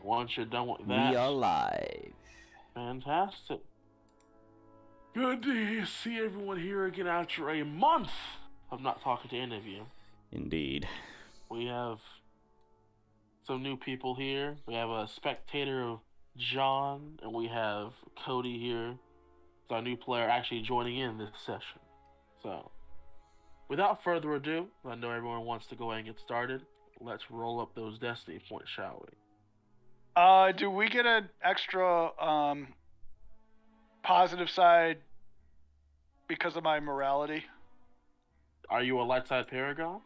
once you're done with that, We are live. fantastic. Good to see everyone here again after a month of not talking to any of you. Indeed. We have some new people here. We have a spectator of John, and we have Cody here. It's our new player actually joining in this session. So, without further ado, I know everyone wants to go ahead and get started. Let's roll up those destiny points, shall we? Do we get an extra positive side because of my morality? Are you a light side paragon?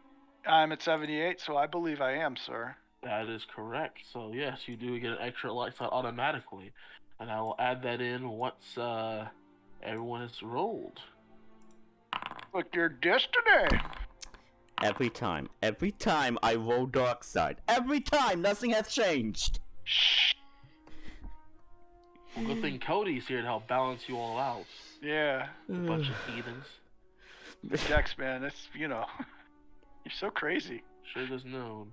I'm at 78, so I believe I am, sir. That is correct. So yes, you do get an extra light side automatically, and I will add that in once everyone has rolled. Look, your destiny. Every time I roll dark side. Every time, nothing has changed. Shh. Well, good thing Cody's here to help balance you all out. Yeah, A bunch of heathens. Dex, man, it's you're so crazy. Should have known.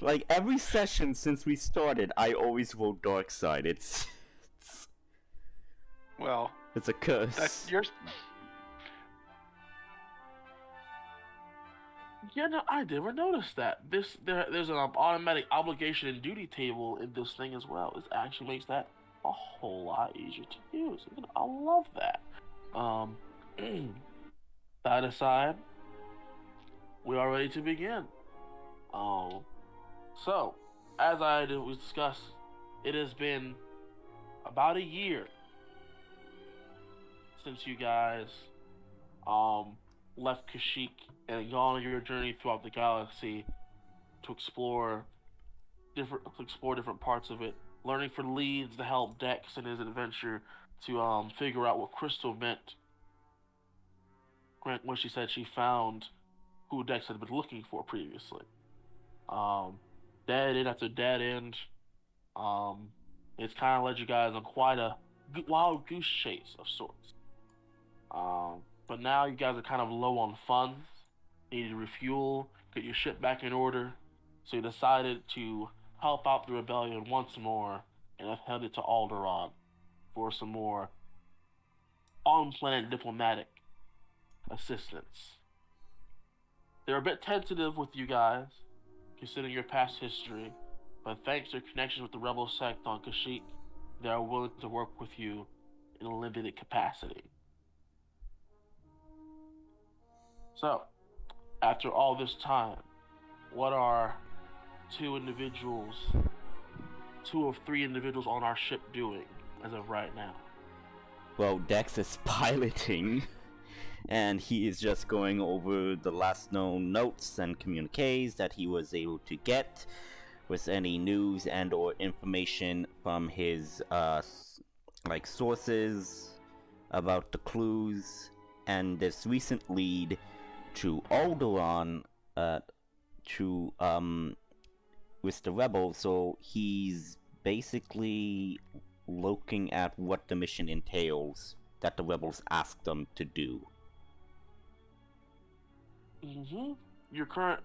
Like every session since we started, I always roll dark side. Well, It's a curse. that's yours. Yeah, no, I never noticed that. There's an automatic obligation and duty table in this thing as well. It actually makes that a whole lot easier to use. I love that. That aside, we are ready to begin. So, as we discussed, it has been about a year since you guys left Kashyyyk and gone on your journey throughout the galaxy to explore different parts of it, learning for leads to help Dex in his adventure to figure out what crystal meant when she said she found who Dex had been looking for previously. Dead end after dead end. It's kind of led you guys on quite a wild goose chase of sorts. But now you guys are kind of low on funds, need to refuel, get your ship back in order, so you decided to help out the rebellion once more and have headed to Alderaan for some more on-planet diplomatic assistance. They're a bit tentative with you guys, considering your past history, but thanks to your connections with the rebel sect on Kashyyyk, they are willing to work with you in a limited capacity. So, after all this time, what are two of three individuals on our ship doing as of right now? Well, Dex is piloting, and he is just going over the last known notes and communiques that he was able to get with any news and or information from his sources about the clues and this recent lead to Alderaan with the rebels. So he's basically looking at what the mission entails that the rebels asked them to do. Your current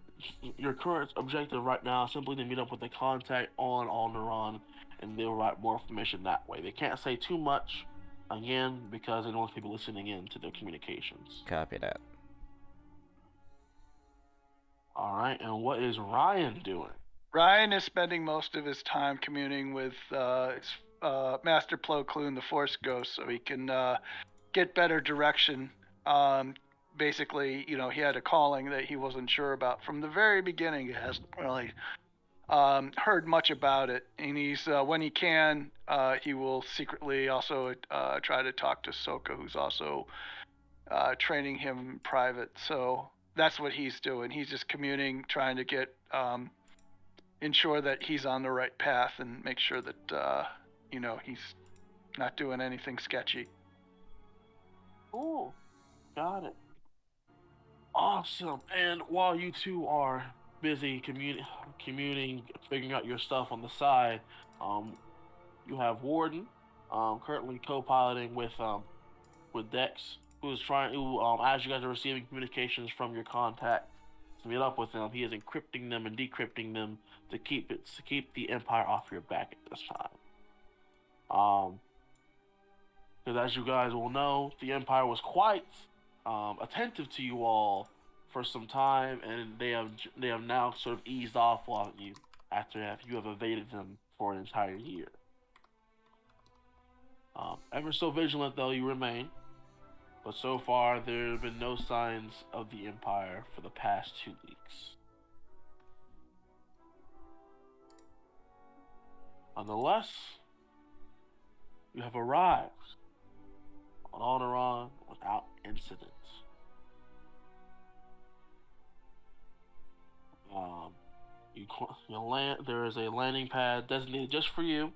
objective right now is simply to meet up with a contact on Alderaan, and they'll write more information that way. They can't say too much, again, because they don't want people listening in to their communications. Copy that. Alright, and what is Ryan doing? Ryan is spending most of his time communing with Master Plo Koon, the Force Ghost, so he can get better direction. Basically, he had a calling that he wasn't sure about from the very beginning. He hasn't really heard much about it, and he's when he can, he will secretly also try to talk to Soka, who's also training him in private. So that's what he's doing. He's just communing, trying to get ensure that he's on the right path and make sure that he's not doing anything sketchy. Oh, got it. Awesome. And while you two are busy commuting, figuring out your stuff on the side, you have Warden, currently co-piloting with Dex, as you guys are receiving communications from your contact, to meet up with him. He is encrypting them and decrypting them to keep the Empire off your back at this time. Because as you guys will know, the Empire was quite attentive to you all for some time, and they have now sort of eased off on you after you have evaded them for an entire year. Ever so vigilant though you remain, but so far there have been no signs of the Empire for the past 2 weeks. Nonetheless, you have arrived on Alderaan without incident. You land. There is a landing pad designated just for you.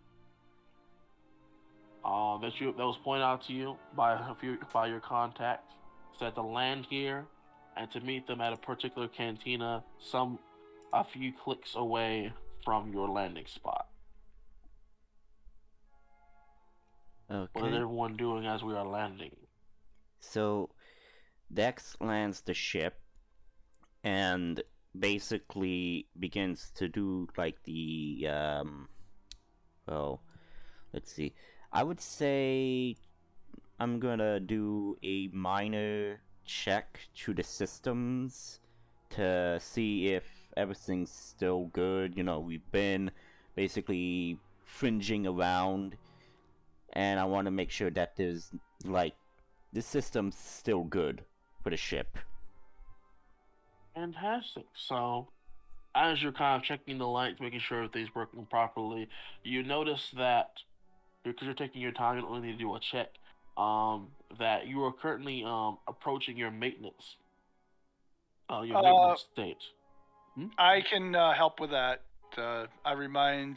That was pointed out to you by your contact. Said to land here, and to meet them at a particular cantina, a few clicks away from your landing spot. Okay. What is everyone doing as we are landing? So, Dex lands the ship and basically begins to do like the well, let's see. I would say I'm gonna do a minor check to the systems to see if everything's still good. You know, we've been basically fringing around, and I want to make sure that there's like the system's still good for the ship. Fantastic. So, as you're kind of checking the lights, making sure everything's working properly, you notice that because you're taking your time, you don't really need to do a check. That you are currently approaching your maintenance state. I can help with that. I remind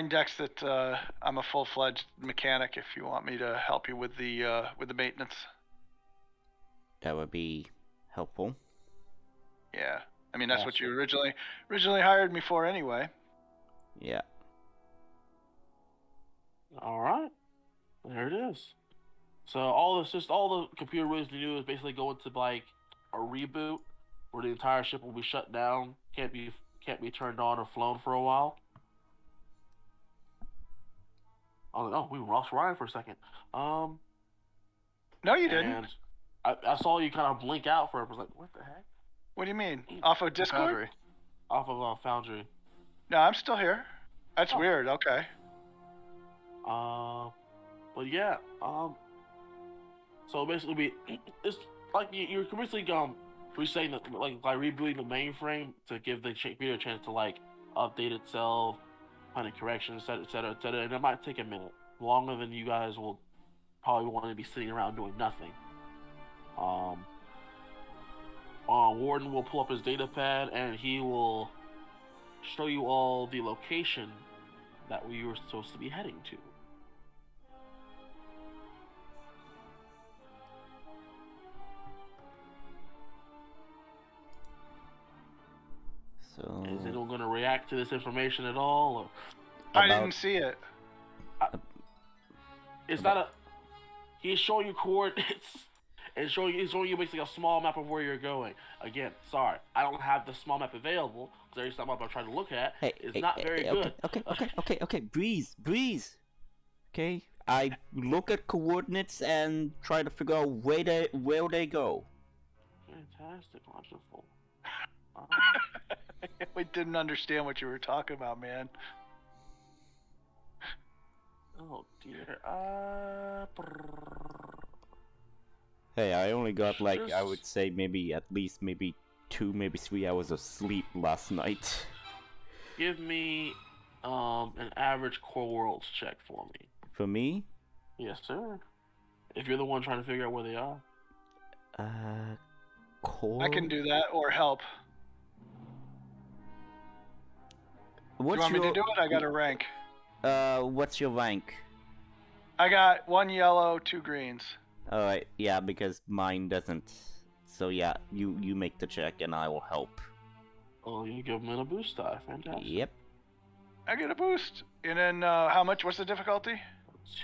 Dex that I'm a full-fledged mechanic. If you want me to help you with the maintenance, That would be helpful. yeah. I mean, that's what you originally hired me for, anyway. Yeah. All right, there it is. So all the computer really needs to do is basically go into like a reboot, where the entire ship will be shut down, can't be turned on or flown for a while. Oh, we lost Ryan for a second. No, you didn't. I saw you kind of blink out for it. I was like, what the heck? What do you mean? Off of Discord? Foundry. Off of Foundry. No, I'm still here. That's weird. Okay. But yeah. So basically, it's like you're basically resetting like rebooting the mainframe to give the computer a chance to like update itself, find corrections, etc., and it might take a minute, longer than you guys will probably want to be sitting around doing nothing. Warden will pull up his data pad and he will show you all the location that we were supposed to be heading to. So is anyone going to react to this information at all? Or... I didn't see it. It's not a. He's showing you coordinates and he's showing you basically a small map of where you're going. Again, sorry, I don't have the small map available because every small map I'm trying to look at is not very good. Okay. Breeze. Okay, I look at coordinates and try to figure out where they go. Fantastic, wonderful. We didn't understand what you were talking about, man. Oh dear. Hey, I only got I would say at least 2, maybe 3 hours of sleep last night. Give me an average core worlds check for me. For me? Yes, sir. If you're the one trying to figure out where they are. Core? I can do that or help. You want me to do it? I got a rank. What's your rank? I got 1 yellow, 2 greens. Alright, yeah, because mine doesn't. So yeah, you make the check and I will help. Oh, you give them a boost die. Fantastic. Yep. I get a boost. And then how much? What's the difficulty?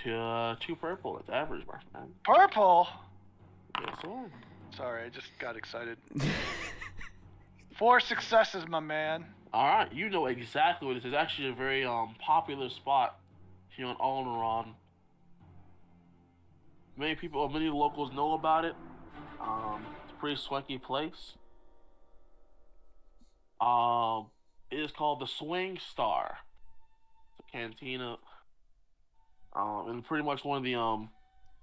2 purple. It's average, my friend. Purple? Yes, sir. Sorry, I just got excited. 4 successes, my man. All right, you know exactly what it is. It's actually a very popular spot here on Alderon. Many locals know about it. It's a pretty swanky place. It is called the Swing Star. It's a cantina. And pretty much one of the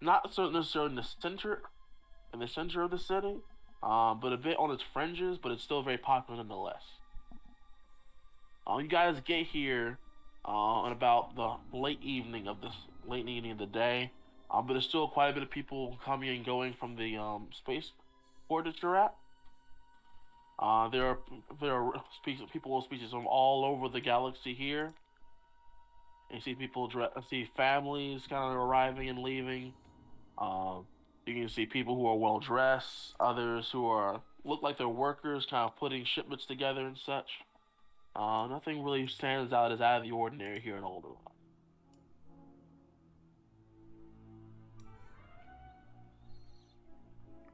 not necessarily in the center of the city, but a bit on its fringes, but it's still very popular nonetheless. You guys get here at about the late evening of the day, but there's still quite a bit of people coming and going from the space port that you're at. There are people of species from all over the galaxy here. And you see families kind of arriving and leaving. You can see people who are well dressed, others who look like they're workers, kind of putting shipments together and such. Nothing really stands out as out of the ordinary here in Alderaan.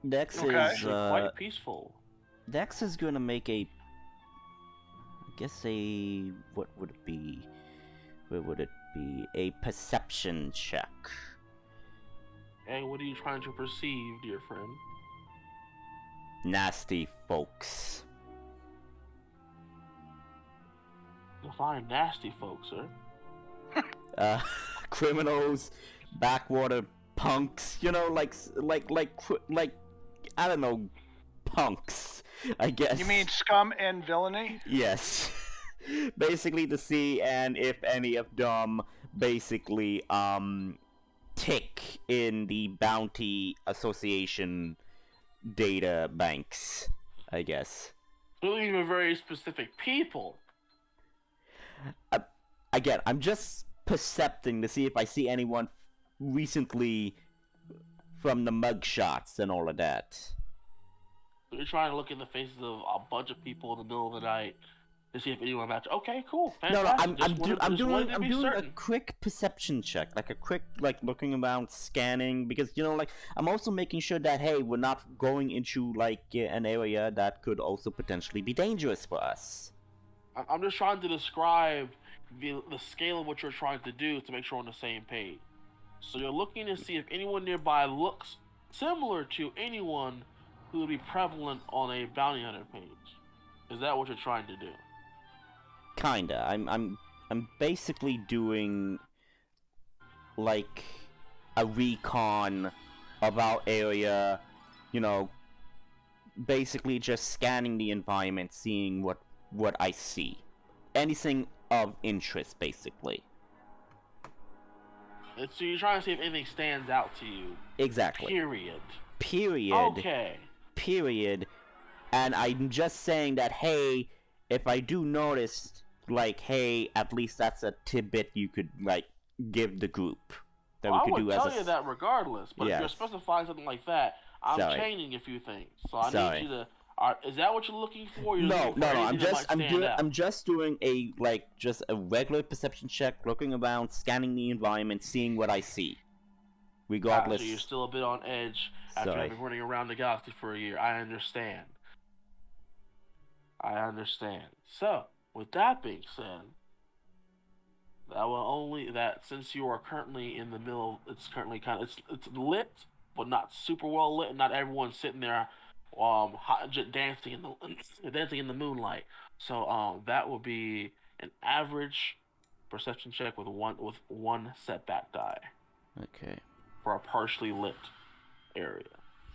Dex Okay. is Actually, quite peaceful. Dex is gonna make a, I guess what would it be? Where would it be? A perception check. Hey, what are you trying to perceive, dear friend? Nasty folks. Define nasty folks, sir. Criminals, backwater punks. You know, like I don't know, punks. I guess. You mean scum and villainy? Yes. Basically to see and if any of them basically tick in the bounty association data banks, I guess. Really, even very specific people. Again, I'm just percepting to see if I see anyone recently from the mugshots and all of that. So you're trying to look in the faces of a bunch of people in the middle of the night to see if anyone matches. Okay, cool. No, Fantastic. I'm doing a quick perception check, like a quick looking around, scanning, because I'm also making sure that hey, we're not going into an area that could also potentially be dangerous for us. I'm just trying to describe the scale of what you're trying to do to make sure we're on the same page. So you're looking to see if anyone nearby looks similar to anyone who would be prevalent on a bounty hunter page. Is that what you're trying to do? Kinda. I'm basically doing like a recon of our area, basically just scanning the environment, seeing what I see. Anything of interest, basically. So you're trying to see if anything stands out to you. Exactly. Period. Okay. Period. And I'm just saying that, hey, if I do notice, hey, at least that's a tidbit you could, give the group. That we could do as I would tell you that regardless, but yes. If you're specifying something like that, I'm changing a few things. So I need you to... is that what you're looking for? No. I'm just doing a regular perception check, looking around, scanning the environment, seeing what I see. Regardless. So you're still a bit on edge after having running around the galaxy for a year. I understand. So, with that being said, since you are currently in the middle, it's currently it's lit, but not super well lit. Not everyone's sitting there, dancing in the moonlight. So that would be an average perception check with one setback die. Okay. For a partially lit area.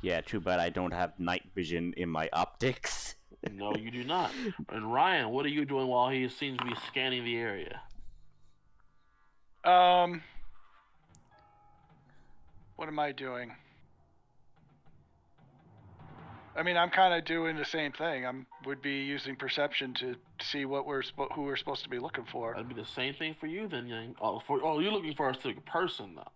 Yeah, too bad I don't have night vision in my optics. No, you do not. And Ryan, what are you doing while he seems to be scanning the area? What am I doing? I mean, I'm kind of doing the same thing. Would be using perception to see who we're supposed to be looking for. That'd be the same thing for you then. You're looking for a specific person though.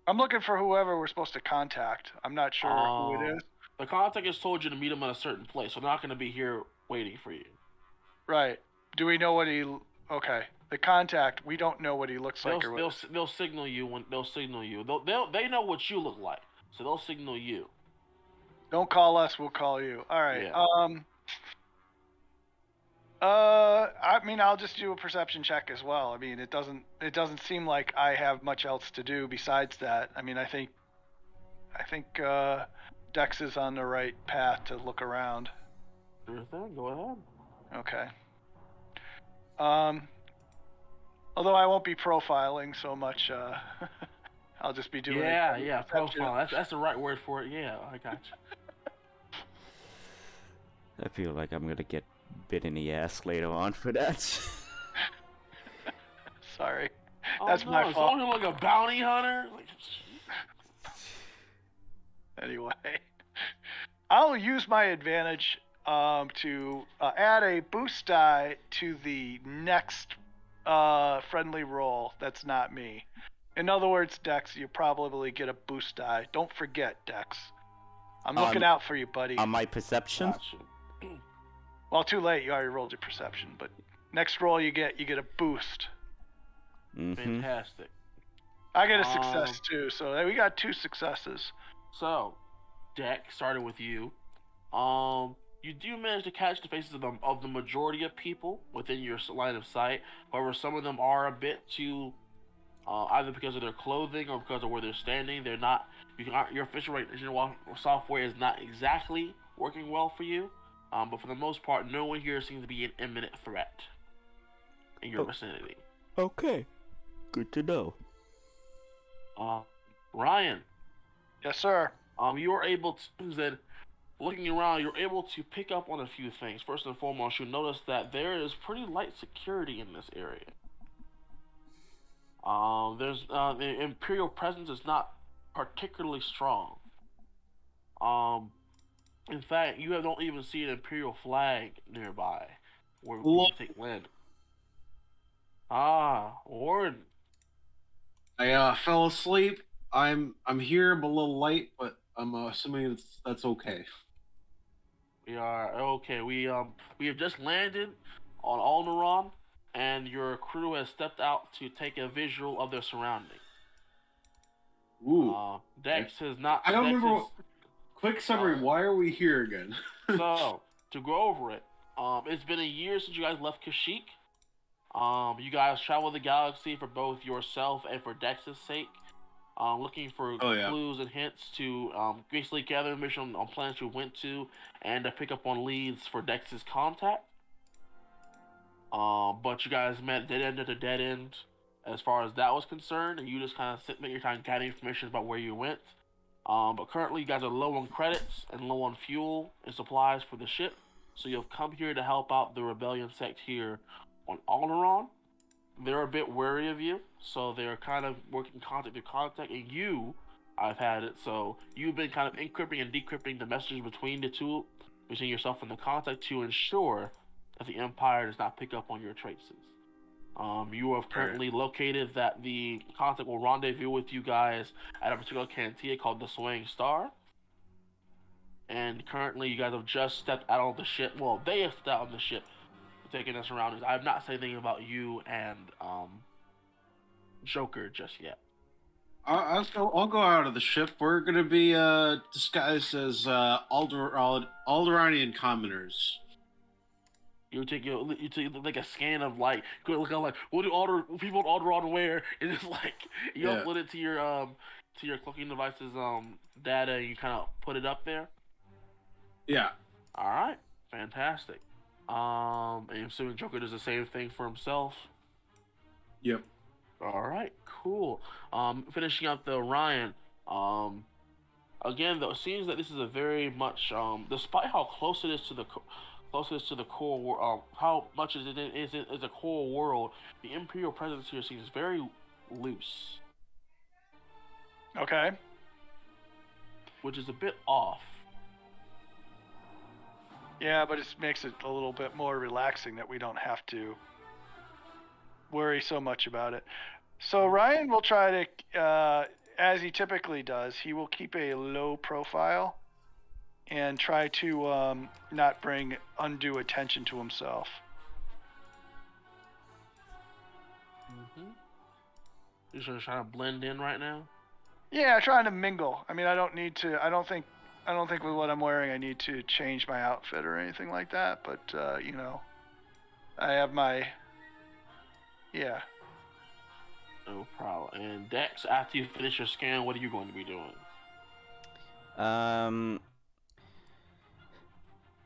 I'm looking for whoever we're supposed to contact. I'm not sure who it is. The contact has told you to meet him at a certain place, so they're not going to be here waiting for you. Right. Do we know what he... Okay. The contact, we don't know what he looks like. They'll signal you when they'll signal you. They know what you look like, so they'll signal you. Don't call us, we'll call you. All right. Yeah. I mean, I'll just do a perception check as well. I mean, it doesn't seem like I have much else to do besides that. I mean, I think Dex is on the right path to look around. Sure thing. Go ahead. Okay. Although I won't be profiling so much, I'll just be doing Yeah. perception. Profile. That's the right word for it. Yeah, I got you. I feel like I'm gonna get bit in the ass later on for that. Sorry. Oh, That's no, my fault. so you're like a bounty hunter. Like, Anyway, I'll use my advantage to add a boost die to the next friendly roll that's not me. In other words, Dex, you probably get a boost die. Don't forget, Dex. I'm looking out for you, buddy. On my perception? Gotcha. Well, too late. You already rolled your perception, but next roll you get a boost. Fantastic. I get a success too, so we got 2 successes. So, Deck, starting with you. You do manage to catch the faces of the majority of people within your line of sight. However, some of them are a bit too, either because of their clothing or because of where they're standing. They're not. Your facial recognition software is not exactly working well for you. But for the most part, no one here seems to be an imminent threat in your vicinity. Okay. Good to know. Ryan. Yes, sir. You're able to then, looking around, you're able to pick up on a few things. First and foremost, you'll notice that there is pretty light security in this area. The Imperial presence is not particularly strong. In fact, you don't even see an Imperial flag nearby where you take land. Warren. I fell asleep. I'm here. I'm a little late, but I'm assuming that's okay. We are okay. We have just landed on Alderon, and your crew has stepped out to take a visual of their surroundings. Ooh. Dex has not. I don't Dex remember. Is, Quick summary. Why are we here again? So to go over it, it's been a year since you guys left Kashyyyk. You guys traveled the galaxy for both yourself and for Dex's sake. Looking for clues and hints to basically gather information on planets you went to and to pick up on leads for Dex's contact. But you guys met dead end at a dead end as far as that was concerned, and you just kind of spent your time gathering information about where you went. But currently you guys are low on credits and low on fuel and supplies for the ship, so you've come here to help out the rebellion sect here on Alderaan. They're a bit wary of you, so they're kind of working contact to contact, and I've had it, so you've been kind of encrypting and decrypting the messages between the two, between yourself and the contact, to ensure that the Empire does not pick up on your traces. You have currently located that the contact will rendezvous with you guys at a particular cantina called the Swaying Star. And currently you guys have just stepped out of the ship. Well, they have stepped out of the ship, taking us around. I have not said anything about you and Joker just yet. I'll go out of the ship. We're gonna be disguised as Alderanian commoners. You take like a scan of like look like what do people in Alderaan wear, and it's like you upload it to your cloaking device's data, and you kind of put it up there. Yeah. All right, fantastic. And I'm assuming Joker does the same thing for himself. Yep. All right, cool. Finishing up the Ryan. Again, though, it seems that this is a very much despite how close it is to the core world, how much is a core world, the Imperial presence here seems very loose. Okay. Which is a bit off. Yeah, but it makes it a little bit more relaxing that we don't have to worry so much about it. So Ryan will try to, as he typically does, he will keep a low profile and try to not bring undue attention to himself. You're just trying to blend in right now? Yeah, trying to mingle. I mean, I don't think I don't think with what I'm wearing I need to change my outfit or anything like that. But you know, I have my. Yeah. No problem. And Dex, after you finish your scan, what are you going to be doing?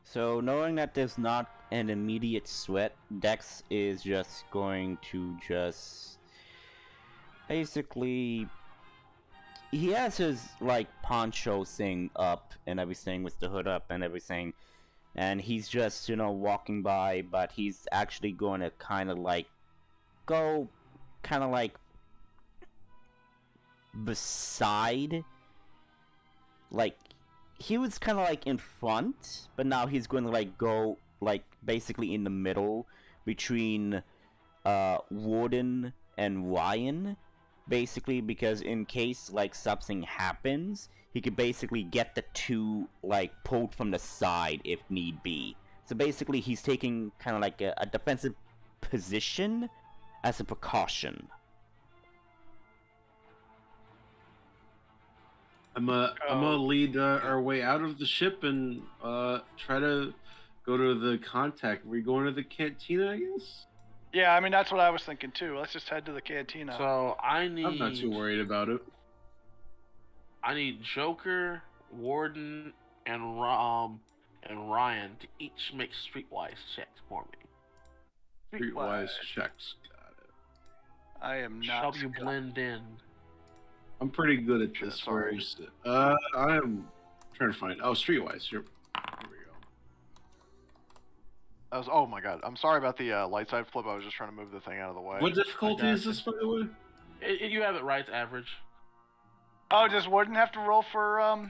So knowing that there's not an immediate sweat, Dex is just going to just basically he has his like poncho thing up and everything with the hood up and everything, and he's just walking by, but he's actually going to kind of like go kind of like beside, like he was kind of like in front, but now he's going to like go like basically in the middle between Warden and Ryan, basically, because in case like something happens, he could basically get the two like pulled from the side if need be. So basically he's taking kind of like a defensive position as a precaution. I'm gonna lead our way out of the ship and try to go to the contact. We're going to the cantina, I guess. Yeah, I mean that's what I was thinking too. Let's just head to the cantina. So I'm not too worried about it. I need Joker, Warden, and Ryan to each make streetwise checks for me. Streetwise checks. Got it. I am not. Help you blend in. I'm pretty good at this. Sorry. Where is it? I am trying to find. Oh, streetwise. Here we go. Oh my god, I'm sorry about the light side flip. I was just trying to move the thing out of the way. What difficulty is this, by the way? You have it right, average. Oh, does Warden have to roll for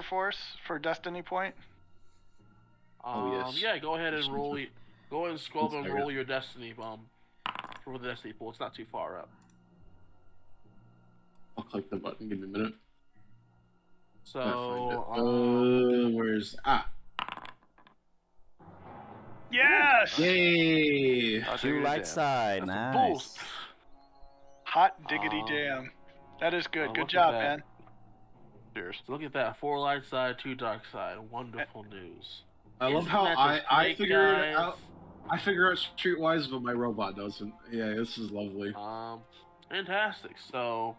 force for destiny point? Oh, yes. Yeah, go ahead and roll. Go ahead and scroll up and One roll your destiny for the destiny pool. It's not too far up. I'll click the button. Give me a minute. So, where's Yes. Yay! Two light side, that's a nice. boost. Hot diggity damn. That is good. look Good at job, that. man. Cheers. So look at that. 4 light side, 2 dark side. Wonderful news. I love Isn't how that just I great, figure guys? it out. I figure out streetwise, but my robot doesn't. Yeah, this is lovely. Fantastic. So,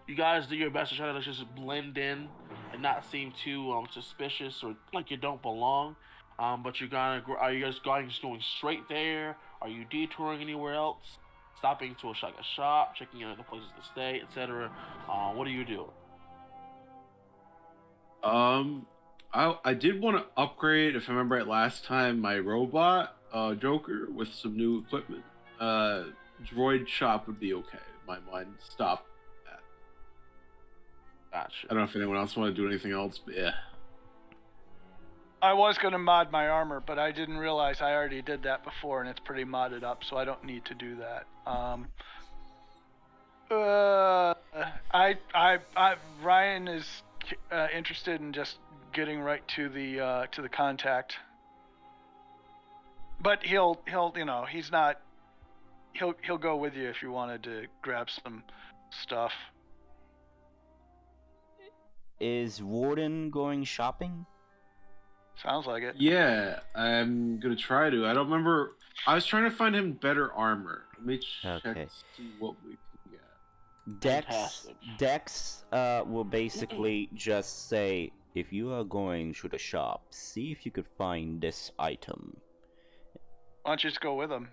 you guys do your best to try to just blend in and not seem too suspicious or like you don't belong. But are you guys going straight there? Are you detouring anywhere else? Stopping to like a shop, checking out other places to stay, etc. What are you doing? I did want to upgrade, if I remember right, last time my robot, Joker, with some new equipment. Droid shop would be okay. My mind stopped at. Gotcha. I don't know if anyone else want to do anything else, but yeah. I was going to mod my armor, but I didn't realize I already did that before, and it's pretty modded up, so I don't need to do that. Ryan is interested in just getting right to the contact, but he'll go with you if you wanted to grab some stuff. Is Warden going shopping? Sounds like it. Yeah, I'm gonna try to. I don't remember. I was trying to find him better armor. Let me check Okay. see what we can get. Fantastic. Dex will basically just say, if you are going to the shop, see if you could find this item. Why don't you just go with him?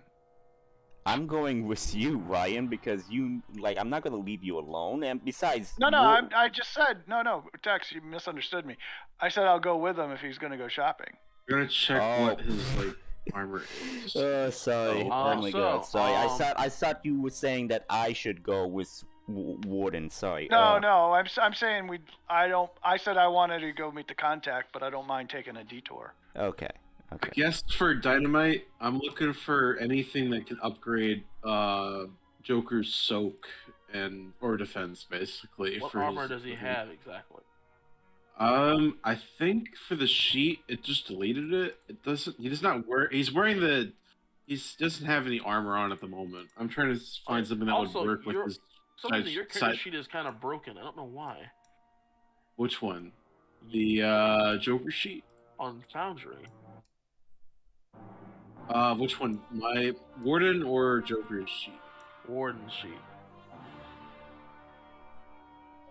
I'm going with you, Ryan, because I'm not gonna leave you alone, and besides... No, I just said, no, Dex, you misunderstood me. I said I'll go with him if he's gonna go shopping. We're gonna check what his armor is. Sorry. Oh my god, sorry. I thought you were saying that I should go with Warden. Sorry. No, I'm saying I said I wanted to go meet the contact, but I don't mind taking a detour. Okay. I guess for dynamite, I'm looking for anything that can upgrade Joker's soak or defense, basically. What armor does he have exactly? I think for the sheet, it just deleted it. It doesn't. He does not wear. He's wearing the. He doesn't have any armor on at the moment. I'm trying to find something that would work with his. Your character sheet is kind of broken. I don't know why. Which one? The Joker sheet? On Foundry. Which one? My Warden or Joker's sheet? Warden sheet.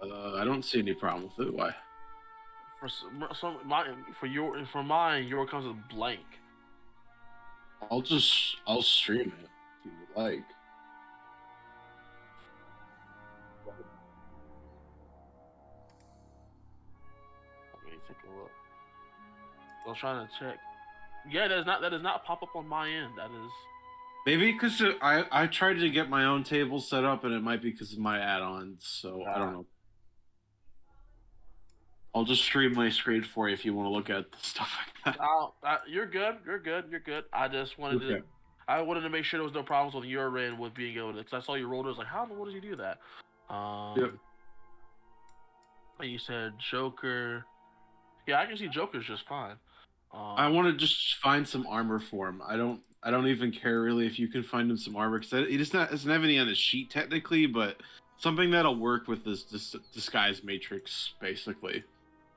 I don't see any problem with it. Why? For mine, yours comes with blank. I'll stream it if you would like. Let me take a look. I was trying to check. Yeah, that does not pop up on my end. That is Maybe because I tried to get my own table set up, and it might be because of my add-ons. So I don't know. I'll just stream my screen for you if you want to look at the stuff like that. You're good. You're good. You're good. I just wanted to. I wanted to make sure there was no problems with your end with being able to. Because I saw you rolled. I was like, how in the world does he do that? Yep. And you said Joker. Yeah, I can see Joker's just fine. I want to just find some armor for him. I don't even care really if you can find him some armor because he doesn't have any on his sheet technically, but something that'll work with this disguise matrix basically.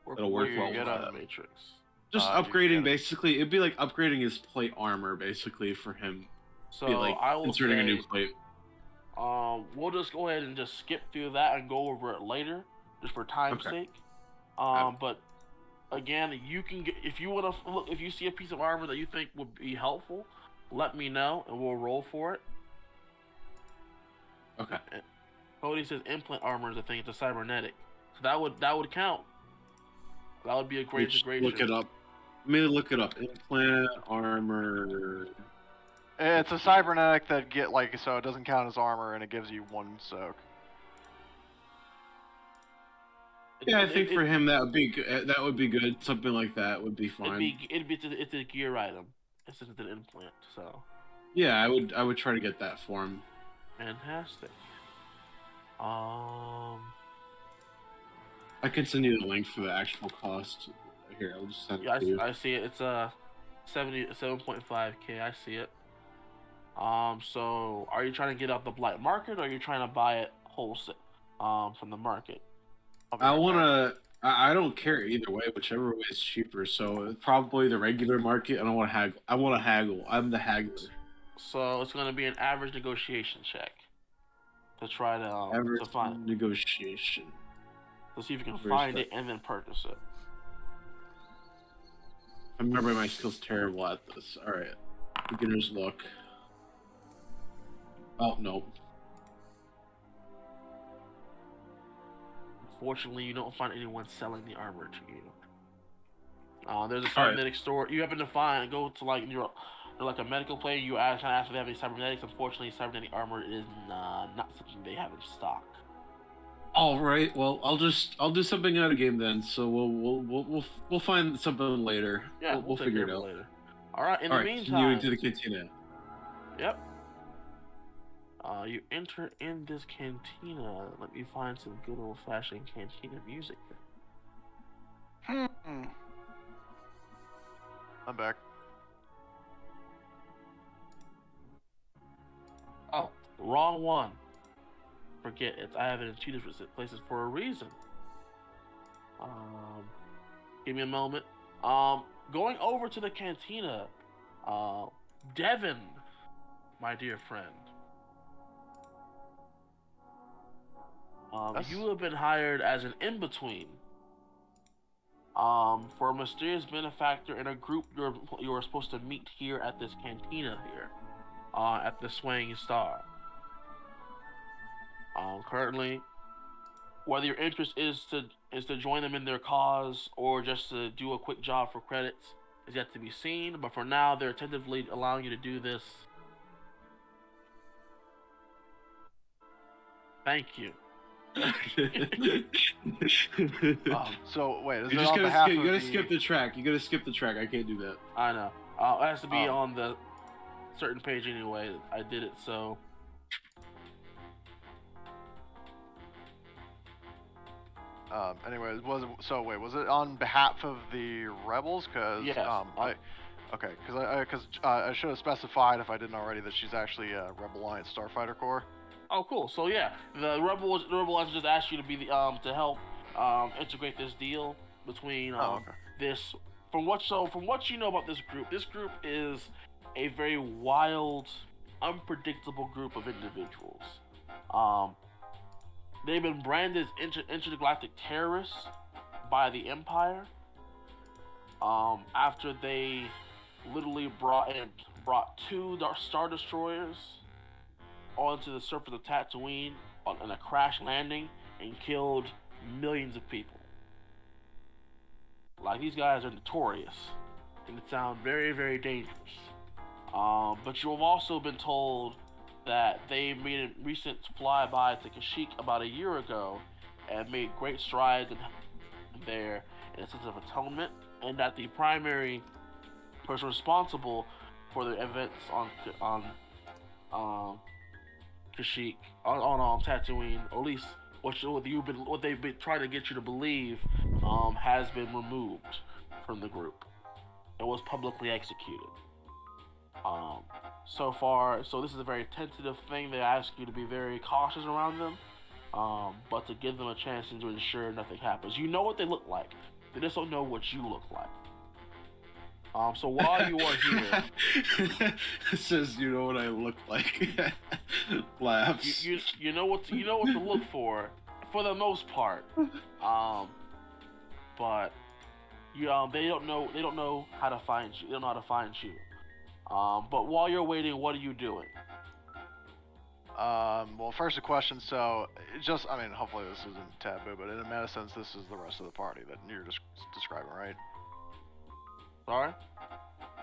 That'll work well with on that. the Matrix. Just upgrading basically. It'd be like upgrading his plate armor basically for him. So be like I will inserting say, a new plate. We'll just go ahead and just skip through that and go over it later, just for time's sake. But again, you can get if you want to look if you see a piece of armor that you think would be helpful, let me know and we'll roll for it. Okay. Cody says implant armor is a thing. It's a cybernetic, so that would count. That would be a great integration. Look it up. Let me look it up. Implant armor. It's a cybernetic that so it doesn't count as armor and it gives you 1 soak. Yeah, I think for him that would be good. That would be good. Something like that would be fine. It's a gear item. It's an implant. So. Yeah, I would try to get that for him. Fantastic. I can send you the link for the actual cost. Here, I'll just send it to you. I see it. It's 7.5K. I see it. So are you trying to get out the black market, or are you trying to buy it wholesale, from the market? I don't care either way, whichever way is cheaper. So probably the regular market. I don't want to haggle. I want to haggle. I'm the haggler. So it's going to be an average negotiation check to try to find negotiation. To see if you can find it and then purchase it. I remember my skill's terrible at this. All right, beginner's luck. Oh no. Unfortunately, you don't find anyone selling the armor to you. There's a cybernetic store. You happen to go to like like a medical player. You kind of ask if they have any cybernetics. Unfortunately, cybernetic armor is not something they have in stock. All right. Well, I'll do something out of game then. So we'll find something later. Yeah, we'll figure it out later. All right. In the meantime, continuing to the cantina. Yep. You enter in this cantina. Let me find some good old-fashioned cantina music. I'm back. Oh, wrong one. Forget it. I have it in 2 different places for a reason. Give me a moment. Going over to the cantina. Devin, my dear friend. You have been hired as an in-between. For a mysterious benefactor in a group you are supposed to meet here at this cantina here. At the Swaying Star. Currently, whether your interest is to join them in their cause or just to do a quick job for credits is yet to be seen. But for now, they're tentatively allowing you to do this. Thank you. So wait, you gotta skip the track. You gotta skip the track. I can't do that. I know. It has to be on the certain page anyway. I did it so. Anyway, was it on behalf of the rebels? Because yes. I should have specified if I didn't already that she's actually a Rebel Alliance Starfighter Corps. Oh, cool. So yeah, the Rebel Alliance just asked you to be the to help integrate this deal between okay. this. From what you know about this group is a very wild, unpredictable group of individuals. They've been branded as intergalactic terrorists by the Empire. After they literally brought two Star Destroyers onto the surface of Tatooine on a crash landing and killed millions of people. Like, these guys are notorious and it sounds very, very dangerous. But you have also been told that they made a recent flyby to Kashyyyk about a year ago and made great strides there in a sense of atonement, and that the primary person responsible for the events on Kashyyyk, on Tatooine, or at least what they've been trying to get you to believe, has been removed from the group and was publicly executed. So this is a very tentative thing. They ask you to be very cautious around them, but to give them a chance and to ensure nothing happens. You know what they look like. They just don't know what you look like. So while you are here, it says, "You know what I look like." Laughs. you know what to look for the most part. But they don't know how to find you. They don't know how to find you. But while you're waiting, what are you doing? Well, first a question. So, hopefully this isn't taboo, but in a meta sense, this is the rest of the party that you're just describing, right? Sorry?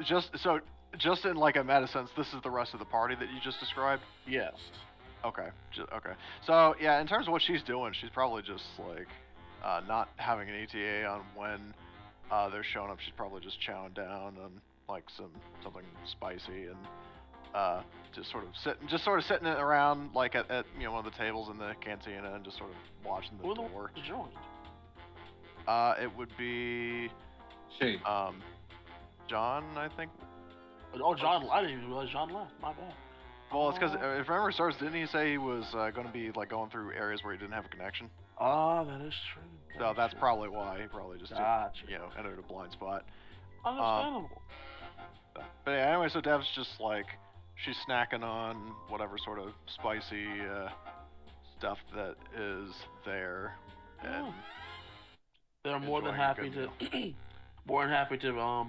Just in like a meta sense, this is the rest of the party that you just described? Yes. Okay. Okay. So, yeah, in terms of what she's doing, she's probably just like not having an ETA on when they're showing up. She's probably just chowing down on like something spicy and just sort of sitting around like at one of the tables in the cantina and just sort of watching the door. Who joined? It would be Shane. John, I think. Oh, John! I didn't even realize John left. My bad. Well, it's because if memory serves, didn't he say he was going to be like going through areas where he didn't have a connection? That is true. So that's probably why he probably just gotcha. entered a blind spot. Understandable. But yeah, anyway, so Dev's just like she's snacking on whatever sort of spicy stuff that is there, and they're more than happy to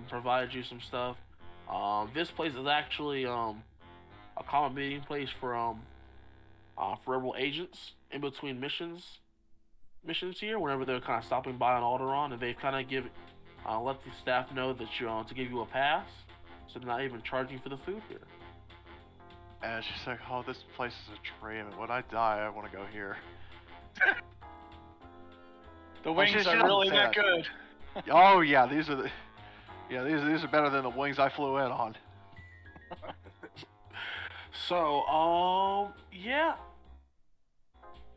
provide you some stuff. This place is actually a common meeting place for rebel agents in between missions here. Whenever they're kind of stopping by on Alderaan, and they've kind of let the staff know that to give you a pass, so they're not even charging for the food here. And she's like, "Oh, this place is a dream. And when I die, I want to go here." The wings are really that good. Oh yeah, these are better than the wings I flew in on. So, yeah.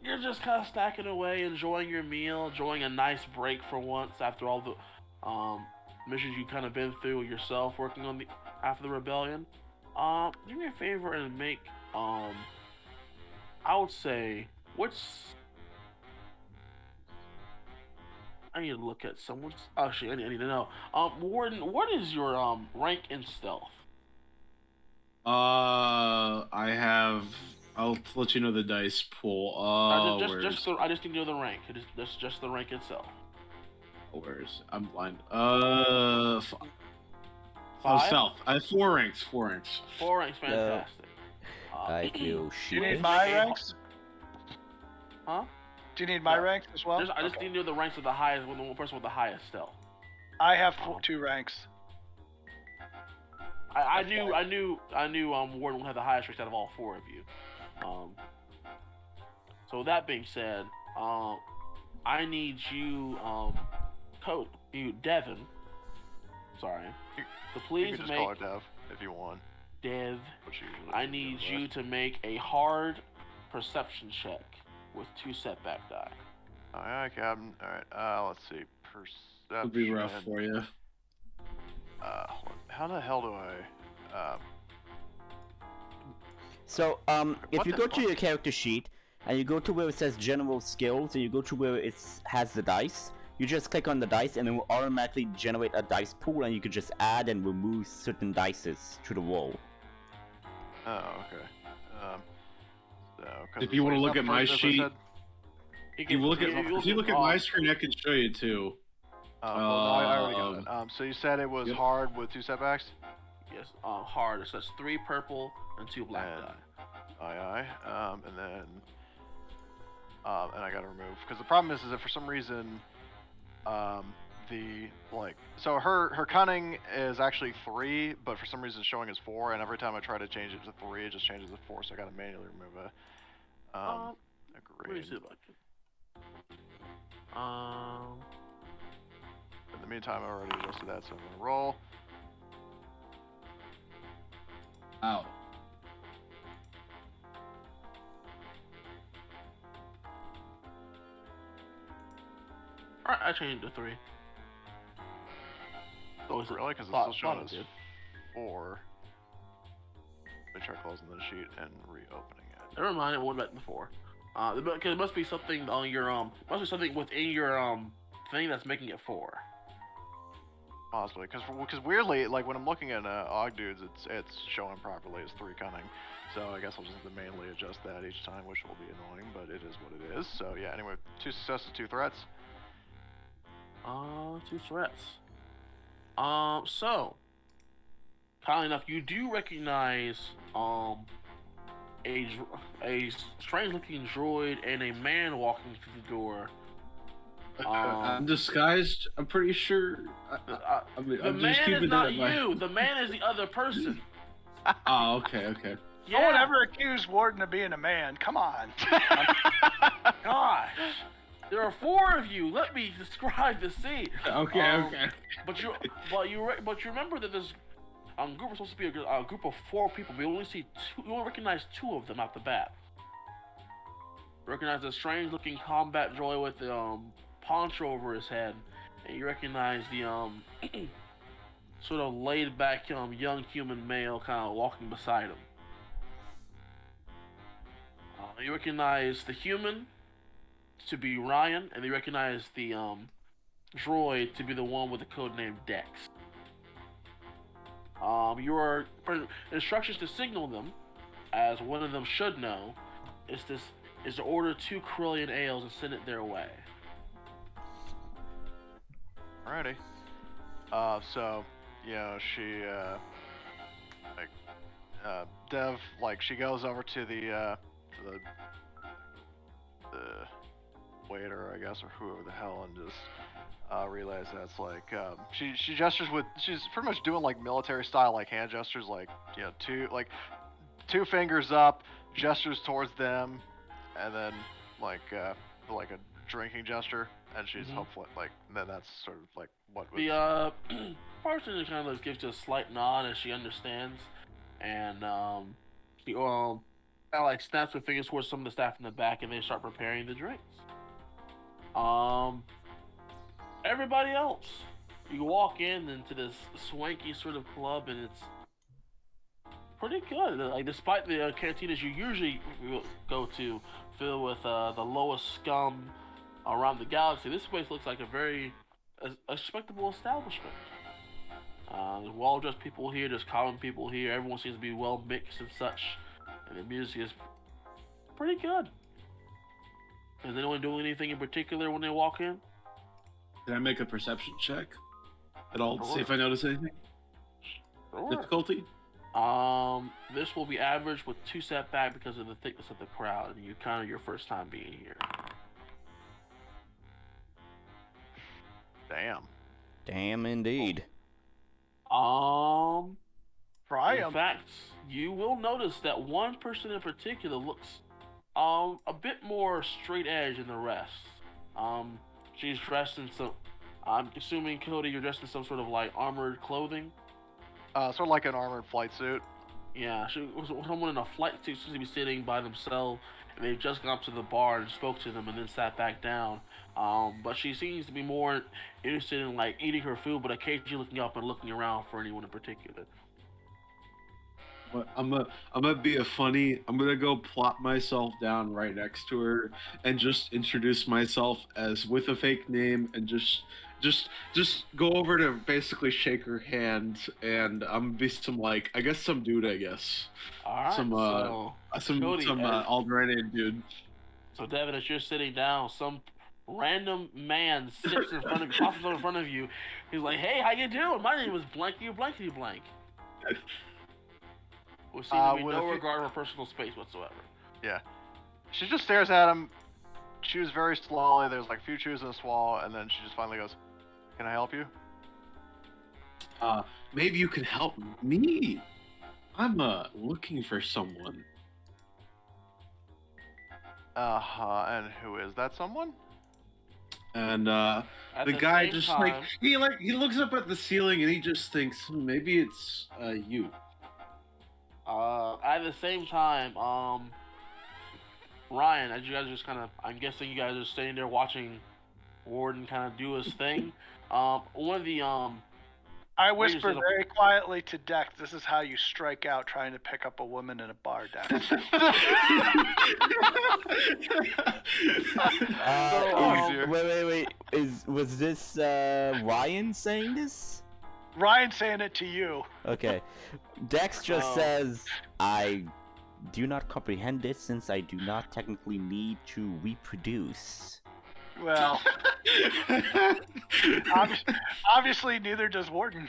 You're just kind of stacking away, enjoying your meal, enjoying a nice break for once after all the missions you've kind of been through yourself, working on after the rebellion. Do me a favor and make, I would say, I need to look at someone's. Actually, I need to know. Warden, what is your rank in stealth? I have. I'll let you know the dice pool. I just need to know the rank. Just the rank itself. I'm blind. Five? Stealth. I have 4 ranks. 4 ranks. 4 ranks, fantastic. I feel Do you shit. need my ranks? Huh? Do you need my ranks as well? I just need to know the ranks of the highest, the one person with the highest stealth. I have 2 ranks. I knew Warden would have the highest ranks out of all 4 of you. So with that being said, I need you, Devin. Sorry. So please you can just make call her Dev if you want. Dev. I need you to make a hard perception check with 2 setback die. Alright, Captain. Alright, let's see. Perception. It'll be rough for you. How the hell do I? So, if you go to your character sheet, and you go to where it says General Skills, and you go to where it has the dice. You just click on the dice, and it will automatically generate a dice pool, and you can just add and remove certain dices to the roll. Oh, okay. So, 'cause If you want to it's look not at my first, as I sheet, said. if you look at my screen, I can show you too. Well, no, I already got it. So you said it was Yep. hard with 2 setbacks? Yes, hard. It says 3 purple and 2 black And- die. Aye. And then, and I gotta remove, because the problem is that for some reason, so her cunning is actually 3, but for some reason it's showing as 4, and every time I try to change it to 3, it just changes to 4, so I gotta manually remove a Let me grade. see if I can. In the meantime, I already adjusted that, so I'm gonna roll. Ow. Alright, I changed it to 3. Oh, really? Because it's thought- still showing thought as it did. 4. Make sure I closing the sheet and reopening it. Never mind, it went back to 4. Because it must be something on your must be something within your thing that's making it 4. Possibly, because weirdly, like when I'm looking at Og dudes, it's showing properly as 3 cunning. So I guess I'll just have to manually adjust that each time, which will be annoying, but it is what it is. So yeah, anyway, 2 successes, 2 threats. 2 threats. So, kindly enough, you do recognize a strange-looking droid and a man walking through the door. I'm disguised. I'm pretty sure. I mean, The I'm just man is keeping not that in mind. you. The man is the other person. Oh, okay. No one ever accused Warden of being a man. Come on. Gosh, there are 4 of you. Let me describe the scene. Okay. But you remember that this group is supposed to be a group of 4 people. We only see 2. You only recognize 2 of them out the bat. Recognize a strange-looking combat droid with the poncho over his head, and you recognize the sort of laid-back young human male kind of walking beside him. You recognize the human to be Ryan, and you recognize the droid to be the one with the code name Dex. Your instructions to signal them, as one of them should know, is to order 2 Corellian ales and send it their way. Alrighty. So, you know, she, Dev, she goes over to the waiter, I guess, or whoever the hell, and just, realize that's, she gestures with, she's pretty much doing, military style, hand gestures, 2 fingers up, gestures towards them, and then, a drinking gesture, and she's hopefully, then that's sort of, what was... The, person kind of gives you a slight nod as she understands, and, she, kind of, snaps her fingers towards some of the staff in the back, and they start preparing the drinks. Everybody else, you walk into this swanky sort of club, and it's pretty good. Despite the cantinas you usually go to, filled with the lowest scum around the galaxy, this place looks like a very respectable establishment. There's well-dressed people here, there's common people here, everyone seems to be well mixed and such, and the music is pretty good. Is anyone doing anything in particular when they walk in? Can I make a perception check at all to see Sure. if I notice anything? Sure. Difficulty? This will be average with 2 setback because of the thickness of the crowd, and you kind of your first time being here. Damn indeed. Fry In 'em. fact, you will notice that one person in particular looks a bit more straight edge than the rest. She's dressed in some, I'm assuming, Cody, you're dressed in some sort of armored clothing. Sort of like an armored flight suit. Yeah, she was someone in a flight suit seems to be sitting by themselves, and they've just gone up to the bar and spoke to them and then sat back down. But she seems to be more interested in eating her food, but occasionally looking up and looking around for anyone in particular. What, I'm gonna be a funny. I'm gonna go plop myself down right next to her and just introduce myself as with a fake name and just go over to basically shake her hand and I'm gonna be some like I guess some dude I guess All right, some Cody, Alderaanian dude. so Devin, as you're sitting down, some random man sits in front of you, pops in front of you. He's like, "Hey, how you doing? My name is blankety blankety blank." We seem to be with no a few- regard for personal space whatsoever. Yeah. She just stares at him, chews very slowly. There's like a few chews in a swallow, and then she just finally goes, "Can I help you?" Maybe you can help me. I'm looking for someone. And who is that someone? And At the guy same just time, he looks up at the ceiling and he just thinks maybe it's you. at the same time, Ryan, as you guys just kind of, I'm guessing you guys are sitting there watching Warden kind of do his thing. One of the I Wait, whisper is it a- very quietly to Dex, "This is how you strike out trying to pick up a woman in a bar, Dex." dear. Wait. Was this Ryan saying this? Ryan saying it to you. Okay. Dex just Oh. says, I do not comprehend this since I do not technically need to reproduce. Well, obviously neither does Warden.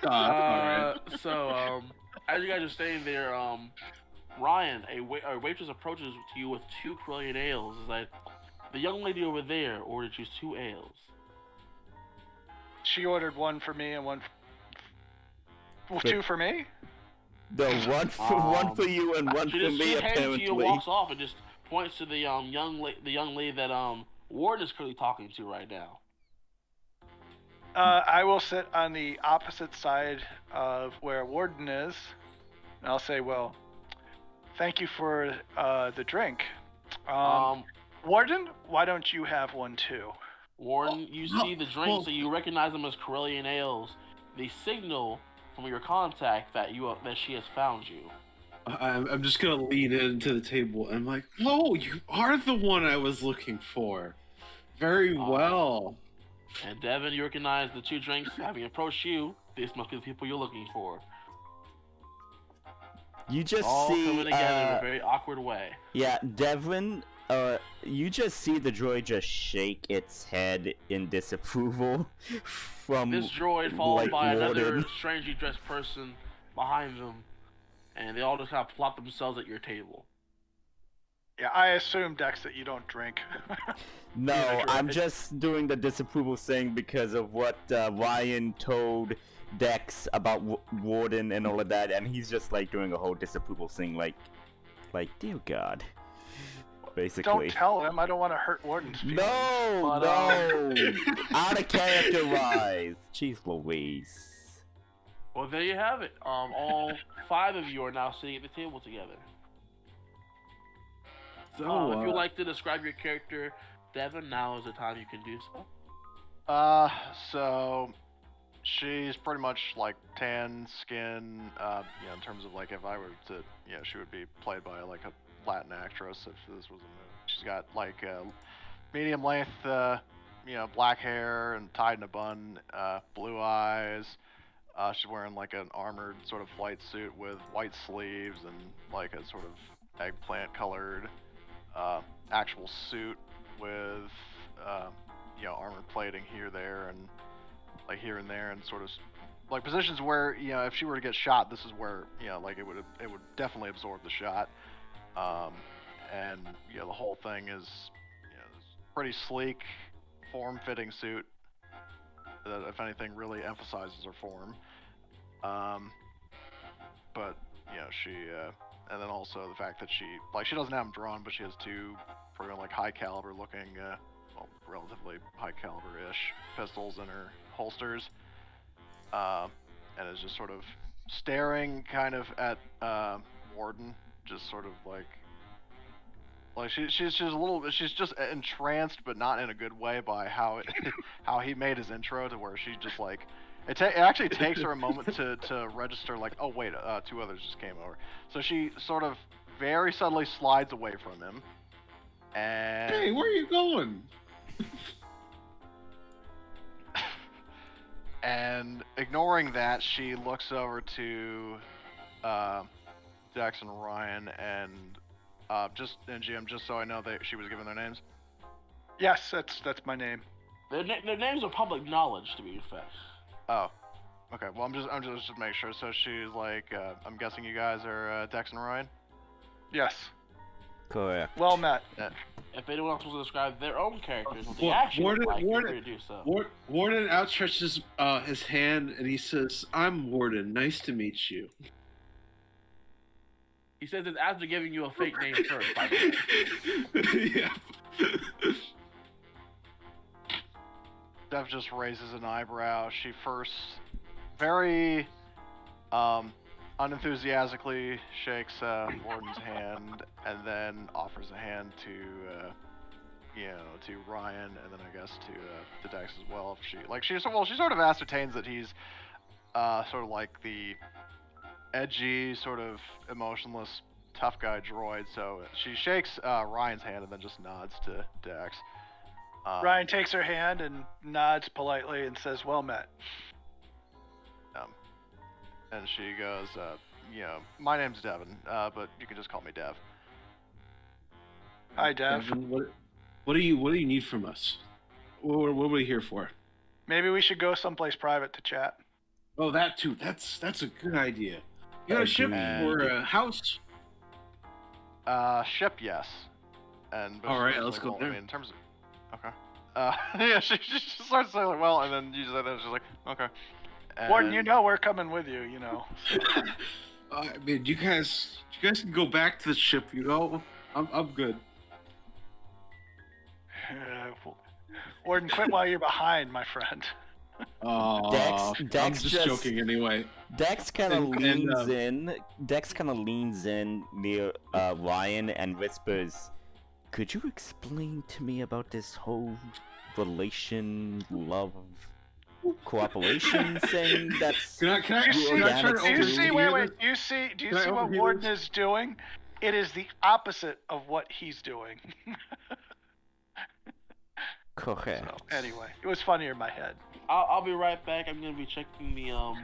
Alright. So, as you guys are staying there, Ryan, a waitress approaches to you with 2 Corellian ales. Is like, the young lady over there ordered you 2 ales. She ordered one for me and Wait. 2 for me? No, one for you and one She for just me, she hands to you, apparently. walks off, and just points to the young lady that Warden is currently talking to right now. I will sit on the opposite side of where Warden is, and I'll say, "Well, thank you for the drink. Warden, why don't you have one too?" Warden, you see the drinks, so you recognize them as Corellian ales. They signal from your contact that she has found you. I'm just gonna lean into the table and I'm like, oh, you are the one I was looking for. Very well. And Devin, you recognize the 2 drinks having approached you. This must be the people you're looking for. You just All see, coming together in a very awkward way. yeah, Devin, you just see the droid just shake its head in disapproval from This droid followed like, by another Warden. strangely dressed person behind them, and they all just kind of plop themselves at your table. Yeah, I assume, Dex, that you don't drink. No, Yeah, I'm droid. just doing the disapproval thing because of what Ryan told Dex about Warden and all of that, and he's just like doing a whole disapproval thing, like dear God, basically. Don't tell him. I don't want to hurt Warden's feelings. No, But, no, out of character wise. Jeez Louise. Well, there you have it. All 5 of you are now sitting at the table together. So, If you'd like to describe your character, Devin, now is the time you can do so. So she's pretty much like tan skin, in terms of like if I were to, she would be played by like a Latin actress if this was a movie. She's got like medium length, black hair and tied in a bun, blue eyes. She's wearing like an armored sort of flight suit with white sleeves and like a sort of eggplant colored actual suit with armor plating here, there, and like here and there, and sort of like positions where if she were to get shot, this is where like it would definitely absorb the shot. And the whole thing is this pretty sleek, form-fitting suit that, if anything, really emphasizes her form. But she and then also the fact that she doesn't have them drawn, but she has 2 pretty like high caliber looking, relatively high caliber-ish pistols in her holsters, and is just sort of staring kind of at Warden, just sort of like she's just a little, she's just entranced, but not in a good way by how he made his intro, to where she just like It actually takes her a moment to register, like, oh wait, 2 others just came over. So she sort of very subtly slides away from him, and Hey, where are you going? and ignoring that, she looks over to Dex and Ryan, and GM, just so I know that she was given their names. Yes, that's my name. Their names are public knowledge, to be fair. Oh, okay. Well, I'm just to make sure. So she's like, I'm guessing you guys are Dex and Ryan. Yes. Correct. Well met. If anyone else wants to describe their own characters, what they Wa- actually Warden- look like, Warden- feel free to do so. Warden outstretches his hand and he says, "I'm Warden. Nice to meet you." He says it after giving you a fake name first, by the way. Yeah. Dev just raises an eyebrow. She first very unenthusiastically shakes Warden's hand, and then offers a hand to to Ryan, and then I guess to Dex as well. If she sort of ascertains that he's sort of like the edgy, sort of emotionless, tough guy droid. So she shakes Ryan's hand and then just nods to Dex. Ryan takes her hand and nods politely and says, "Well met." And she goes, my name's Devin, but you can just call me Dev. Hi, Dev. Devin, what do you need from us? What are we here for? Maybe we should go someplace private to chat. Oh, that too. That's a good idea. You got a ship or a house? Ship, yes. And All right, she's let's like, go well, there. I mean, in terms of, okay. Yeah, she starts saying like, well, and then you just said that, she's like, okay. Warden, And- we're coming with you, I mean, you guys can go back to the ship. I'm good. Warden, quit while you're behind, my friend. Oh, Dex I'm just just- joking anyway. Dex kind of And- leans in. Dex kind of leans in near Ryan and whispers, "Could you explain to me about this whole relation, love, cooperation thing? That's Can I Do you see, Can I try to do you see, wait, overhear do you see, do you Can I see what overhear Warden this? is doing? It is the opposite of what he's doing. correct." So, anyway, it was funnier in my head. I'll be right back. I'm gonna be checking the I'm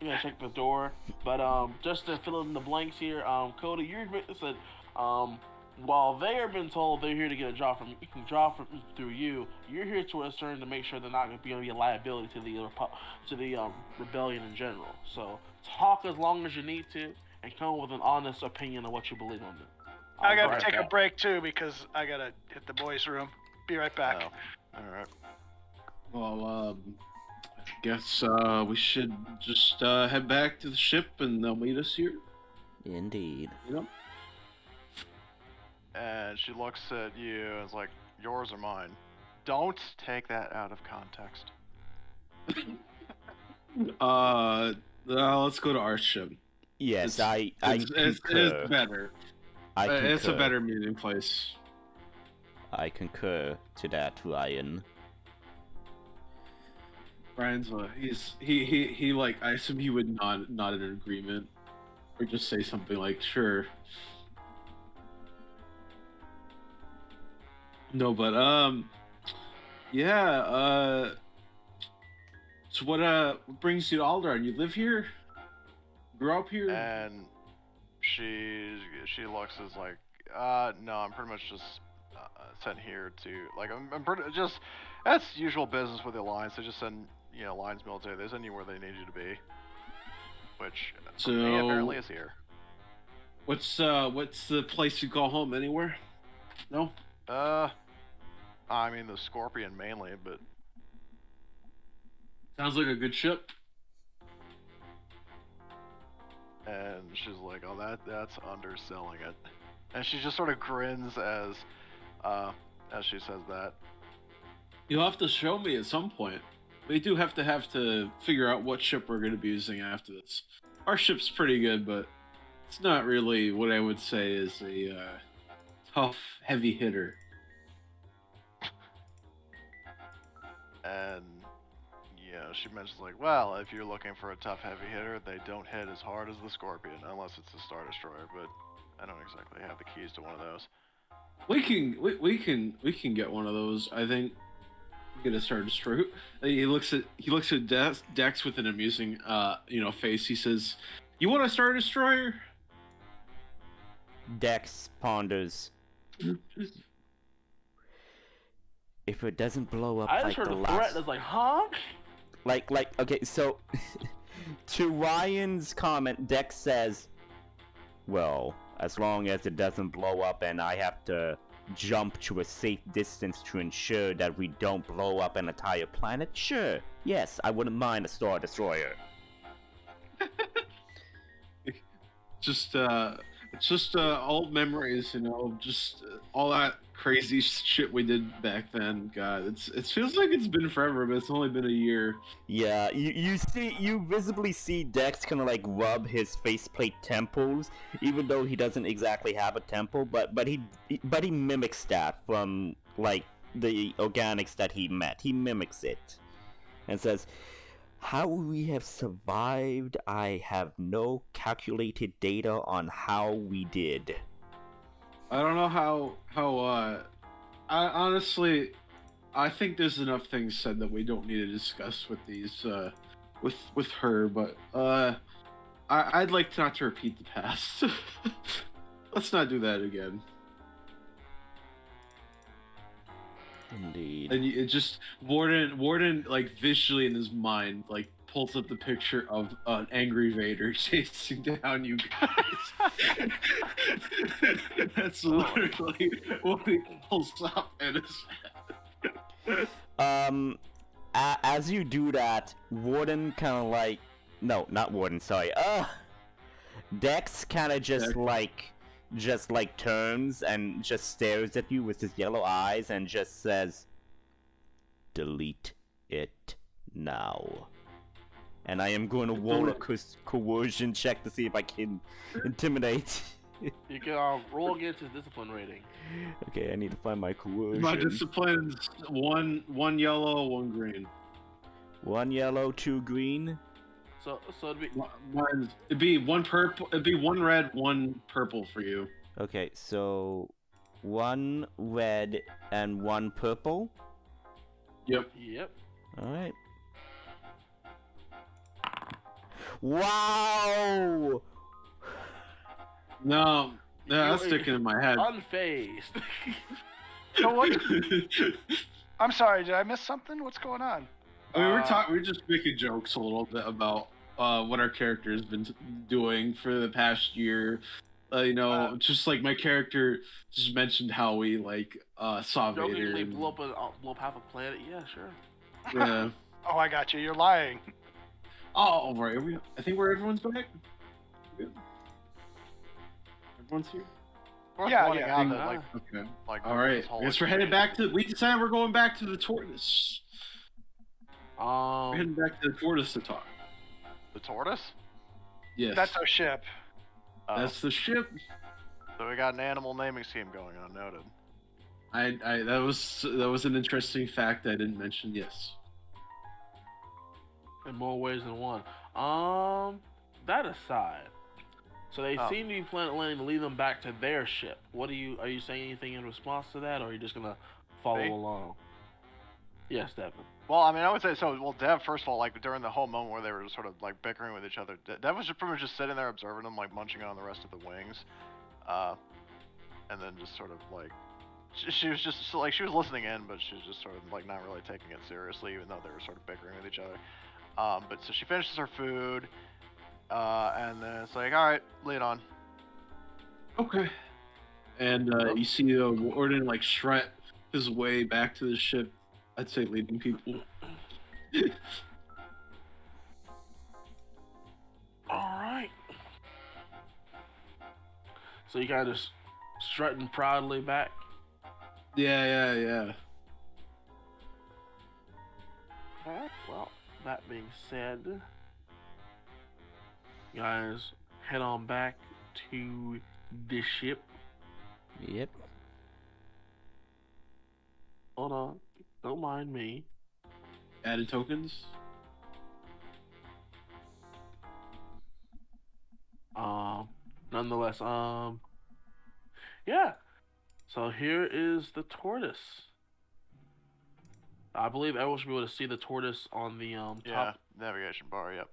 gonna check the door. But just to fill in the blanks here, Cody, you said while they have been told they're here to get a job from through you, you're here to ascertain to make sure they're not gonna be a liability to the rebellion in general. So talk as long as you need to, and come with an honest opinion of what you believe on them. I gotta Right take a back. break too because I gotta hit the boys' room. Be right back. Oh, all right. Well, I guess we should just head back to the ship and they'll meet us here. Indeed. You know. And she looks at you and is like, yours or mine. Don't take that out of context. Let's go to our ship. Yes, It's- I it's concur. better. I concur. It's a better meeting place. I concur to that, Ryan. Brian's he like, I assume he would nod in agreement, or just say something like, "Sure." No, but yeah. So what brings you to Alderaan? You live here? Grew up here? And she looks as like, no, I'm pretty much just sent here to, like, I'm pretty just, that's usual business with the Alliance. They just send, Alliance military, they send you where they need you to be. Which, So- me, apparently is here. What's the place you call home? Anywhere? No. I mean the Scorpion mainly, but Sounds like a good ship. and she's like, oh, that's underselling it. And she just sort of grins as she says that. You'll have to show me at some point. We do have to figure out what ship we're going to be using after this. Our ship's pretty good, but it's not really what I would say is a tough, heavy hitter. And she mentions like, well, if you're looking for a tough heavy hitter, they don't hit as hard as the Scorpion, unless it's the Star Destroyer. But I don't exactly have the keys to one of those. We can get one of those. I think get a Star Destroyer. He looks at Dex with an amusing face. He says, "You want a Star Destroyer?" Dex ponders. If it doesn't blow up I like just heard the a threat last, that's like, huh? like okay, so to Ryan's comment, Dex says, "Well, as long as it doesn't blow up and I have to jump to a safe distance to ensure that we don't blow up an entire planet, sure, yes, I wouldn't mind a Star Destroyer." Just old memories, just all that crazy shit we did back then. God, it feels like it's been forever, but it's only been a year. Yeah, you visibly see Dex kind of like rub his faceplate temples, even though he doesn't exactly have a temple, but he mimics that from like the organics that he met. He mimics it, and says, "How we have survived, I have no calculated data on how we did." I don't know how I honestly, I think there's enough things said that we don't need to discuss with these with her, but I'd like not to repeat the past. Let's not do that again. Indeed. And it just Warden like visually in his mind like pulls up the picture of an angry Vader chasing down you guys. That's literally what he pulls up in his head. As you do that, Warden kind of like, no, not Warden, sorry. Dex kind of just like turns and just stares at you with his yellow eyes and just says, "Delete it now." And I am going to roll a coercion check to see if I can intimidate. You can roll against his discipline rating. Okay, I need to find my coercion. My discipline's one yellow, one green. 1 yellow, 2 green. So it'd be It'd be one purple. It'd be one red, one purple for you. Okay, so 1 red and 1 purple. Yep. All right. Wow! No, that's sticking in my head. unfazed. So what? I'm sorry, did I miss something? What's going on? I mean, we're just making jokes a little bit about what our character has been doing for the past year. Just like my character just mentioned how we saw Vader. Jokingly and- blow up half a planet. Yeah, sure. Yeah. Oh, I got you. You're lying. Oh, right. I think everyone's back. Good. Everyone's here. Worth Yeah, pointing yeah. out that, like, Okay. like All this right. whole I guess we're headed back to. We decided we're going back to the tortoise. We're heading back to the tortoise to talk. the tortoise. Yes. That's our ship. That's the ship. So we got an animal naming scheme going on. Noted. That was an interesting fact I didn't mention. Yes. In more ways than one. That aside, so they seem to be planning to lead them back to their ship. Are you saying anything in response to that, or are you just gonna follow Me? along? Yes, Devin. Well, I mean, I would say so. Well, Dev, first of all, like during the whole moment where they were sort of like bickering with each other, Dev was just pretty much just sitting there observing them, like munching on the rest of the wings, and then just sort of like she was just like she was listening in, but she was just sort of like not really taking it seriously, even though they were sort of bickering with each other. But so she finishes her food, and then it's like, all right, lead on. Okay. And you see Warden like strut his way back to the ship. I'd say leading people. All right. So you guys just strutting proudly back. Yeah. Alright, well, that being said, you guys head on back to the ship. Yep. Hold on, don't mind me. Added tokens. Nonetheless, yeah. So here is the tortoise. I believe everyone should be able to see the tortoise on the Yeah, top. navigation bar. Yep.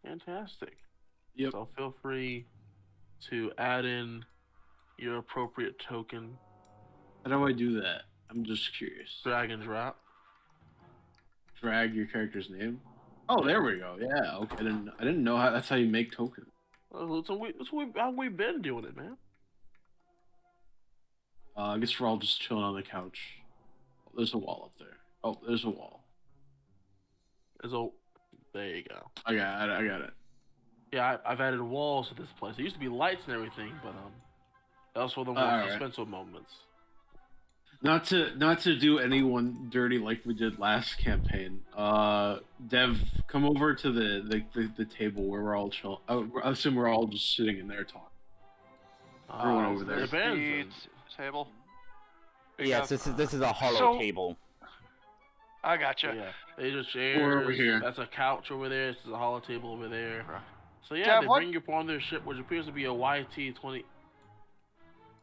Fantastic. Yep. So feel free to add in your appropriate token. How do I do that? I'm just curious. Drag and drop. Drag your character's name. Oh, there we go. Yeah. Okay. I didn't know how. That's how you make tokens. How we've been doing it, man. I guess we're all just chilling on the couch. Oh, there's a wall up there. Oh, there's a wall. There you go. I got it. I got it. Yeah, I've added walls to this place. There used to be lights and everything, but that was for the more Alright. suspenseful moments. Not to do anyone dirty like we did last campaign. Dev, come over to the table where we're all chill. I assume we're all just sitting in there talking. Everyone over there. Is the table. Yes, this is a hollow So- table. I gotcha. Yeah, they just We're chairs. over here. That's a couch over there. This is a hollow table over there. Okay. So yeah, Dev, they what- bring you upon their ship, which appears to be a YT-20.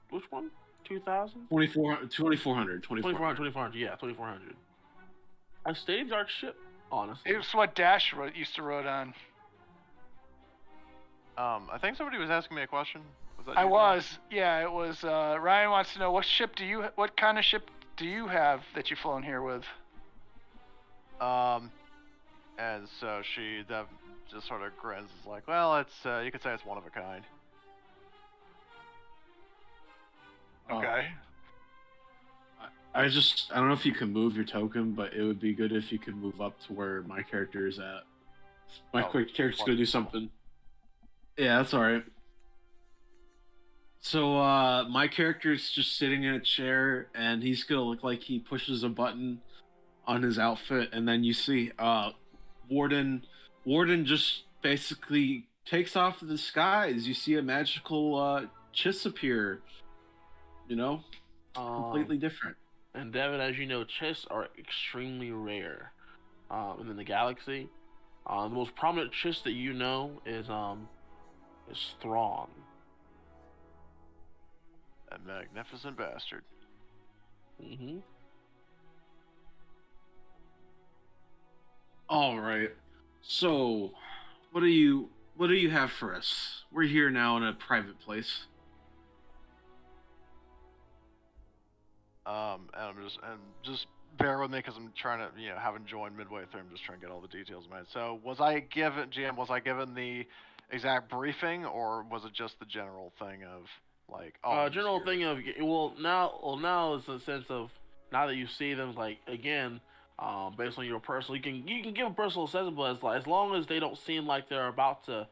Which one? 2000? 2400. 2400. Yeah, 2400. A state-of-the-art ship, honestly. It was what Dash used to ride on. I think somebody was asking me a question. Was that I you, John? was. Yeah, it was. Ryan wants to know what kind of ship do you have that you've flown here with? And so Dev just sort of grins. Is like, well, it's you could say it's one of a kind. Okay. I don't know if you can move your token, but it would be good if you could move up to where my character is at. My character's gonna do something. Yeah, that's alright. So my character's just sitting in a chair, and he's gonna look like he pushes a button on his outfit, and then you see Warden just basically takes off the disguise. You see a magical chiss appear. You know, completely different. And Devin, as you know, chiss are extremely rare in the galaxy. The most prominent chiss that you know is Thrawn. A magnificent bastard. Mm-hmm. All right. So, what do you have for us? We're here now in a private place. And just bear with me because I'm trying to, haven't joined midway through. I'm just trying to get all the details in my head. So, was I given the exact briefing, or was it just the general thing of like, General thing of now is the sense of now that you see them like again, based on your personal, you can give a personal assessment, but it's like as long as they don't seem like they're about to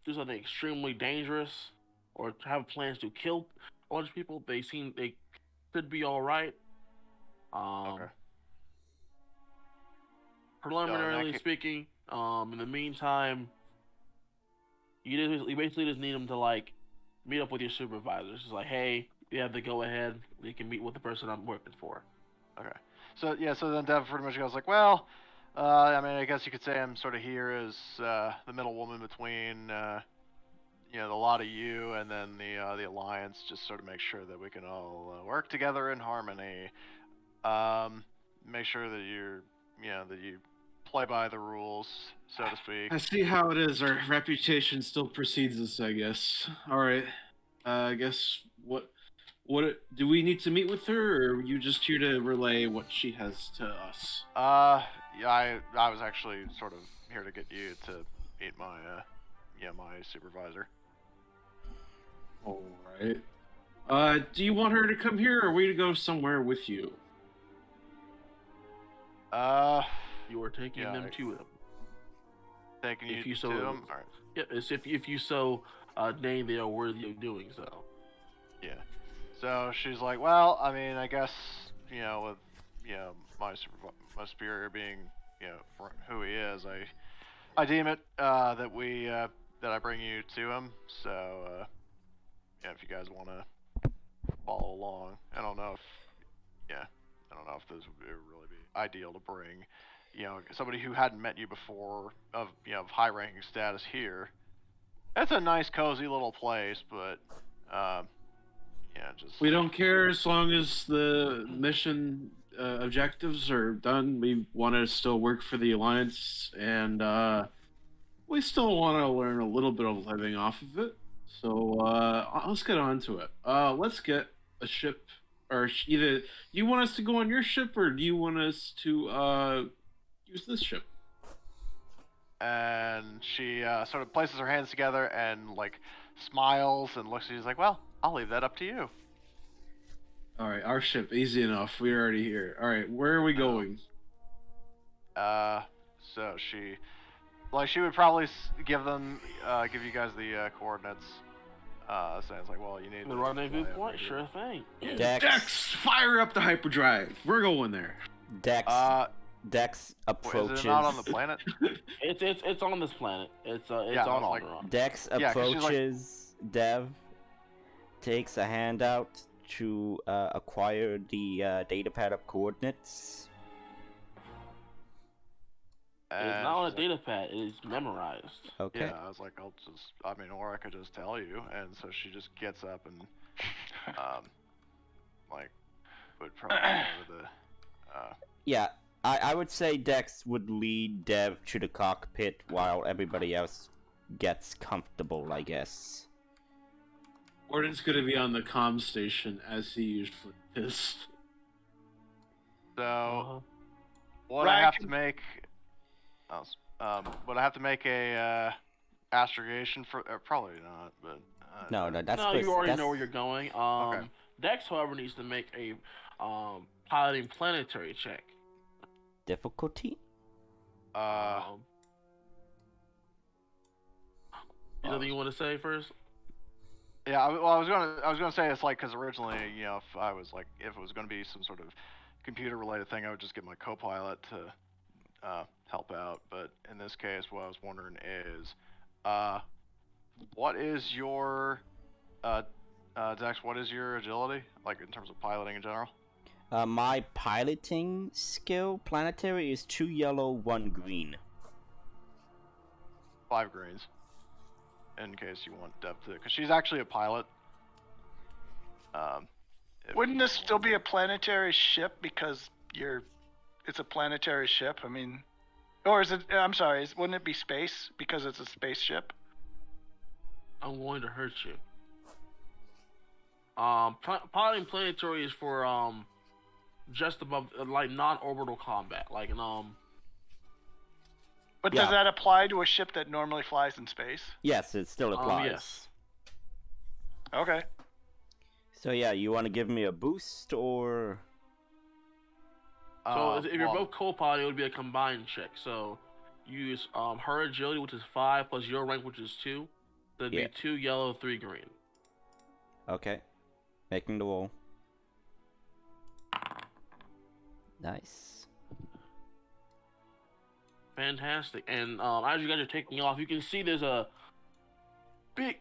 do something extremely dangerous or have plans to kill a bunch of people, they could be all right. Okay. Preliminarily speaking, in the meantime, you basically just need them to like meet up with your supervisors. It's like, hey, you have to go ahead. You can meet with the person I'm working for. Okay. So then Dev pretty much goes like, well, I mean, I guess you could say I'm sort of here as the middle woman between the lot of you and then the alliance, just sort of make sure that we can all work together in harmony. Make sure that that you play by the rules, so to speak. I see how it is. Our reputation still precedes us, I guess. All right. I guess what do we need to meet with her, or are you just here to relay what she has to us? Yeah, I was actually sort of here to get you to meet my my supervisor. All right. Do you want her to come here, or are we to go somewhere with you? You are taking them to them. Taking If you you to so them. All right. Yep. It's if you so deign, they are worthy of doing so. Yeah. So she's like, well, I mean, I guess with my superior being who he is, I deem it that I bring you to him. So if you guys want to follow along, I don't know if this would really be ideal to bring somebody who hadn't met you before of high ranking status here. It's a nice, cozy little place, but yeah, just We don't care as long as the mission objectives are done. We want to still work for the Alliance, and we still want to learn a little bit of living off of it. So let's get on to it. Let's get a ship, or either do you want us to go on your ship, or do you want us to use this ship? And she sort of places her hands together and like smiles and looks at you. She's like, "Well, I'll leave that up to you." All right, our ship, easy enough. We're already here. All right, where are we going? So she would probably give you guys the coordinates. So it's like, well, you need The to rendezvous fly over point, here. sure thing. Dex, fire up the hyperdrive. We're going there. Dex Is approaches. it not on the planet? It's on this planet. It's Yeah, on I was like- Alderaan. Dex 'cause she's like- approaches Dev, takes a handout to acquire the datapad of coordinates. It's And not on a she's like, data pad. It is memorized. Okay. Yeah, I was like, or I could just tell you. And so she just gets up and, like, would probably go to the, Yeah, I would say Dex would lead Dev to the cockpit while everybody else gets comfortable, I guess. Gordon's gonna be on the comm station as he usually is. so, would Ryan I have can- to make, would I have to make a, astrogation for, probably not, but. No, that's no, bas- you already that's- know where you're going. Okay. Dex, however, needs to make a piloting planetary check. difficulty. Anything you want to say first? Yeah, I was gonna say it's like because originally, you know, if it was gonna be some sort of computer related thing, I would just get my co-pilot to help out. But in this case, what I was wondering is, what is your Dex? What is your agility like in terms of piloting in general? My piloting skill planetary is 2 yellow, 1 green. 5 greens. In case you want depth to, because she's actually a pilot. Wouldn't this still be a planetary ship because it's a planetary ship? I mean, or is it? I'm sorry. Wouldn't it be space because it's a spaceship? I'm going to hurt you. Piloting planetary is for just above like non-orbital combat, like an But Yeah. does that apply to a ship that normally flies in space? Yes, it still applies. yes. Okay. So yeah, you want to give me a boost or? So if you're well, both co-pilot, it would be a combined check. So use her agility, which is 5, plus your rank, which is 2. So it'd Yeah. be 2 yellow, 3 green. Okay, making the roll. Nice. Fantastic. And as you guys are taking off, you can see there's a big.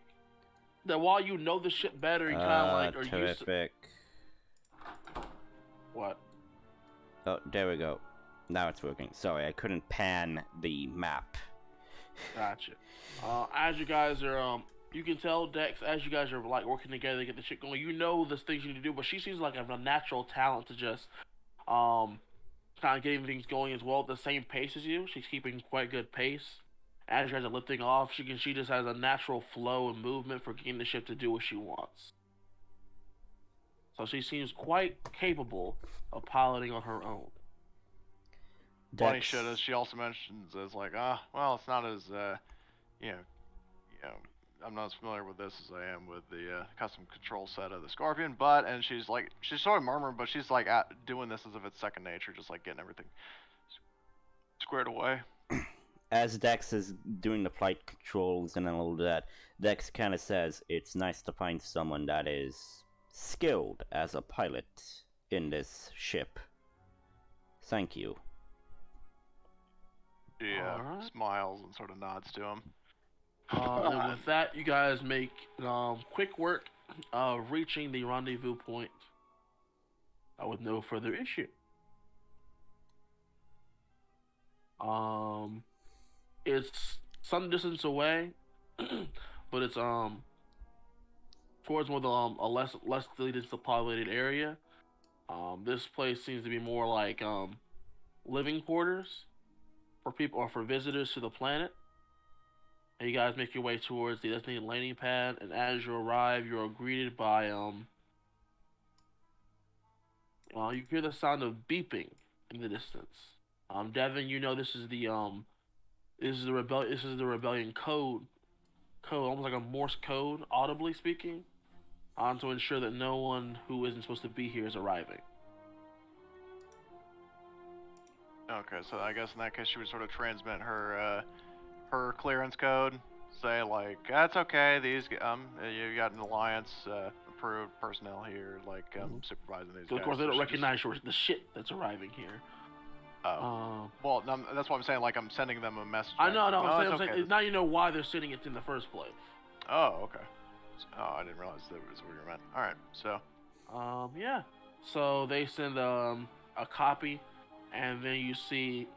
That while you know the ship better, you kind of like are used to. Terrific. What? Oh, there we go. Now it's working. Sorry, I couldn't pan the map. Gotcha. As you guys are, you can tell Dex, as you guys are like working together to get the shit going, you know there's things you need to do, but she seems like a natural talent to just, kind of getting things going as well at the same pace as you. She's keeping quite good pace. As you guys are lifting off, she just has a natural flow and movement for getting the ship to do what she wants. So she seems quite capable of piloting on her own. funny Dex- shit is she also mentions as like, well, it's not as you know, I'm not as familiar with this as I am with the custom control set of the Scorpion, and she's sort of murmuring, but she's like doing this as if it's second nature, just like getting everything squared away. As Dex is doing the flight controls and all that, Dex kind of says it's nice to find someone that is skilled as a pilot in this ship. Thank you. She Alright. smiles and sort of nods to him. And with that, you guys make quick work of reaching the rendezvous point with no further issue. It's some distance away, but it's towards more the a less densely populated area. This place seems to be more like living quarters for people or for visitors to the planet. And you guys make your way towards the designated landing pad, and as you arrive, you are greeted by you hear the sound of beeping in the distance. Devin, you know this is the rebellion code, almost like a Morse code, audibly speaking, to ensure that no one who isn't supposed to be here is arriving. Okay, so I guess in that case she would sort of transmit her her clearance code, say like, that's okay, these you got an alliance approved personnel here, like supervising these So guys. of course they So don't she recognize the shit that's arriving here. well, no, that's why I'm saying, like, I'm sending them a message. I know, no, I'm okay. saying now you know why they're sending it in the first place. Oh, okay. Oh, I didn't realize that was what you meant. All right, so. Yeah. So they send a copy, and then you see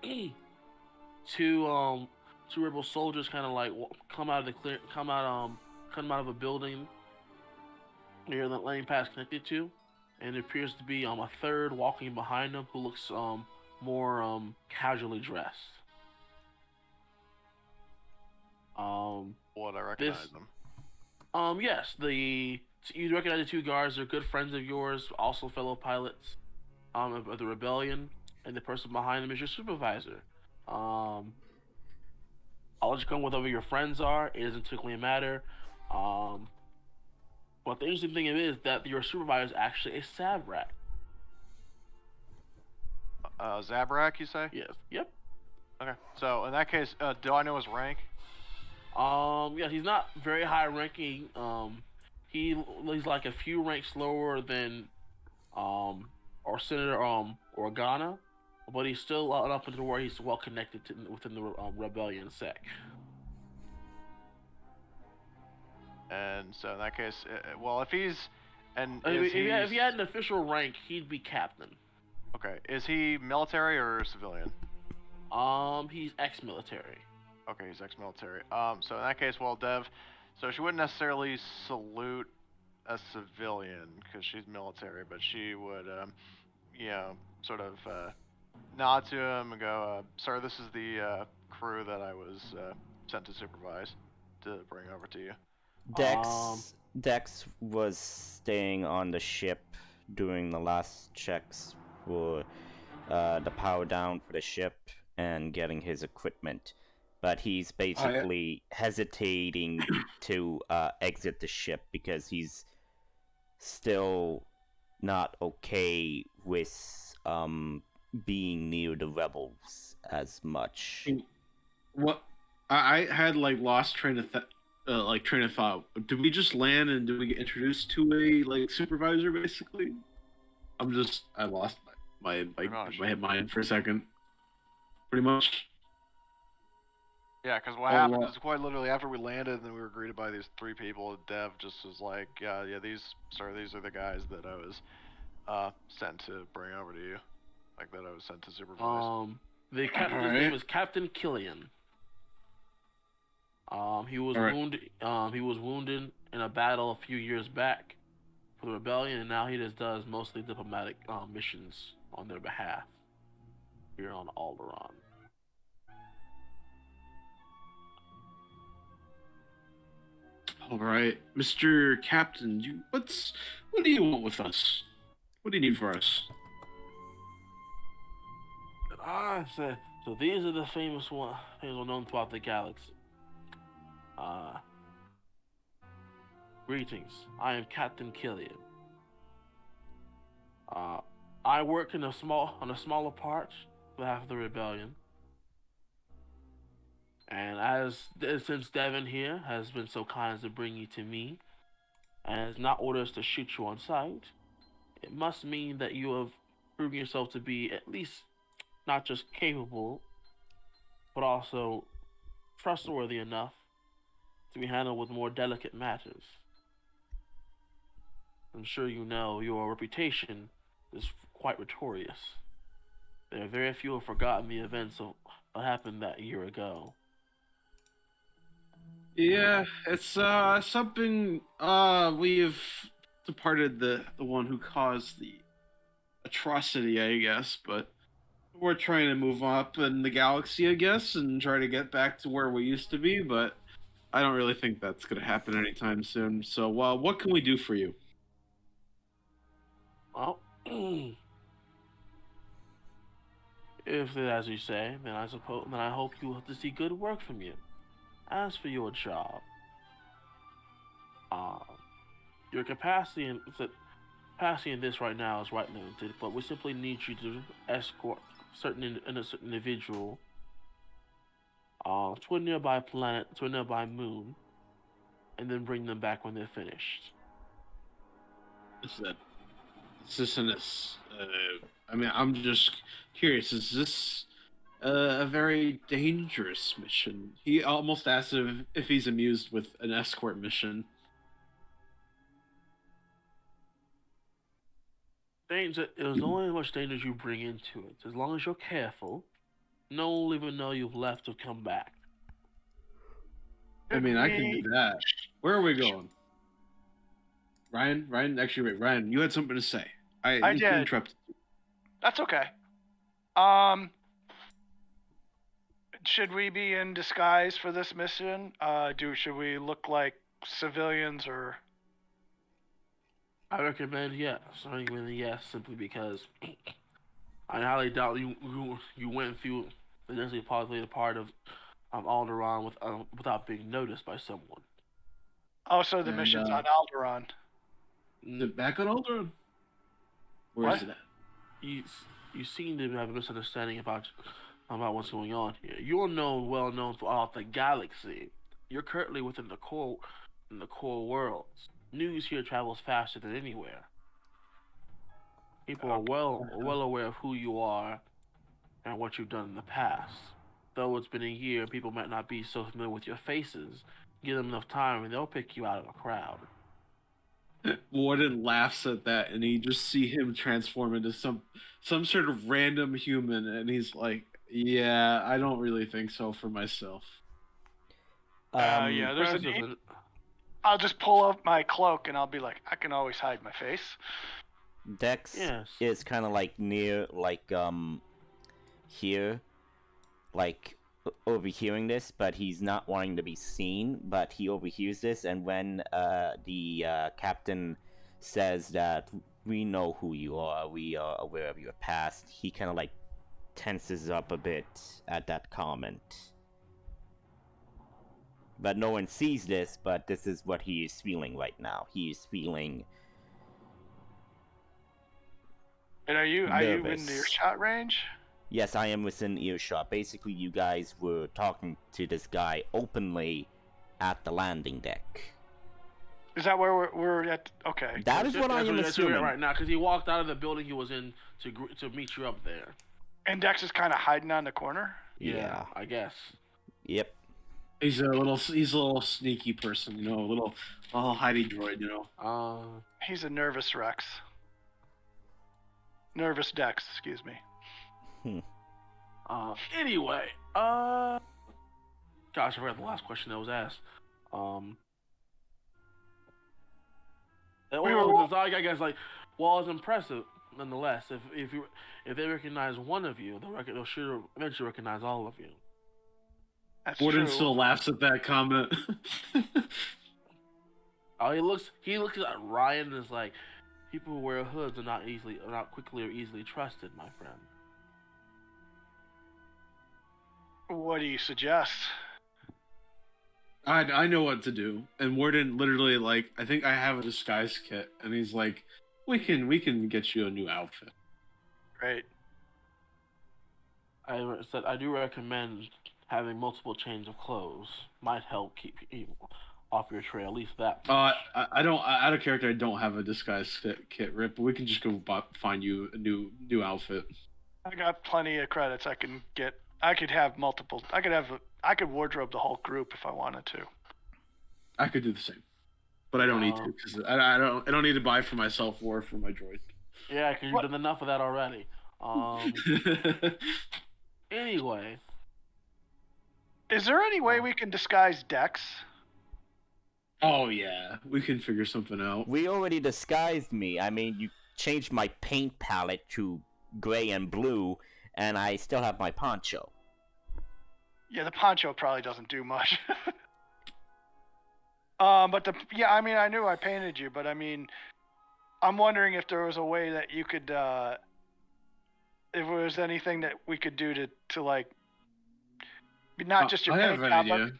two rebel soldiers kind of like come out of a building near the landing pads connected to, and it appears to be a third walking behind them who looks more casually dressed. Would I recognize them? Yes, you recognize the two guards. They're good friends of yours, also fellow pilots of the rebellion, and the person behind them is your supervisor. I'll let you come with whoever your friends are. It doesn't particularly matter. But the interesting thing is that your supervisor is actually a Sabrak. Zabrak, you say? Yes. Yep. Okay. So in that case, do I know his rank? Yeah, he's not very high ranking. He's like a few ranks lower than or Senator Organa, but he's still up into where he's well connected within the rebellion sect. And so in that case, well, if he's if he had an official rank, he'd be captain. Okay, is he military or civilian? He's ex-military. Okay, he's ex-military. So in that case, well, Dev, so she wouldn't necessarily salute a civilian because she's military, but she would, sort of nod to him and go, "Sir, this is the crew that I was sent to supervise to bring over to you." Dex was staying on the ship doing the last checks for the power down for the ship and getting his equipment, but he's basically hesitating to exit the ship because he's still not okay with being near the rebels as much. What I had lost train of thought. Did we just land and did we get introduced to a supervisor basically? I lost my mind for a second. Pretty much. Yeah, because what happened is quite literally after we landed and then we were greeted by these three people, Dev just was like, yeah, these are the guys that I was sent to bring over to you. Like that I was sent to supervise. The captain's name is Captain Killian. He was wounded. He was wounded in a battle a few years back for the rebellion, and now he just does mostly diplomatic missions on their behalf here on Alderaan. All right, Mr. Captain, what do you want with us? What do you need for us? So these are the famous ones known throughout the galaxy. Greetings. I am Captain Killian. I work on a smaller part on behalf of the rebellion. And since Devin here has been so kind as to bring you to me, and has not ordered us to shoot you on sight, it must mean that you have proven yourself to be at least not just capable, but also trustworthy enough to be handled with more delicate matters. I'm sure you know your reputation is quite notorious. There are very few who have forgotten the events of what happened that year ago. Yeah, it's something we've departed the one who caused the atrocity, I guess, but we're trying to move up in the galaxy, I guess, and try to get back to where we used to be, but I don't really think that's going to happen anytime soon. So, what can we do for you? Well, if as you say, then I hope you will have to see good work from you. As for your job, um, your capacity in this right now is right limited, but we simply need you to escort a certain individual to a nearby planet, to a nearby moon, and then bring them back when they're finished. Is that is this an I mean, I'm just curious. Is this a very dangerous mission? He almost asked if he's amused with an escort mission. Danger. There's only much danger you bring into it. As long as you're careful, no one will even know you've left or come back. I mean, I can do that. Where are we going? Ryan, actually, wait, Ryan, you had something to say. I did. Interrupted. That's okay. Should we be in disguise for this mission? Should we look like civilians or? I recommend yes. Simply because I highly doubt you went through the densely populated part of Alderaan without being noticed by someone. Oh, so the mission's on Alderaan. Is it back on Alderaan? Where is it at? You seem to have a misunderstanding about what's going on here. You're well known throughout the galaxy. You're currently within the core worlds. News here travels faster than anywhere. People are well aware of who you are and what you've done in the past. Though it's been a year, people might not be so familiar with your faces. Give them enough time and they'll pick you out of a crowd. Warden laughs at that, and you just see him transform into some sort of random human, and he's like, "Yeah, I don't really think so for myself." Yeah, I'll just pull up my cloak, and I'll be like, I can always hide my face. Dex is kind of like near, like here, like overhearing this, but he's not wanting to be seen, but he overhears this, and when the captain says that we know who you are, we are aware of your past, he kind of like tenses up a bit at that comment. But no one sees this, but this is what he is feeling right now. He is feeling And are you in earshot range? Yes, I am within earshot. Basically, you guys were talking to this guy openly at the landing deck. Is that where we're at? Okay. That is what I am assuming right now, because he walked out of the building he was in to meet you up there. And Dex is kind of hiding on the corner. Yeah, I guess. Yep. He's a little sneaky person, you know, a little hidey droid, you know. He's a nervous Rex. Nervous Dex, excuse me. Anyway, gosh, I forgot the last question that was asked. I guess it's impressive nonetheless. If they recognize one of you, they'll sure eventually recognize all of you. That's Warden true. still laughs at that comment. He looks at Ryan and is like, people who wear hoods are not quickly or easily trusted, my friend. What do you suggest? I know what to do. And Warden literally, like, I think I have a disguise kit, and he's like, we can get you a new outfit. Great. I said I do recommend having multiple changes of clothes. Might help keep people off your trail, at least that much. I don't, out of character, I don't have a disguise kit, Rip, but we can just go find you a new outfit. I got plenty of credits. I could have multiple. I could wardrobe the whole group if I wanted to. I could do the same, but I don't need to, because I don't need to buy for myself or for my droid. Yeah, because you've done enough of that already. Anyway, is there any way we can disguise Dex? Oh yeah, we can figure something out. We already disguised me. I mean, you changed my paint palette to gray and blue, and I still have my poncho. Yeah, the poncho probably doesn't do much. But I mean, I knew I painted you, but I mean, I'm wondering if there was a way that you could, if there was anything that we could do to like, not just your I paint have an job, idea.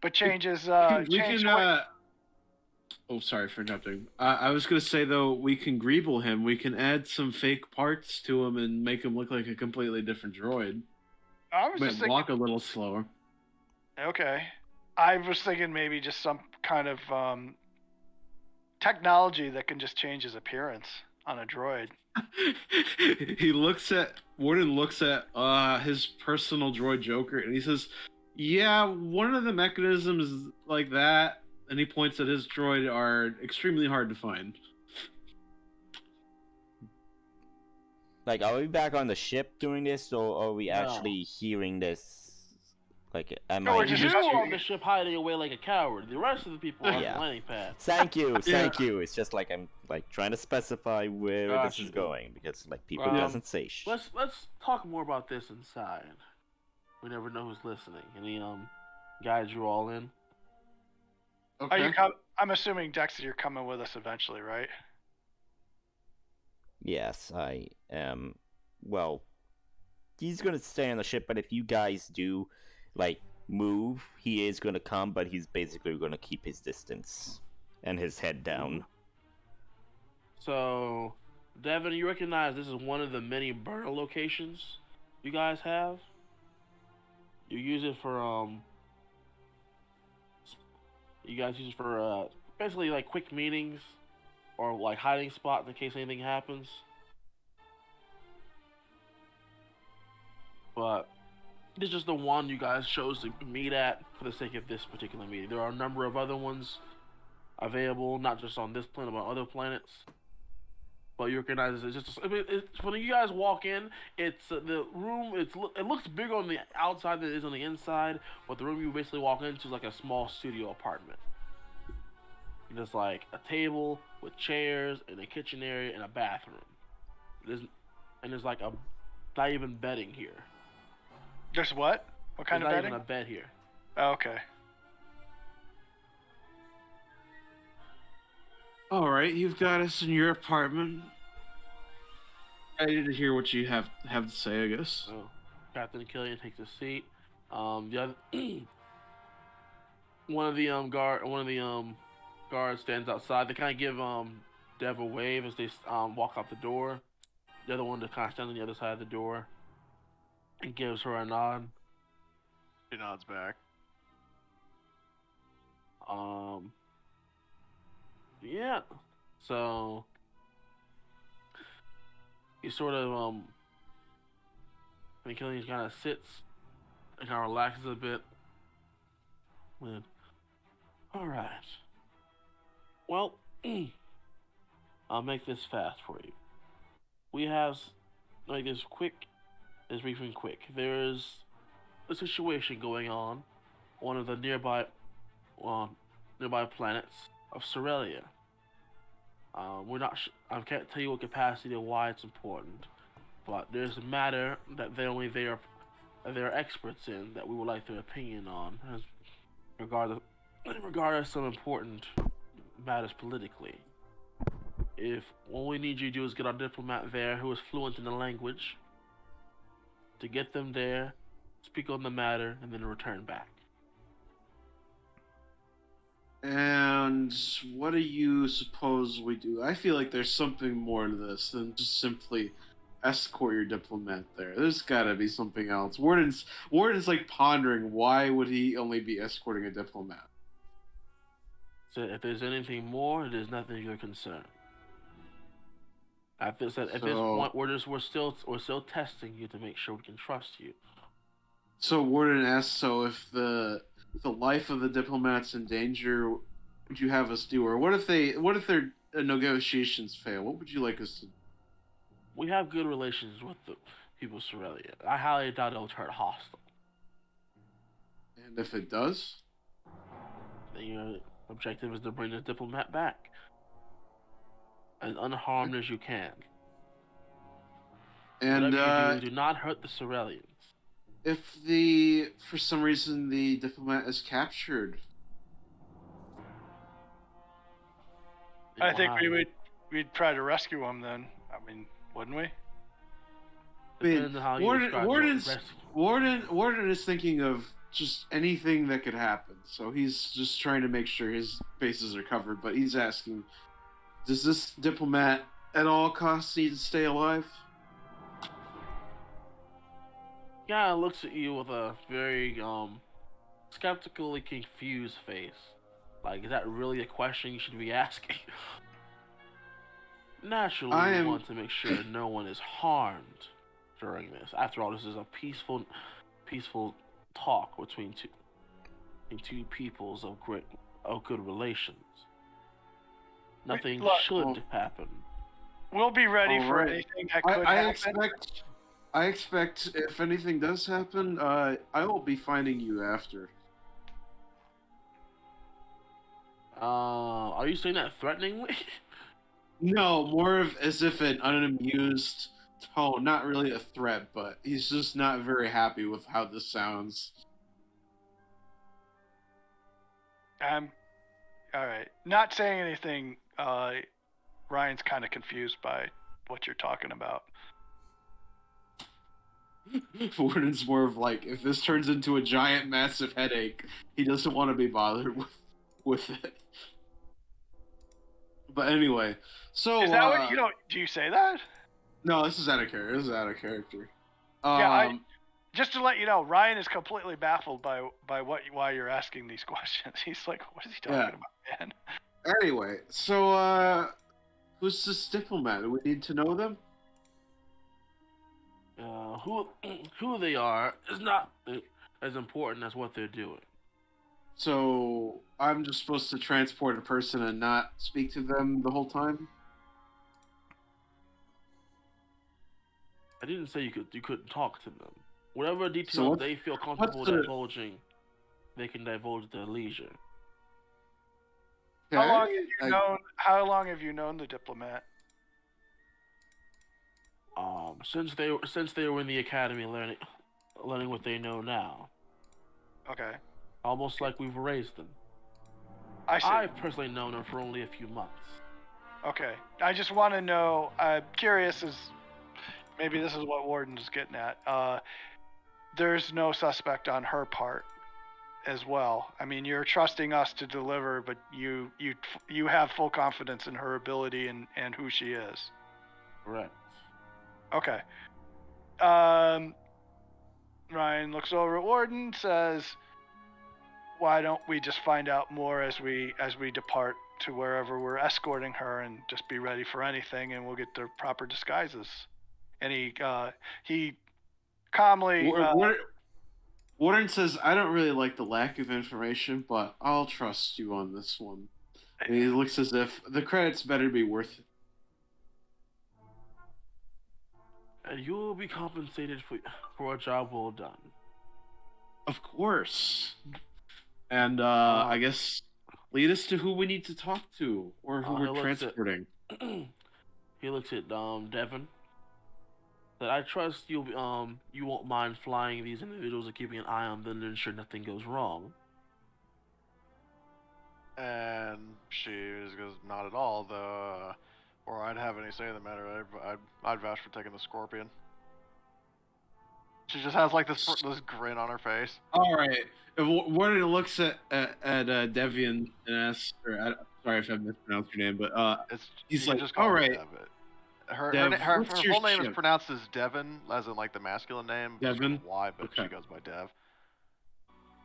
but change his, We change can. what. Oh, sorry for interrupting. I was gonna say though, we can greeble him. We can add some fake parts to him and make him look like a completely different droid. I was But just thinking. walk a little slower. Okay, I was thinking maybe just some kind of technology that can just change his appearance on a droid. Warden looks at his personal droid Joker and he says, "Yeah, one of the mechanisms like that," and he points at his droid, "are extremely hard to find." Like, are we back on the ship doing this, or are we No. actually hearing this? Like, am No, I? we're You just- on the ship hiding away like a coward. The rest of the people are on Yeah. the landing pad. Thank you, Yeah. thank you. It's just like I'm like trying to specify where this is Gotcha. going because like people Um, doesn't say shit. Let's talk more about this inside. We never know who's listening. Any guide you all in? Are you I'm assuming, Dexter, you're coming with us eventually, right? Yes, I am. Well, he's gonna stay on the ship, but if you guys do, like, move, he is gonna come, but he's basically gonna keep his distance and his head down. So, Devin, you recognize this is one of the many burner locations you guys have. You use it for you guys use it for basically like quick meetings or like hiding spots in case anything happens. But this is just the one you guys chose to meet at for the sake of this particular meeting. There are a number of other ones available, not just on this planet, but on other planets. But you recognize it's just when you guys walk in, it's the room. It looks bigger on the outside than it is on the inside. But the room you basically walk into is like a small studio apartment. There's like a table with chairs and a kitchen area and a bathroom. There's like a not even bedding here. There's what? What kind There's of not bedding? even a bed here. Oh, okay. All right, you've got us in your apartment. Ready to hear what you have to say, I guess. So Captain Killian takes a seat. The other one of the guards stands outside. They kind of give Dev a wave as they walk out the door. The other one to kind of stand on the other side of the door and gives her a nod. She nods back. Yeah. So he sort of when Killian kind of sits and kind of relaxes a bit. Then, all right. Well, I'll make this fast for you. We have like this brief and quick. There's a situation going on one of the nearby planets of Sorelia. We're not. I can't tell you what capacity or why it's important, but there's a matter that they're experts in that we would like their opinion on, as regardless some important matters politically. If all we need you to do is get our diplomat there who is fluent in the language, to get them there, speak on the matter, and then return back. And what do you suppose we do? I feel like there's something more to this than just simply escort your diplomat there. There's gotta be something else. Warden's like pondering why would he only be escorting a diplomat. So if there's anything more, it is nothing of your concern. At this point, we're still testing you to make sure we can trust you. So Warden asks, so if the life of the diplomat's in danger, would you have us do? Or what if their negotiations fail? What would you like us to do? We have good relations with the people of Sorelia. I highly doubt it'll turn hostile. And if it does? Then Objective is to bring the diplomat back as unharmed as you can. And Whatever you do not hurt the Cerelians. if for some reason the diplomat is captured, I think we'd try to rescue him then. I mean, wouldn't we? Depends on how you describe your rescue. Warden is thinking of just anything that could happen. So he's just trying to make sure his bases are covered. But he's asking, does this diplomat at all costs need to stay alive? Guy looks at you with a very skeptically confused face. Like, is that really a question you should be asking? Naturally, you want to make sure no one is harmed during this. After all, this is a peaceful talk between two peoples of good relations. Nothing should happen. We'll be ready for anything that could happen. I expect if anything does happen, I will be finding you after. Are you saying that threateningly? No, more of as if an unamused tone. Not really a threat, but he's just not very happy with how this sounds. All right. Not saying anything. Ryan's kind of confused by what you're talking about. Warden's more of like, if this turns into a giant, massive headache, he doesn't want to be bothered with it. But anyway, so is that what do you say that? No, this is out of character. Yeah, just to let you know, Ryan is completely baffled by why you're asking these questions. He's like, what is he talking about, man? Anyway, so who's this diplomat? Do we need to know them? Who they are is not as important as what they're doing. So I'm just supposed to transport a person and not speak to them the whole time? I didn't say you couldn't talk to them. Whatever details they feel comfortable divulging, they can divulge at their leisure. Okay. How long have you known the diplomat? Since they were in the academy learning what they know now. Okay. Almost like we've raised them. I see. I've personally known them for only a few months. Okay. I just want to know, I'm curious, maybe this is what Warden's getting at. There's no suspect on her part as well. I mean, you're trusting us to deliver, but you have full confidence in her ability and who she is. Correct. Okay. Ryan looks over at Warden, says, why don't we just find out more as we depart to wherever we're escorting her, and just be ready for anything, and we'll get the proper disguises. And he calmly... Warden says, I don't really like the lack of information, but I'll trust you on this one. And he looks as if the credits better be worth it. And you will be compensated for a job well done. Of course. And I guess lead us to who we need to talk to, or who we're transporting. He looks at Devin. That I trust you won't mind flying these individuals and keeping an eye on them to ensure nothing goes wrong. And she goes, not at all, though, or I'd have any say in the matter. I'd vouch for taking the Scorpion. She just has like this grin on her face. All right. Warden looks at Devian and asks, sorry if I mispronounced your name, but he's like, all right. Her full name is pronounced as Devin, as in like the masculine name. Devin? Why? But okay. She goes by Dev.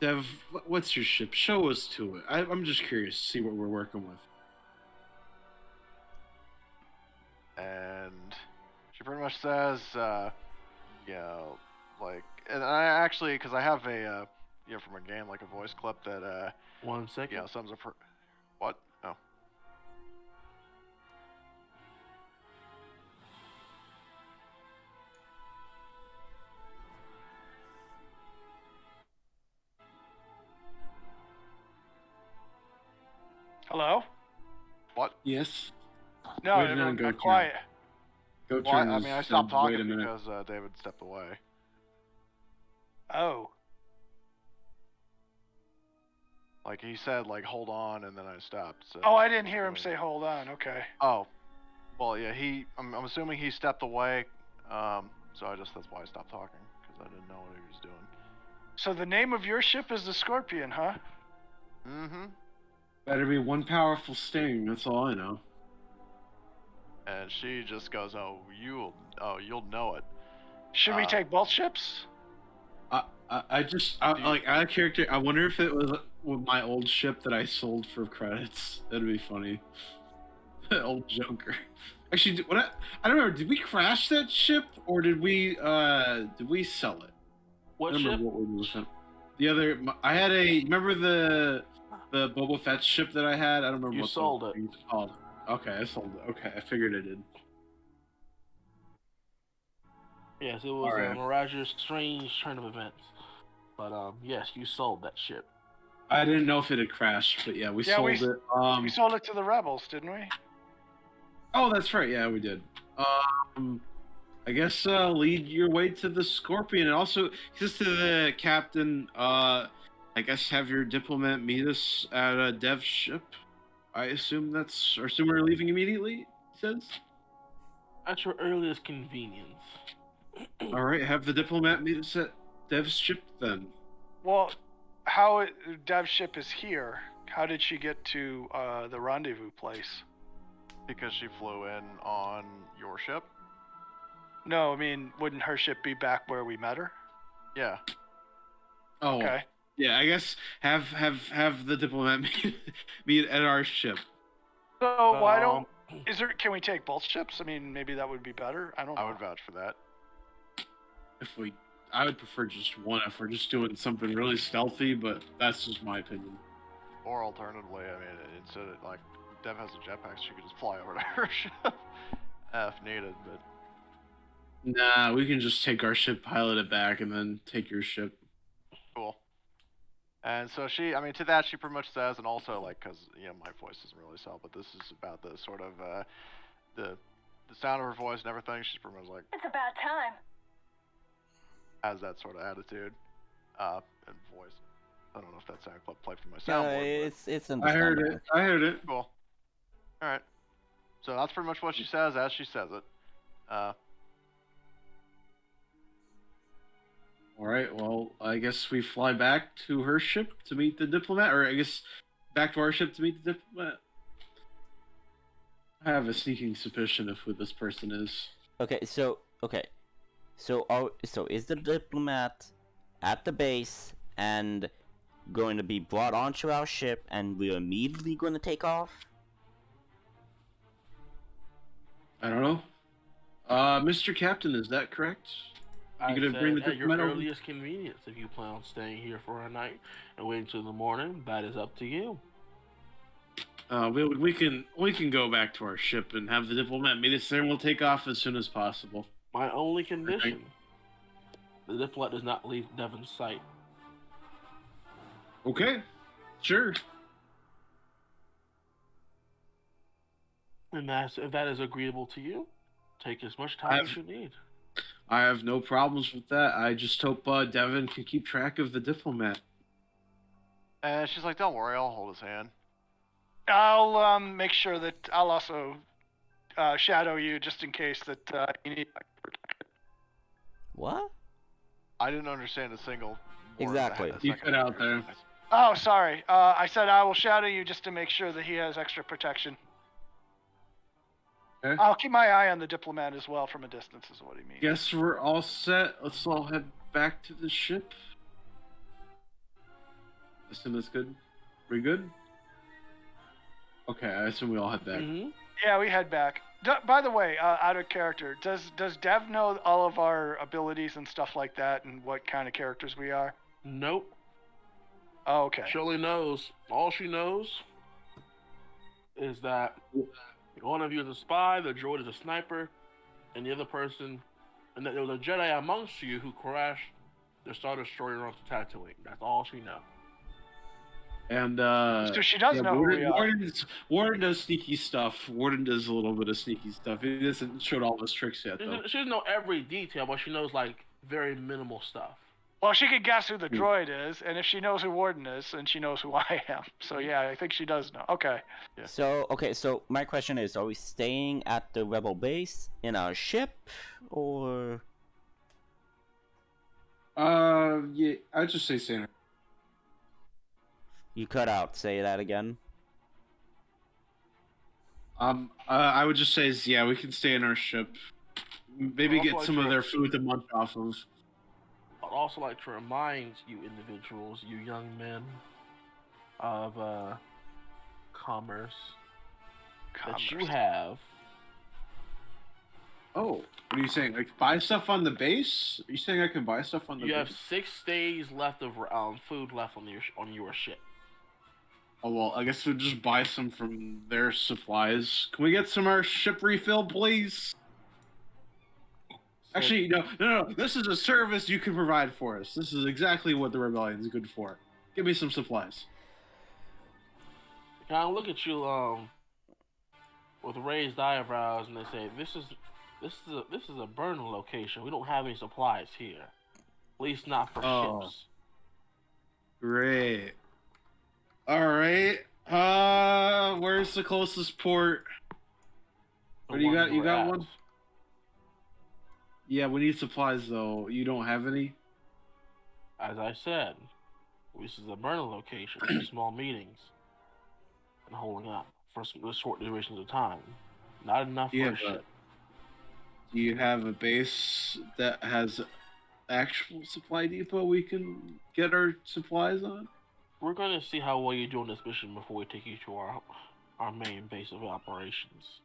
Dev, what's your ship? Show us to it. I'm just curious to see what we're working with. And she pretty much says, like, and I actually, because I have a, from a game, like a voice clip that, 1 second. Sums up her. What? Oh. Hello? What? Yes. No, Wait, no, everyone go got turn. quiet. Go Well, turn. I mean, I said, stopped Wait a talking minute. because David stepped away. Oh. Like he said, like hold on, and then I stopped. So. Oh, I didn't hear him say hold on. Okay. Oh, well, yeah. I'm assuming he stepped away. So that's why I stopped talking because I didn't know what he was doing. So the name of your ship is the Scorpion, huh? Mm-hmm. Better be one powerful sting. That's all I know. And she just goes, you'll know it. Should we take both ships? Like out of character. I wonder if it was with my old ship that I sold for credits. That'd be funny. Old Joker. Actually, I don't remember. Did we crash that ship or did we sell it? What I don't ship? remember what we did with it. The other, I had remember the Boba Fett ship that I had? I don't remember You what sold the it. thing's called. Okay, I sold it. Okay, I figured I did. Yes, it was Alright. Mirage's strange turn of events. But yes, you sold that ship. I didn't know if it had crashed, but yeah, we sold it. We sold it to the rebels, didn't we? Oh, that's right. Yeah, we did. I guess lead your way to the Scorpion, and also just to the captain. I guess have your diplomat meet us at a dev ship. I assume we're leaving immediately. He says. At your earliest convenience. All right, have the diplomat meet us at dev ship then. Well, Dev's ship is here. How did she get to the rendezvous place? Because she flew in on your ship? No, I mean, wouldn't her ship be back where we met her? Yeah. Oh, Okay. yeah. I guess have the diplomat meet at our ship. So why don't? Can we take both ships? I mean, maybe that would be better. I don't know. I would vouch for that. I would prefer just one if we're just doing something really stealthy, but that's just my opinion. Or alternatively, I mean, instead of like Dev has a jetpack, she could just fly over to her ship if needed. But nah, we can just take our ship, pilot it back, and then take your ship. cool. And so to that she pretty much says, and also like, because my voice doesn't really sell, but this is about the sort of the sound of her voice and everything. She's pretty much like, it's about time. Has that sort of attitude and voice. I don't know if that sound clip played from my soundboard. It's I heard it. I heard it. Cool. All right. So that's pretty much what she says as she says it. All right. Well, I guess we fly back to her ship to meet the diplomat, or I guess back to our ship to meet the diplomat. I have a sneaking suspicion of who this person is. Okay. So is the diplomat at the base and going to be brought onto our ship, and we're immediately going to take off? I don't know. Mr. Captain, is that correct? I gonna said bring the at your diplomat over? earliest convenience. If you plan on staying here for a night and waiting till the morning, that is up to you. We can go back to our ship and have the diplomat meet us there, and we'll take off as soon as possible. My only condition: the diplomat does not leave Devon's sight. Okay, sure. And if that is agreeable to you, take as much time as you need. I have no problems with that. I just hope Devon can keep track of the diplomat. And she's like, "Don't worry, I'll hold his hand." I'll make sure that I'll also shadow you just in case that you need. What? I didn't understand a single word. Exactly. You cut out there. Oh, sorry. I said I will shadow you just to make sure that he has extra protection. Okay. I'll keep my eye on the diplomat as well from a distance, is what he means. Guess we're all set. Let's all head back to the ship. Assume that's good. We good? Okay, I assume we all head back. Mm-hmm. Yeah, we head back. By the way, out of character, does Dev know all of our abilities and stuff like that, and what kind of characters we are? Nope. Oh, okay. She only knows. All she knows is that one of you is a spy, the droid is a sniper, and the other person, and that there was a Jedi amongst you who crashed the Star Destroyer onto Tatooine. That's all she knows. And So she does know who we are. Warden does sneaky stuff. Warden does a little bit of sneaky stuff. He hasn't showed all his tricks yet, though. She doesn't know every detail, but she knows like very minimal stuff. Well, she could guess who the droid is, and if she knows who Warden is, then she knows who I am. So yeah, I think she does know. Okay. Yeah. So my question is, are we staying at the rebel base in our ship, or? Yeah, I'd just say Santa. You cut out. Say that again. I would just say, yeah, we can stay in our ship. Maybe get some of their food to munch off of. I'd also like to remind you individuals, you young men of commerce, that you have. Oh, what are you saying? Like, buy stuff on the base? Are you saying I can buy stuff on the base? You have 6 days left of food left on your ship. Oh, well, I guess we'll just buy some from their supplies. Can we get some of our ship refill, please? Actually, no. This is a service you can provide for us. This is exactly what the rebellion is good for. Give me some supplies. Kind of look at you with raised eyebrows, and they say, "This is a burning location. We don't have any supplies here. At least not for ships." Great. All right. Where's the closest port? What do you got? You got one? Yeah, we need supplies though. You don't have any? As I said, this is a burning location. Small meetings and holding up for short durations of time. Not enough for a ship. Do you have a base that has actual supply depot we can get our supplies on? We're going to see how well you do on this mission before we take you to our main base of operations.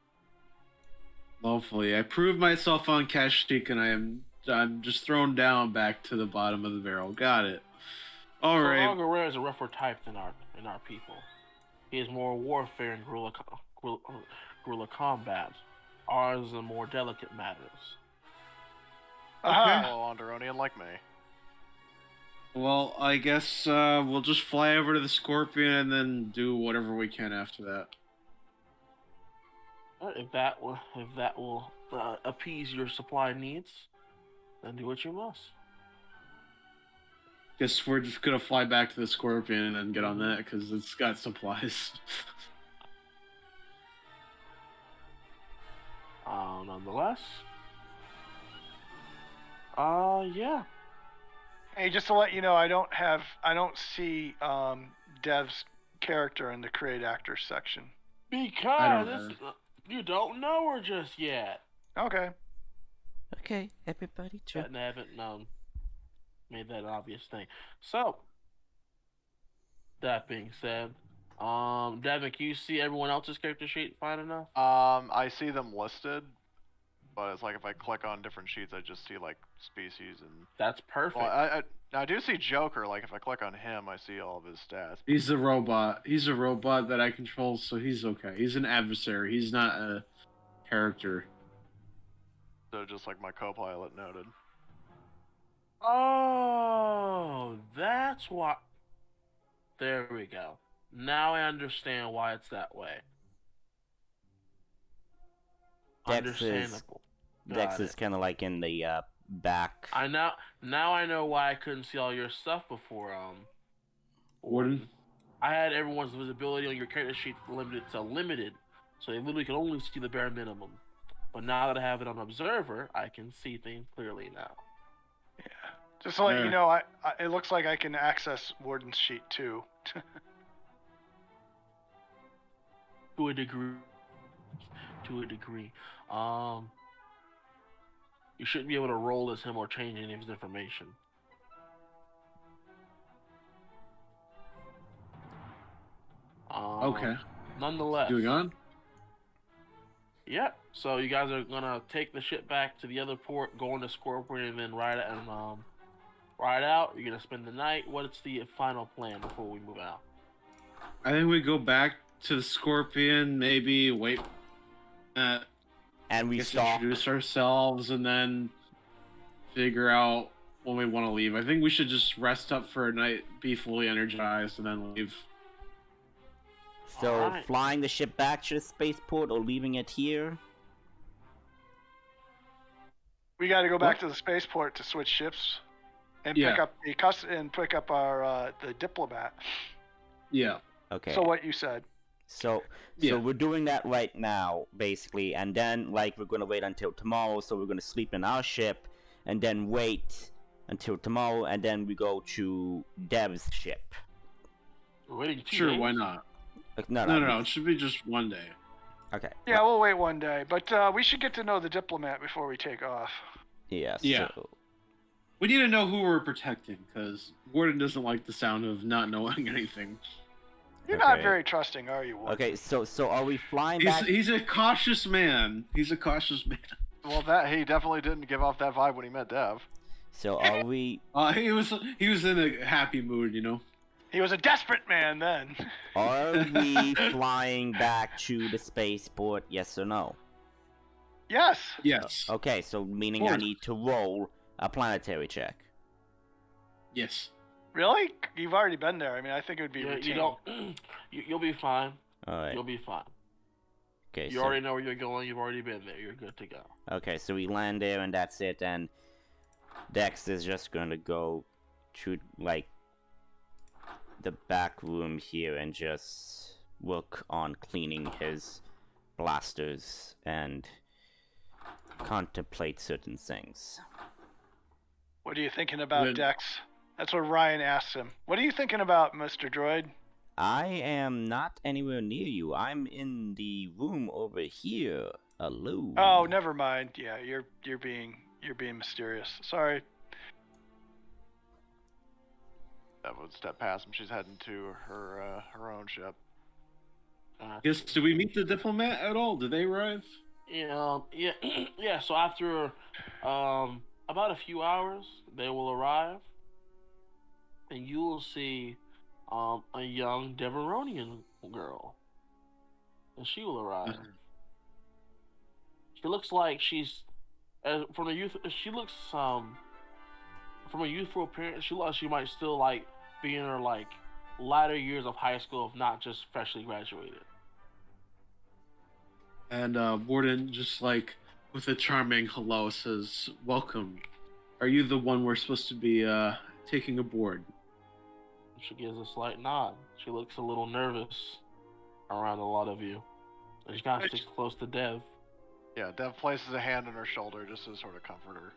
Lovely. I proved myself on Kashyyyk, and I'm just thrown down back to the bottom of the barrel. Got it. All right. Guerrero is a rougher type than our people. He is more warfare and guerrilla combat. Ours are more delicate matters. Okay. Well, Onderonian like me. Well, I guess we'll just fly over to the Scorpion and then do whatever we can after that. If that will appease your supply needs, then do what you must. Guess we're just gonna fly back to the Scorpion and then get on that because it's got supplies. Nonetheless. Yeah. Hey, just to let you know, I don't see Dev's character in the create actors section. Because you don't know her just yet. Okay. Okay, everybody. I haven't made that an obvious thing. So, that being said, Devin, can you see everyone else's character sheet fine enough? I see them listed, but it's like if I click on different sheets, I just see like species and. That's perfect. Well, I do see Joker. Like if I click on him, I see all of his stats. He's a robot. He's a robot that I control, so he's okay. He's an adversary. He's not a character. So just like my co-pilot noted. Oh, that's why. There we go. Now I understand why it's that way. Understandable. Dex is kind of like in the back. Now I know why I couldn't see all your stuff before. Warden? I had everyone's visibility on your character sheet limited to limited, so they literally can only see the bare minimum. But now that I have it on Observer, I can see things clearly now. Yeah. Just to let you know, it looks like I can access Warden's sheet too. To a degree. You shouldn't be able to roll as him or change any of his information. Okay. Nonetheless. Doing on? Yeah. So you guys are gonna take the ship back to the other port, go into Scorpion, and then ride out. You're gonna spend the night. What's the final plan before we move out? I think we go back to the Scorpion, maybe wait. And we stop. Introduce ourselves and then figure out when we want to leave. I think we should just rest up for a night, be fully energized, and then leave. So, Alright. flying the ship back to the spaceport or leaving it here? We got to go back What? to the spaceport to switch ships and Yeah. pick up our the diplomat. Yeah. Okay. So what you said. So Yeah. we're doing that right now, basically, and then like we're gonna wait until tomorrow. So we're gonna sleep in our ship, and then wait until tomorrow, and then we go to Dev's ship. We're waiting 2 Sure, days? why not? No. No. It should be just one day. Okay. Yeah, we'll wait one day, but we should get to know the diplomat before we take off. Yeah. Yeah. So, We need to know who we're protecting, because Warden doesn't like the sound of not knowing anything. You're not Okay. very trusting, are you? Warren? okay. So are we flying He's back? he's a cautious man. He's a cautious man. Well, that he definitely didn't give off that vibe when he met Dev. So are we? He was in a happy mood, you know. He was a desperate man then. Are we flying back to the spaceport? Yes or no? Yes. Yes. Okay. So meaning I course. need to roll a planetary check. Yes. Really? You've already been there. I mean, I think it would be Yeah, routine. you don't. You'll be fine. All right. You'll be fine. Okay. You already know where you're going. You've already been there. You're good to go. Okay, so we land there and that's it, and Dex is just gonna go to, like, the back room here and just work on cleaning his blasters and contemplate certain things. What are you thinking about, Good. Dex? That's what Ryan asks him. What are you thinking about, Mr. Droid? I am not anywhere near you. I'm in the room over here, alone. Oh, never mind. Yeah, you're being mysterious. Sorry. Dev would step past him. She's heading to her own ship. Yes. Did we meet the diplomat at all? Did they arrive? Yeah, yeah. So after about a few hours, they will arrive, and you will see a young Deveronian girl, and she will arrive. She looks like she's from the youth. She looks from a youthful appearance. She looks like she might still like be in her like latter years of high school, if not just freshly graduated. And Warden, just like with a charming hello, says, "Welcome. Are you the one we're supposed to be taking aboard?" She gives a slight nod. She looks a little nervous around a lot of you, and she kind of sticks close to Dev. Yeah, Dev places a hand on her shoulder just to sort of comfort her.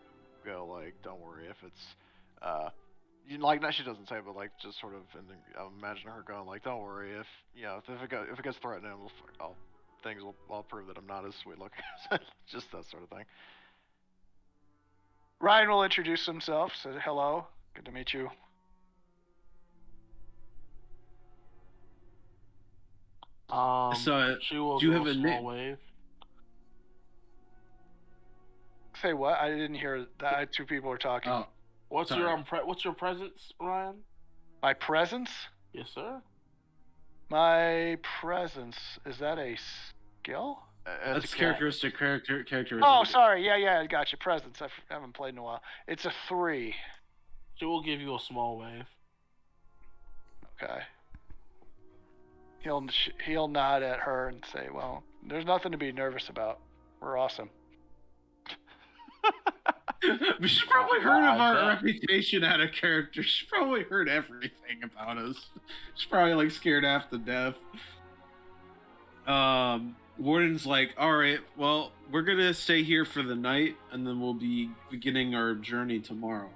Go like, don't worry if it's, you like, no, she doesn't say, but like just sort of, and I imagine her going like, don't worry if if it gets threatening, I'll prove that I'm not as sweet looking, just that sort of thing. Ryan will introduce himself. Say hello. Good to meet you. So, She will do you do have a a small nick- wave. Say what? I didn't hear that. Two people were talking. oh, What's Sorry. your what's your presence, Ryan? My presence? Yes, sir. My presence. Is that a skill? that's It's a characteristic. Characteristic. Oh, sorry. Yeah, I got you. Presence. I haven't played in a while. It's a 3. She will give you a small wave. Okay. He'll nod at her and say, "Well, there's nothing to be nervous about. We're awesome." She's probably heard of I our bet. reputation out of character. She's probably heard everything about us. She's probably like scared half to death. Warden's like, all right, well, we're gonna stay here for the night, and then we'll be beginning our journey tomorrow.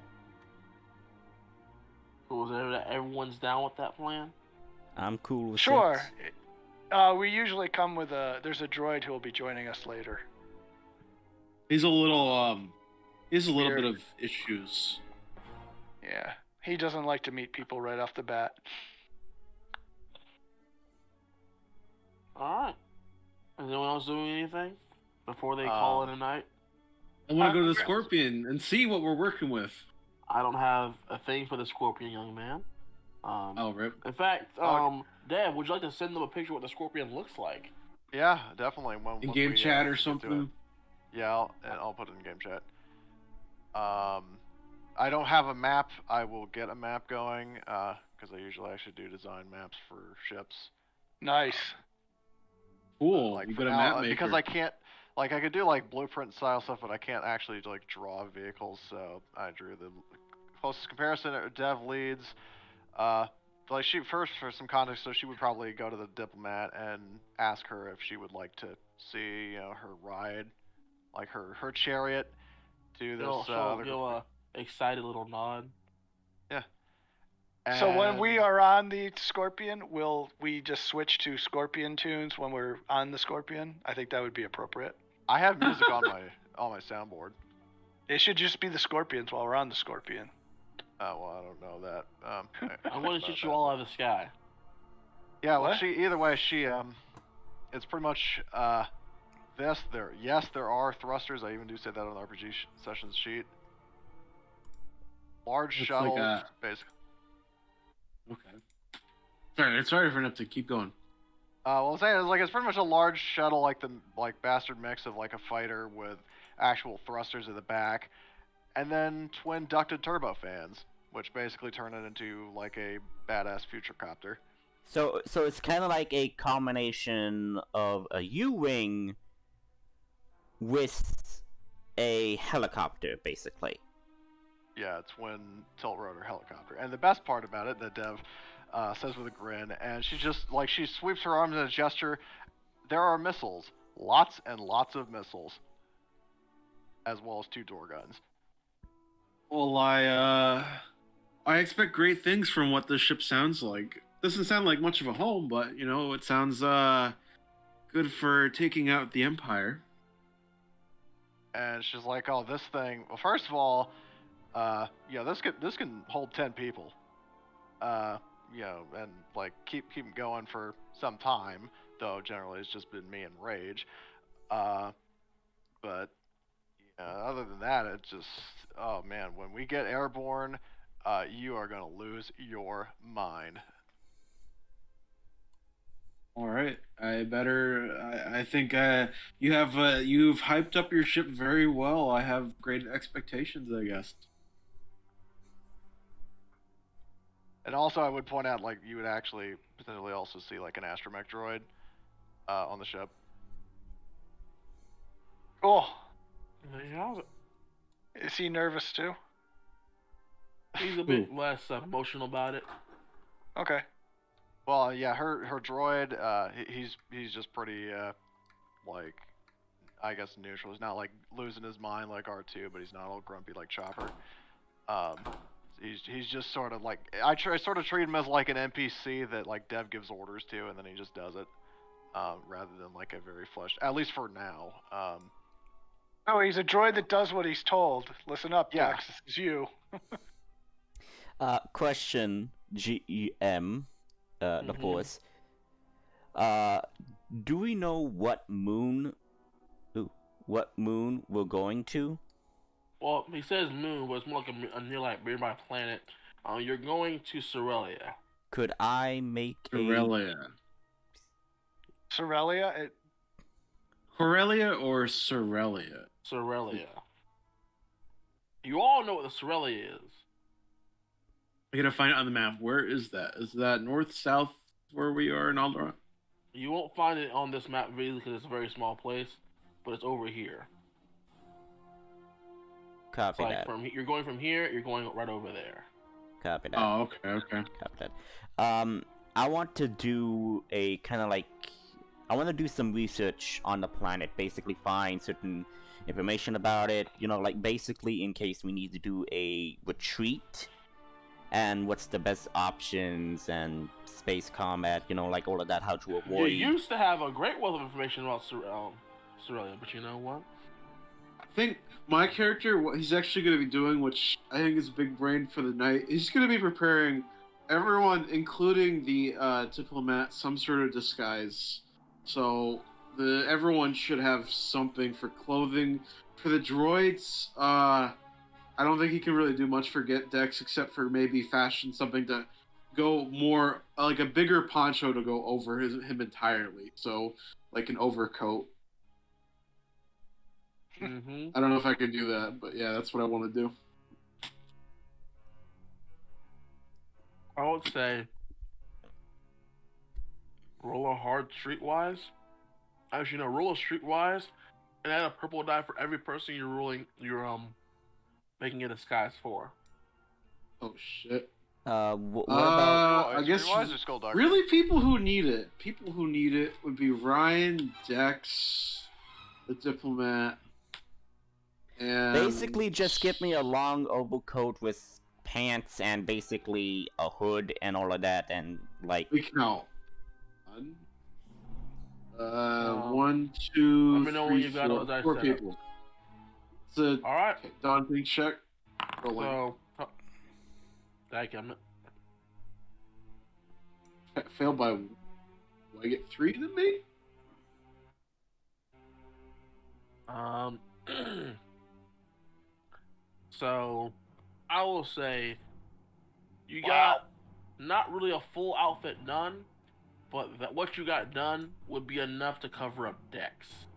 Was everyone's down with that plan? I'm cool with Sure. it. We usually come with there's a droid who will be joining us later. He's a little he has a little Weird. bit of issues. Yeah. He doesn't like to meet people right off the bat. All right. Is anyone else doing anything before they call it a night? I want to go to the Scorpion and see what we're working with. I don't have a thing for the Scorpion, young man. Oh, rip. In fact, Dev, would you like to send them a picture of what the Scorpion looks like? Yeah, definitely. In Once game we, chat or get to it. something. Yeah, I'll put it in game chat. I don't have a map. I will get a map going because I usually actually do design maps for ships. Nice. Cool. Like You for got a now, map maker. because I can't, like I could do like blueprint style stuff, but I can't actually like draw vehicles. So I drew the closest comparison. Dev leads. Like she first for some context, so she would probably go to the diplomat and ask her if she would like to see, her ride, like her chariot to this other Give a excited little nod. Yeah. So when we And- are on the Scorpion, will we just switch to Scorpion tunes when we're on the Scorpion? I think that would be appropriate. I have music on my soundboard. It should just be the Scorpions while we're on the Scorpion. Well, I don't know that. I'm going to shoot you all out of the sky. Yeah, well, What? either way, it's pretty much there are thrusters. I even do say that on the RPG sessions sheet. Large Looks shuttle, like basically. Okay. Sorry for enough to keep going. Well, I'm saying it's pretty much a large shuttle, like the bastard mix of like a fighter with actual thrusters at the back, and then twin ducted turbofans, which basically turn it into like a badass future copter. So it's kind of like a combination of a U-wing with a helicopter, basically. Yeah, twin tilt rotor helicopter. And the best part about it, that Dev says with a grin, and she just like she sweeps her arms in a gesture. There are missiles, lots and lots of missiles, as well as 2 door guns. Well, I expect great things from what this ship sounds like. Doesn't sound like much of a home, but it sounds good for taking out the Empire. And she's like, "Oh, this thing. Well, first of all, this can hold 10 people. And like keep going for some time. Though generally it's just been me and Rage. But other than that, it's just, oh man, when we get airborne, you are gonna lose your mind." All right, I think you've hyped up your ship very well. I have great expectations, I guess. And also, I would point out, like, you would actually potentially also see like an astromech droid on the ship. Cool. There you have it. Is he nervous too? He's a bit less emotional about it. Okay. Well, yeah, her droid, he's just pretty like, I guess neutral. He's not like losing his mind like R2, but he's not all grumpy like Chopper. He's just sort of like, I sort of treat him as like an NPC that like Dev gives orders to, and then he just does it, rather than like a very fleshed, at least for now. Oh, he's a droid that does what he's told. Listen up, Yeah. Dex. This is you. Question, GEM, the Mhm. Force. Do we know what moon we're going to? Well, he says moon, but it's more like a nearby planet. You're going to Sorelia. Could I make Corellia. Sorelia? Corellia or Sorelia? Sorelia. You all know what the Sorelia is. I gotta find it on the map. Where is that? Is that north, south, where we are in Alderaan? You won't find it on this map really because it's a very small place, but it's over here. Copy It's like that. you're going from here, you're going right over there. Copy that. Oh, okay. Copy that. I want to do a kind of like, I want to do some research on the planet, basically find certain information about it, like basically in case we need to do a retreat, and what's the best options and space combat, like all of that, how to avoid. You used to have a great wealth of information about Sorelia, but you know what? I think my character, what he's actually going to be doing, which I think is big brain for the night, he's going to be preparing everyone, including the diplomat, some sort of disguise. So everyone should have something for clothing. For the droids, I don't think he can really do much for Dex except for maybe fashion something to go more, like a bigger poncho to go over him entirely. So, like an overcoat. Mm-hmm. I don't know if I could do that, but yeah, that's what I want to do. I would say Roll a hard streetwise. Actually, no, roll a streetwise, and add a purple die for every person you're rolling. You're making a disguise for. Oh shit. What about? I guess Streetwise or Skull Dark? really people who need it. People who need it would be Ryan, Dex, the diplomat, and Basically, just give me a long overcoat with pants and basically a hood and all of that, and like. we count. Um, One, two, let me know when three, you've got all four. those Four dice set up. people. It's a All right. daunting check. Rolling. So, thank you. Failed by. Do I get 3 than me? So, I will say, you got not really a full outfit done, but that what you got done would be enough to cover up Dex.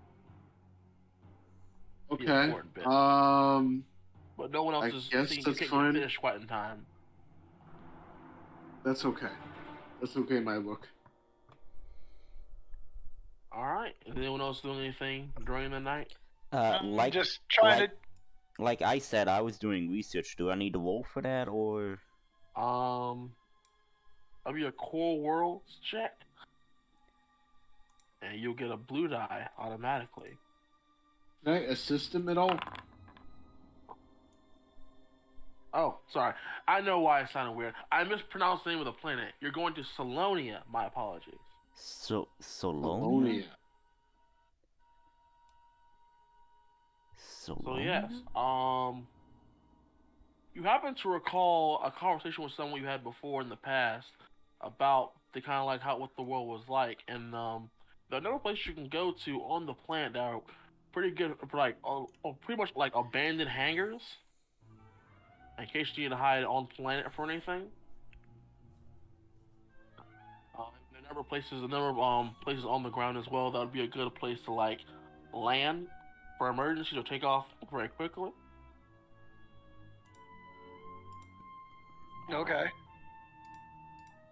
The Okay. important bit. But no one else I is guess seeing you that's can't fine. finish quite in time. That's okay. That's okay, my book. All right. Is anyone else doing anything during the night? Like just trying like- Like I said, I was doing research. Do I need to roll for that, or? That'll be a core worlds check, and you'll get a blue die automatically. Can I assist him at all? Oh, sorry. I know why it sounded weird. I mispronounced the name of the planet. You're going to Salonia. My apologies. Solonia? Polonia. So yes, you happen to recall a conversation with someone you had before in the past about the kind of like what the world was like, and there are another place you can go to on the planet that are pretty good, like pretty much like abandoned hangars, in case you need to hide on planet for anything. There are a number of places on the ground as well that would be a good place to like land for emergencies or take off very quickly. Okay.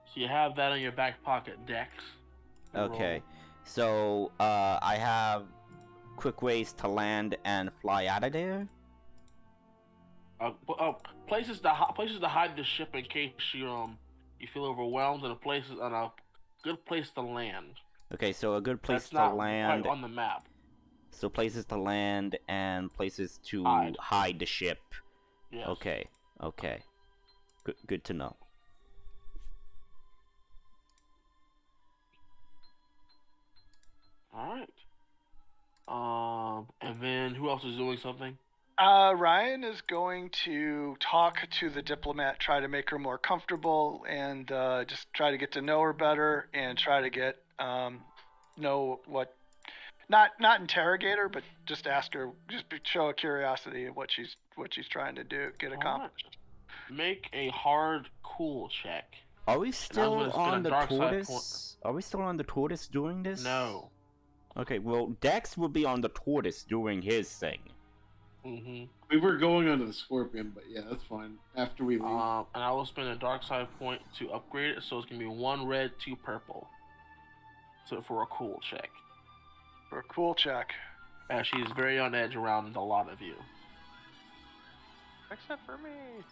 So you have that in your back pocket, Dex. Okay, so I have quick ways to land and fly out of there. Places to hide the ship in case you feel overwhelmed, and a good place to land. Okay, so a good place That's to not land. quite on the map. So places to land and places to hide the ship. Yes. Okay. Good to know. All right. And then who else is doing something? Ryan is going to talk to the diplomat, try to make her more comfortable, and just try to get to know her better, and try to get know what, not interrogate her, but just ask her, just show a curiosity of what she's trying to do, get accomplished. Make a hard cool check. Are we still on the dark side tortoise? Are we still on the tortoise doing this? No. Okay, well, Dex will be on the tortoise doing his thing. Mm-hmm. We were going onto the scorpion, but yeah, that's fine. After we leave. And I will spend a dark side point to upgrade it, so it's gonna be 1 red, 2 purple. So for a cool check. For a cool check. And she's very on edge around a lot of you. Except for me.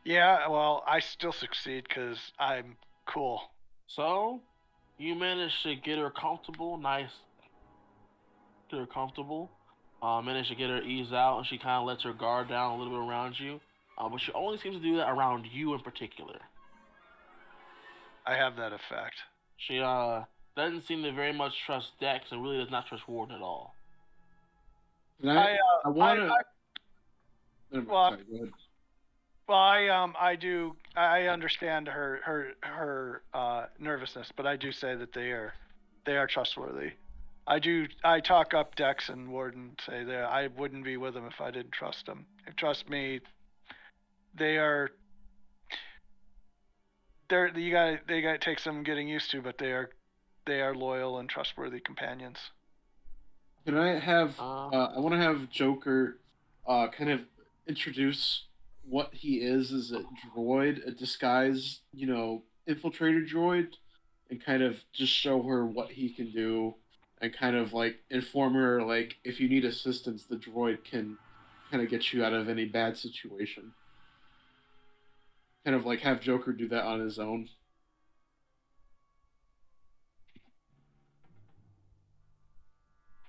Yeah, well, I still succeed because I'm cool. So, you manage to get her comfortable, manage to get her ease out, and she kind of lets her guard down a little bit around you. But she only seems to do that around you in particular. I have that effect. She doesn't seem to very much trust Dex and really does not trust Warden at all. I want to. Well, I do. I understand her nervousness, but I do say that they are trustworthy. I talk up Dex and Warden, say that I wouldn't be with them if I didn't trust them. Trust me, they gotta take some getting used to, but they are loyal and trustworthy companions. Can I have? I want to have Joker, kind of introduce what he is as a droid, a disguised, infiltrator droid, and kind of just show her what he can do, and kind of like inform her like if you need assistance, the droid can kind of get you out of any bad situation. Kind of like have Joker do that on his own.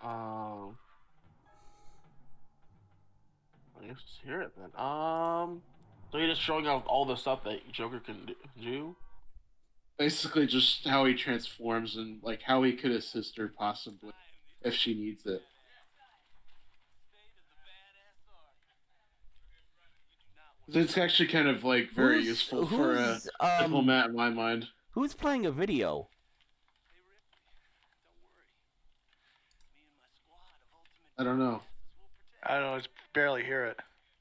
I guess let's hear it then. So you're just showing off all the stuff that Joker can do. Basically, just how he transforms and like how he could assist her possibly if she needs it. It's actually kind of like very useful for a diplomat in my mind. Who's playing a video? I don't know. I don't know. It's barely hear it.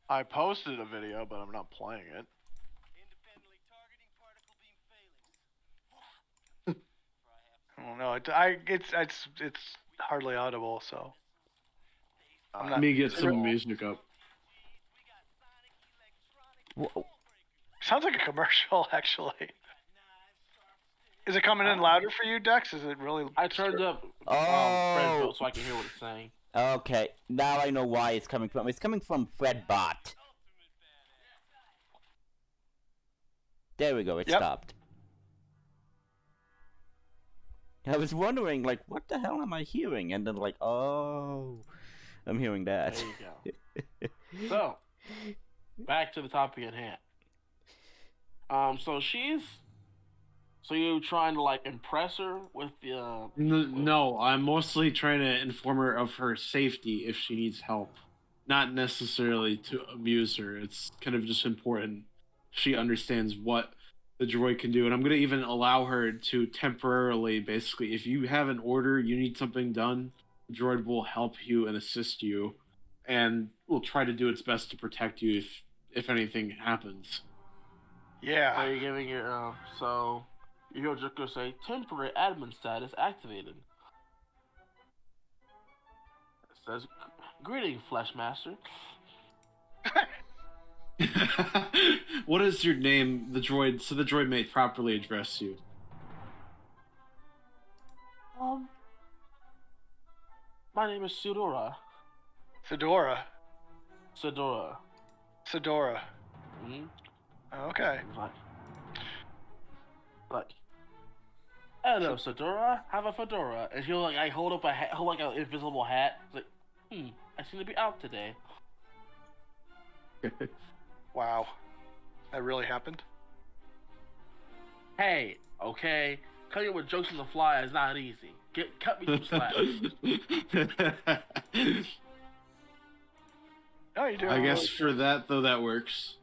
I posted a video, but I'm not playing it. I don't know. It's hardly audible. So I'm Let not. me get some music up. Sounds like a commercial, actually. Is it coming in louder for you, Dex? Is it really? I turned up Fred Bot so I can hear what it's saying. Okay, now I know why it's coming from. It's coming from Fredbot. There we go, it stopped. I was wondering, like, what the hell am I hearing? And then, like, oh, I'm hearing that. There you go. So, back to the topic at hand. So you trying to like impress her with the? No, I'm mostly trying to inform her of her safety if she needs help, not necessarily to amuse her. It's kind of just important she understands what the droid can do, and I'm gonna even allow her to temporarily, basically, if you have an order, you need something done, the droid will help you and assist you, and will try to do its best to protect you if anything happens. Yeah. So you're giving your so you'll just go say temporary admin status activated. It says, "Greeting, Fleshmaster." What is your name, the droid, so the droid may properly address you? My name is Sudora. Fedora. Sedora. Sedora. Mm-hmm. Okay. Like, hello, Sedora. Have a fedora, and he'll like I hold up a hat, hold like an invisible hat. It's like, I seem to be out today. Wow. That really happened? Hey, okay, cutting with jokes on the fly is not easy. Cut me some slack. Oh, you do. I guess for that though, that works.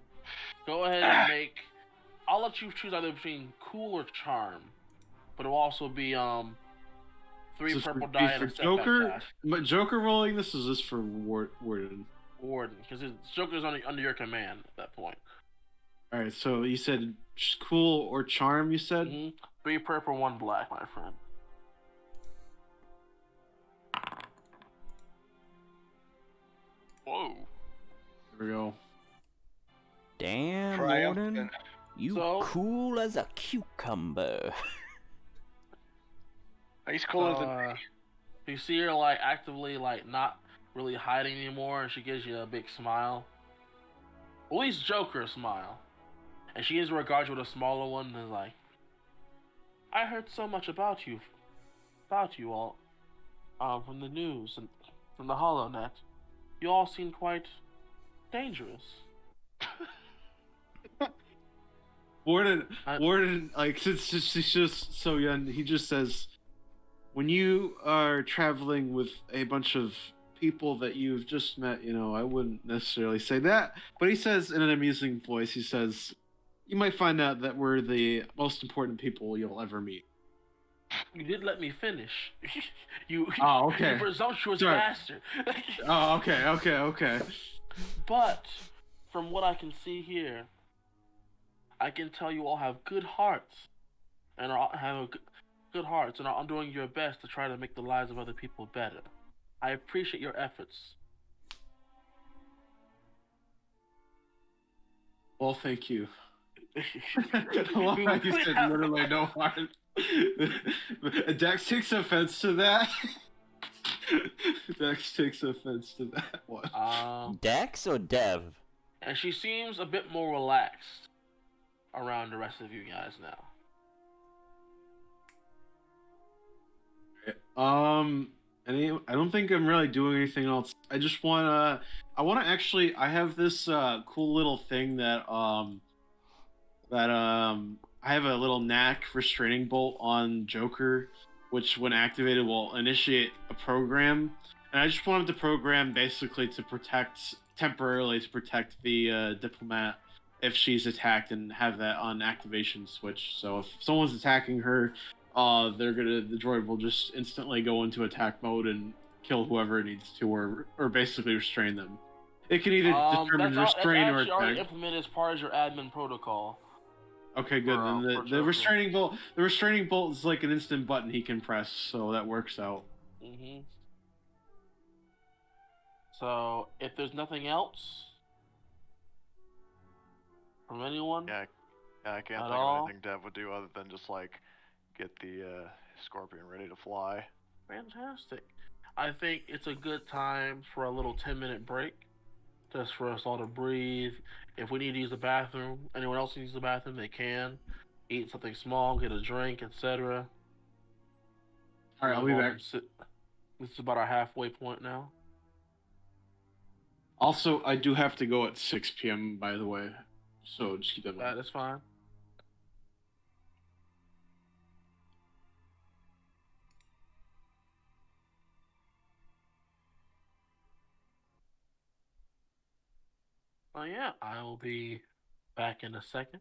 Go ahead and make. I'll let you choose either between cool or charm, but it'll also be 3 Is this purple for, die for and a setback Joker? dash. But Joker rolling this, is this for Warden? Warden, because Joker's under your command at that point. All right, so you said cool or charm. You said 3 purple, 1 black, my friend. Whoa. There we go. Damn, Triumphant. Warden. You So- cool as a cucumber. He's cooler than me. You see her like actively like not really hiding anymore, and she gives you a big smile. At least Joker smile, and she gives regards with a smaller one, and is like, "I heard so much about you all, from the news and from the HoloNet. You all seem quite dangerous." Warden, like since she's just so young, he just says, when you are traveling with a bunch of people that you've just met, I wouldn't necessarily say that, but he says in an amusing voice, he says, you might find out that we're the most important people you'll ever meet. You did let me finish. You okay. You presumptuous Sorry. bastard. Okay. But from what I can see here, I can tell you all have good hearts, and are doing your best to try to make the lives of other people better. I appreciate your efforts. Well, thank you. I love how you said literally no heart. Dex takes offense to that. Dex takes offense to that one. Dex or Dev? And she seems a bit more relaxed around the rest of you guys now. I don't think I'm really doing anything else. I just wanna actually. I have this cool little thing that I have a little knack restraining bolt on Joker, which when activated will initiate a program. And I just wanted to program basically to temporarily protect the diplomat if she's attacked, and have that on activation switch. So if someone's attacking her, the droid will just instantly go into attack mode and kill whoever it needs to, or basically restrain them. It can either determine restrain or that's actually already attack. implemented as part of your admin protocol. Okay, good. Then For the Joker. restraining bolt is like an instant button he can press, so that works out. Mm-hmm. So, if there's nothing else from anyone, Yeah, I can't At think all? of anything Dev would do other than just like get the Scorpion ready to fly. fantastic. I think it's a good time for a little 10-minute break, just for us all to breathe. If we need to use the bathroom, anyone else needs the bathroom, they can. Eat something small, get a drink, etc. All right, I'll be back. This is about our halfway point now. Also, I do have to go at 6 p.m. by the way, so just keep that in mind. That is fine. Oh yeah, I will be back in a second.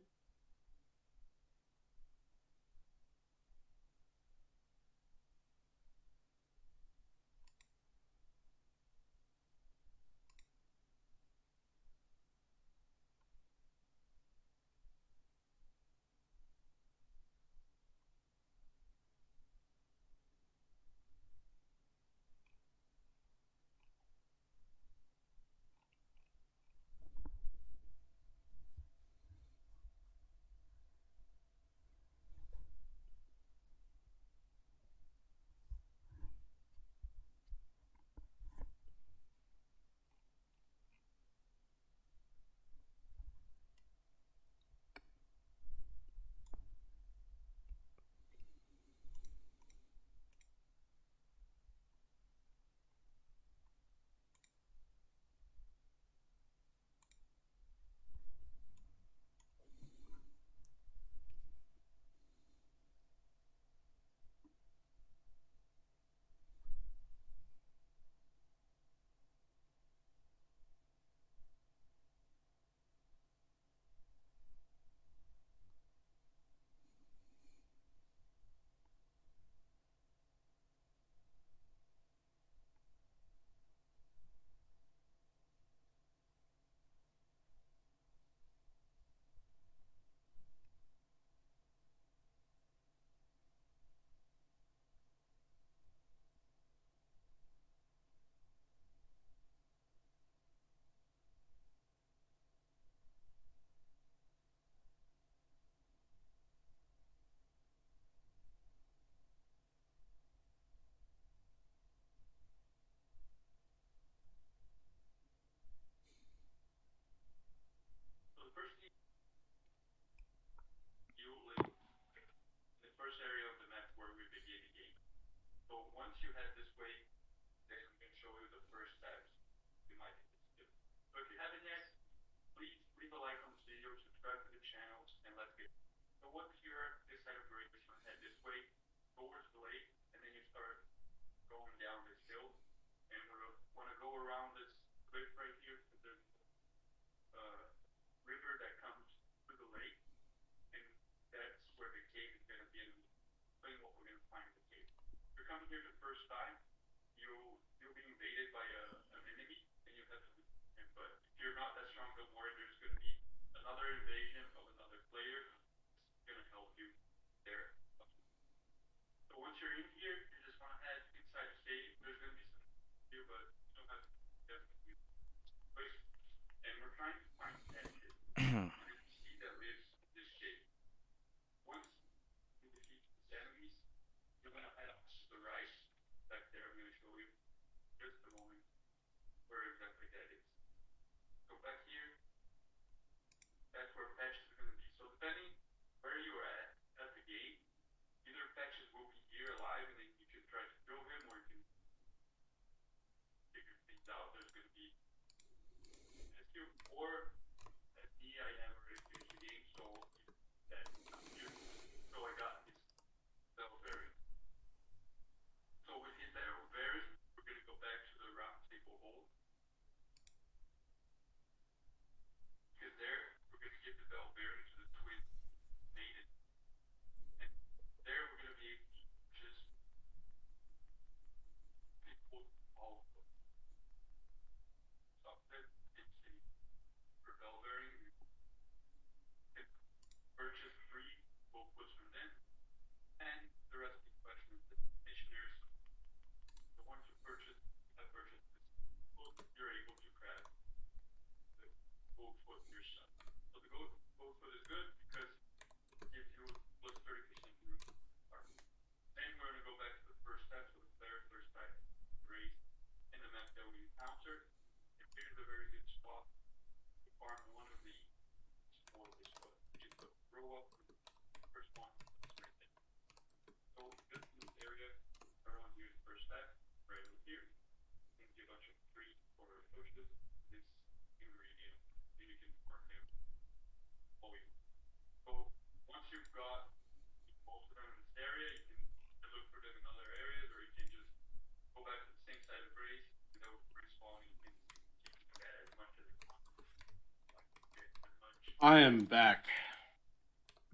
I am back.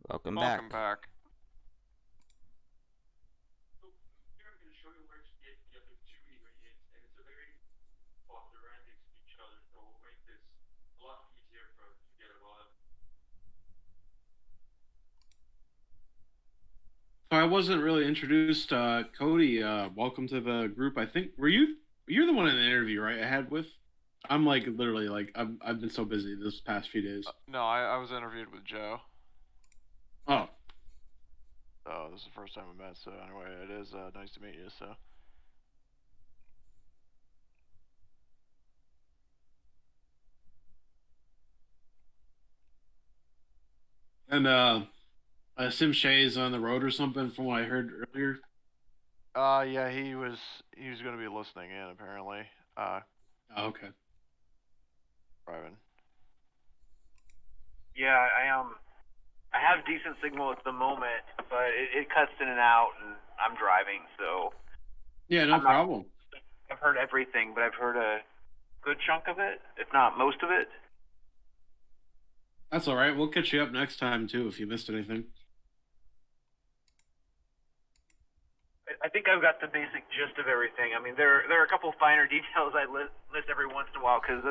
Welcome Welcome back. back. So I wasn't really introduced. Cody, welcome to the group. I think you're the one in the interview, right? I had with. I'm like literally like I've been so busy this past few days. No, I was interviewed with Joe. Oh, So this is the first time we met. So anyway, it is nice to meet you. So. and I assume Shay's on the road or something from what I heard earlier. Yeah, he was gonna be listening in apparently. Oh, okay. Driving. Yeah, I have decent signal at the moment, but it cuts in and out, and I'm driving, so Yeah, no problem. I've heard everything, but I've heard a good chunk of it, if not most of it. That's all right. We'll catch you up next time too if you missed anything. I think I've got the basic gist of everything. I mean, there are a couple finer details I list every once in a while because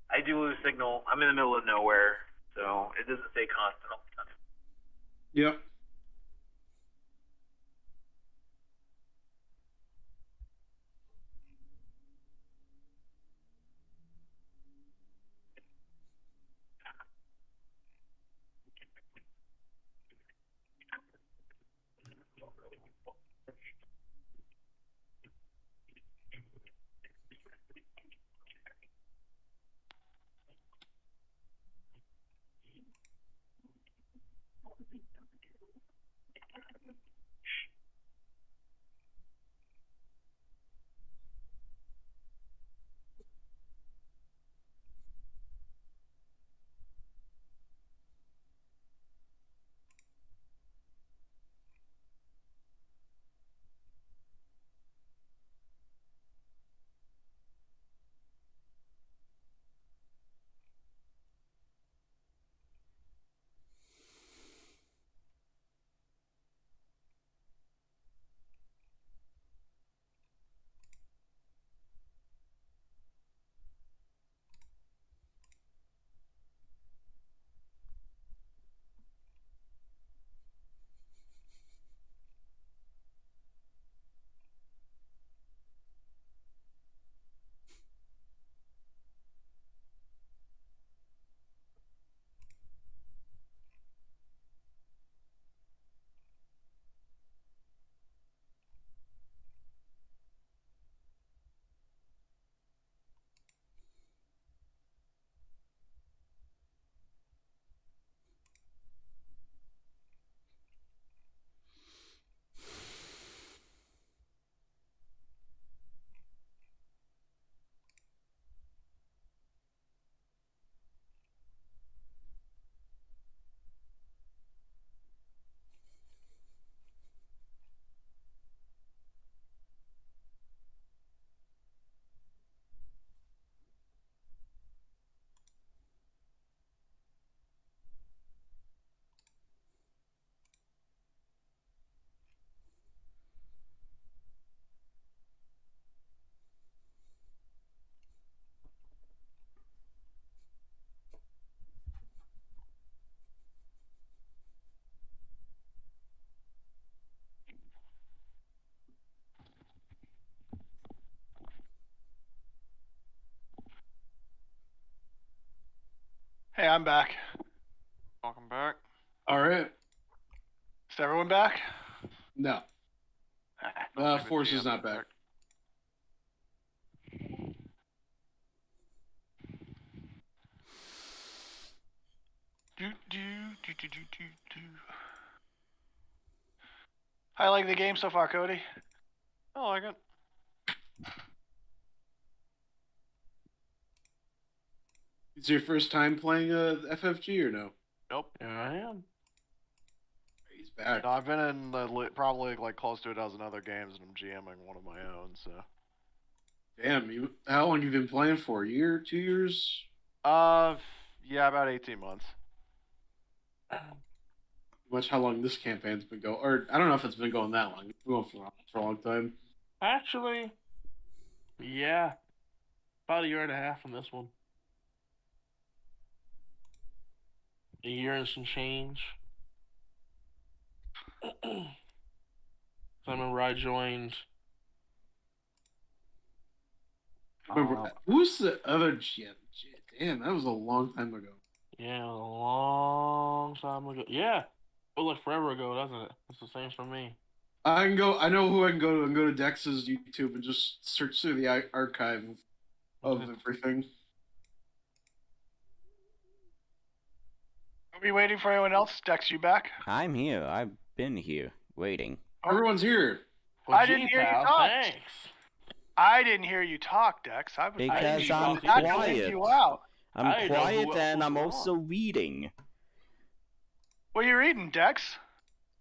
I do lose signal. I'm in the middle of nowhere, so it doesn't stay constant all the time. Yep. Hey, I'm back. Welcome back. All right. Is everyone back? No. Don't think the Force is GM not back. checked. Do. How you like the game so far, Cody? I like it. Is it your first time playing FFG or no? Nope. Here I am. He's back. No, I've been in probably like close to a dozen other games, and I'm GMing one of my own. So. Damn, how long you been playing for? A year, 2 years? Yeah, about 18 months. Much how long this campaign's been going, or I don't know if it's been going that long. It's been going for a long time. Actually, yeah, about a year and a half on this one. A year and some change. I remember I joined. I remember who's the other GM? Damn, that was a long time ago. Yeah, a long time ago. Yeah, it was like forever ago, doesn't it? It's the same for me. I can go. I know who I can go to. I can go to Dex's YouTube and just search through the archive of everything. Are we waiting for anyone else? Dex, you back? I'm here. I've been here, waiting. Everyone's here. Well, I didn't hear you pal, talk. Thanks. I didn't hear you talk, Dex. I was Because I'm not gonna leave quiet. you out. I I'm didn't know quiet who else and was I'm on. also reading. What are you reading, Dex?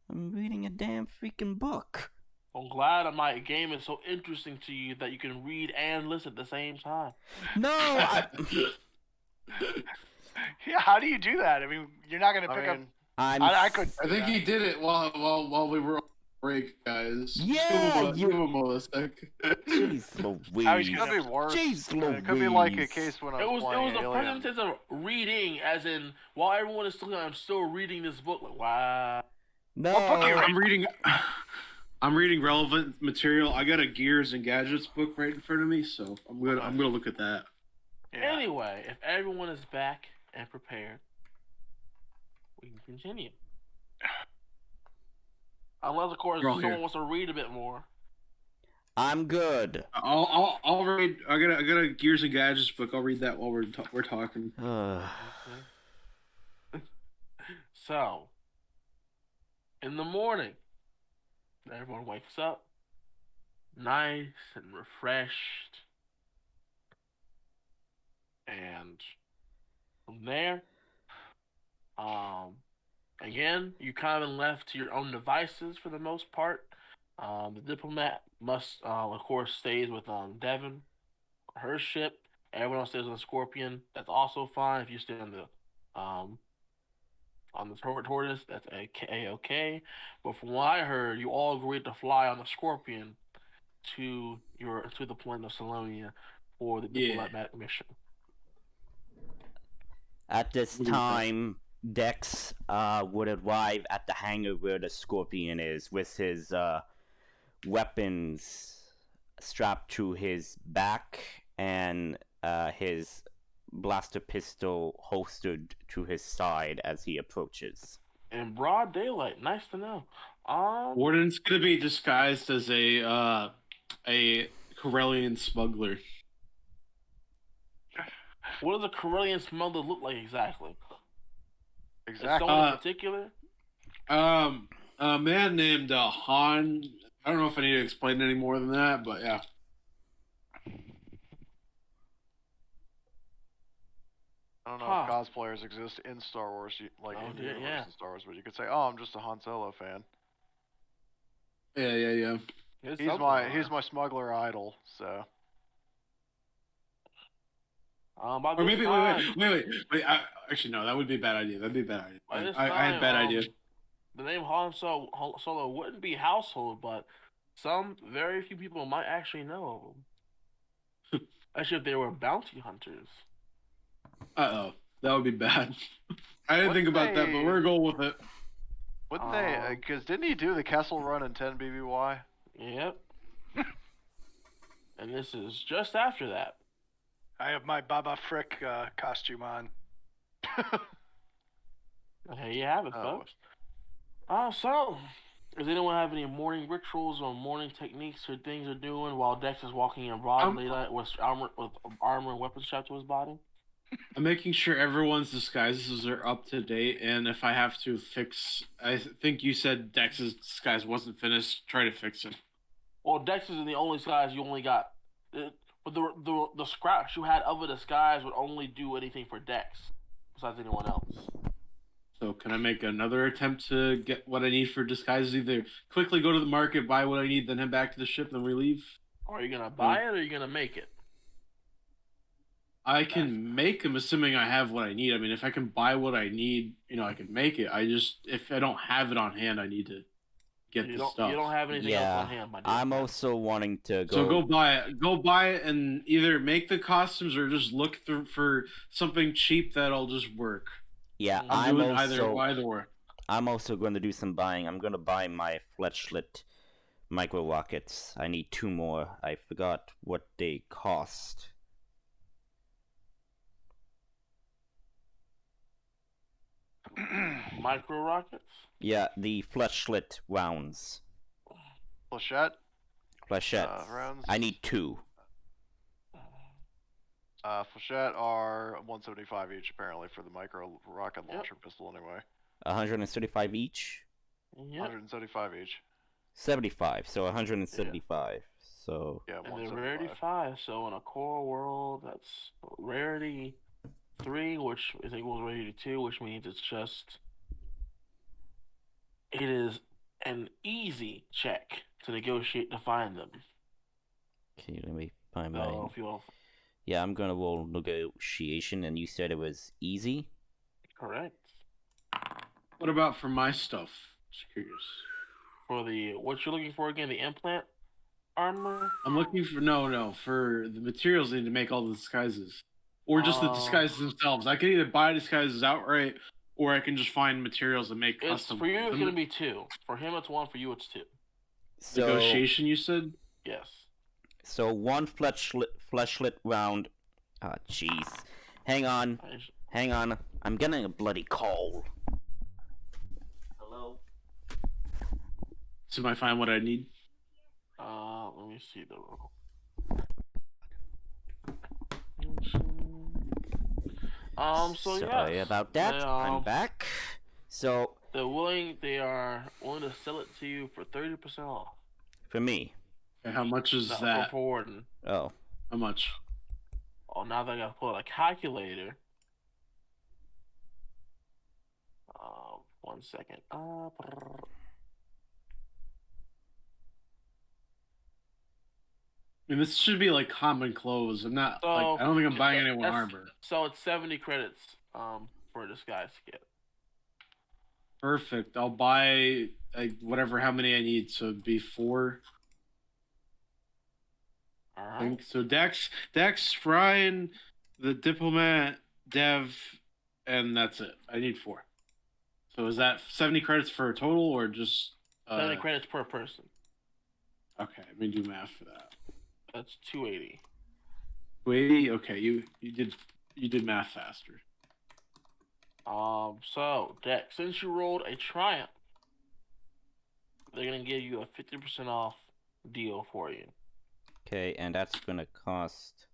I'm reading a damn freaking book. I'm glad my game is so interesting to you that you can read and listen at the same time. No, Yeah, how do you do that? I mean, you're not gonna pick up. I could. I think he did it while we were on break, guys. Yeah, give him a sec. Jeez How he's Louise. It could be worse. Jeez It could be like a Louise. case when I It was was playing the Alien. present tense of reading, as in while everyone is still, I'm still reading this book. Like, wow. No. What book are you I'm reading. I'm reading relevant material. I got a Gears and Gadgets book right in front of me, so I'm gonna look at that. Yeah. Anyway, if everyone is back and prepared, we can continue. Unless, of course, We're all someone here. wants to read a bit more. I'm good. I'll read. I got a Gears and Gadgets book. I'll read that while we're talking. So, in the morning, everyone wakes up, nice and refreshed, and from there, again, you kind of been left to your own devices for the most part. The diplomat must, of course, stays with Devon, her ship. Everyone else stays on the Scorpion. That's also fine. If you stay on the tortoise, that's okay. But from what I heard, you all agreed to fly on the Scorpion to the planet of Salonia for the diplomatic mission. At this time, Dex would arrive at the hangar where the Scorpion is with his weapons strapped to his back and his blaster pistol holstered to his side as he approaches. In broad daylight, nice to know. Warden's gonna be disguised as a Corellian smuggler. What does a Corellian smuggler look like exactly? Exactly. Someone in particular? A man named Han. I don't know if I need to explain any more than that, but yeah. I don't know if cosplayers exist in Star Wars, like in the universe in Star Wars, but you could say, "Oh, I'm just a Han Solo fan." Yeah. He's my smuggler idol. So. Or maybe wait. Actually, no, that would be a bad idea. That'd be a bad idea. I had a bad idea. The name Han Solo wouldn't be household, but very few people might actually know of him. Especially if they were bounty hunters. That would be bad. I didn't think about that, but we're going with it. Wouldn't they? Because didn't he do the Kessel Run in 10 BBY? Yep. And this is just after that. I have my Baba Frick costume on. Here you have it, folks. So, does anyone have any morning rituals or morning techniques or things they're doing while Dex is walking in broad daylight with armor and weapons strapped to his body? I'm making sure everyone's disguises are up to date, and if I have to fix, I think you said Dex's disguise wasn't finished. Try to fix it. Well, Dex is the only disguise you only got. But the scraps you had of a disguise would only do anything for Dex, besides anyone else. So can I make another attempt to get what I need for disguises? Either quickly go to the market, buy what I need, then head back to the ship, then we leave? Are you gonna buy it or are you gonna make it? I can make them, assuming I have what I need. I mean, if I can buy what I need, I can make it. If I don't have it on hand, I need to get the stuff. You don't have anything else on hand, my dear I'm friend. also wanting to go. So go buy it, and either make the costumes or just look through for something cheap that'll just work. Yeah, I'm doing either or. I'm also going to do some buying. I'm going to buy my fleshlit micro rockets. I need 2 more. I forgot what they cost. Micro rockets? Yeah, the fleshlit rounds. Flechette? Flechettes. Rounds? I need 2. Flechette are 175 each, apparently, for the micro rocket launcher pistol, anyway. 135 each? Yep. 175 each. 75, so 175. So Yeah, And they're 175. rarity 5, so in a core world, that's rarity 3, which is equals rarity 2, which means it is an easy check to negotiate to find them. okay, let me find So my. if you'll... Yeah, I'm gonna roll negotiation, and you said it was easy. Correct. What about for my stuff? Just curious. For what you're looking for again, the implant armor? I'm looking for for the materials I need to make all the disguises, or just the disguises themselves. I can either buy disguises outright, or I can just find materials and make custom. For you, it's gonna be 2. For him, it's 1. For you, it's 2. So, negotiation, you said? Yes. So 1 fleshlit round. Ah, jeez. Hang on. I'm getting a bloody call. Hello. So I find what I need. Let me see the roll. So sorry yes, about that. I'm back. So they are willing to sell it to you for 30% off. for me. Okay, how much is that? For Warden. Oh. How much? Oh, now that I gotta pull out a calculator. 1 second. I mean, this should be like common clothes. I don't think I'm buying anyone armor. So it's 70 credits for a disguise kit. Perfect. I'll buy how many I need. So it'd be 4. All I right. think so. Dex, Ryan, the diplomat, Dev, and that's it. I need 4. So is that 70 credits for a total, or just 70 credits per person? Okay, let me do math for that. That's 280. 280. Okay, you did math faster. So Dex, since you rolled a triumph, they're gonna give you a 50% off deal for you. Okay, and that's gonna cost.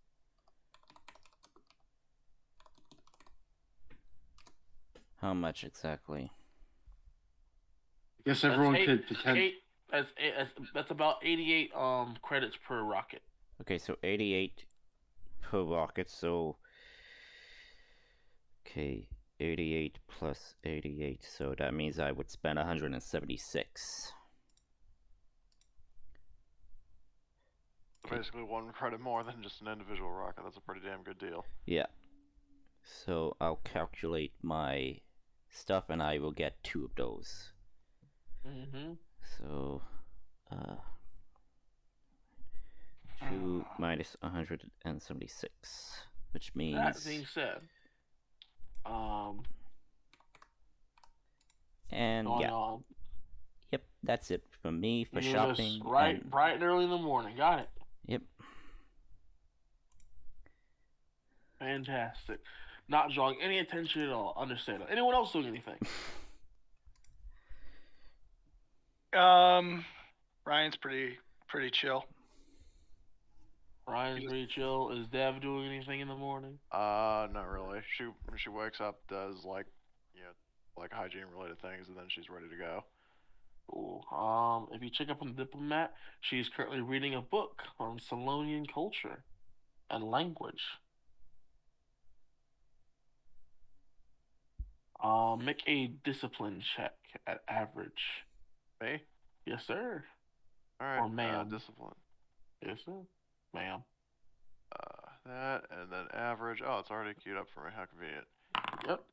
How much exactly? I guess everyone could potentially. That's about 88 credits per rocket. Okay, so 88 per rocket. So okay, 88 plus 88. So that means I would spend 176. Basically 1 credit more than just an individual rocket. That's a pretty damn good deal. Yeah. So I'll calculate my stuff, and I will get 2 of those. Mm-hmm. So, 2 minus 176, which means. That being said, and yeah. on. Yep, that's it for me for You shopping. Bright and early in the morning. Got it. Yep. Fantastic. Not drawing any attention at all. Understand. Anyone else doing anything? Ryan's pretty chill. Ryan's pretty chill. Is Dev doing anything in the morning? Not really. She wakes up, does like hygiene related things, and then she's ready to go. Cool. If you check up on the diplomat, she's currently reading a book on Solonian culture and language. Make a discipline check at average. Me? Yes, sir. All right. Or ma'am. Discipline. Yes, sir. Ma'am. That, and then average. language. Oh, it's already queued up for me. How convenient. Yep.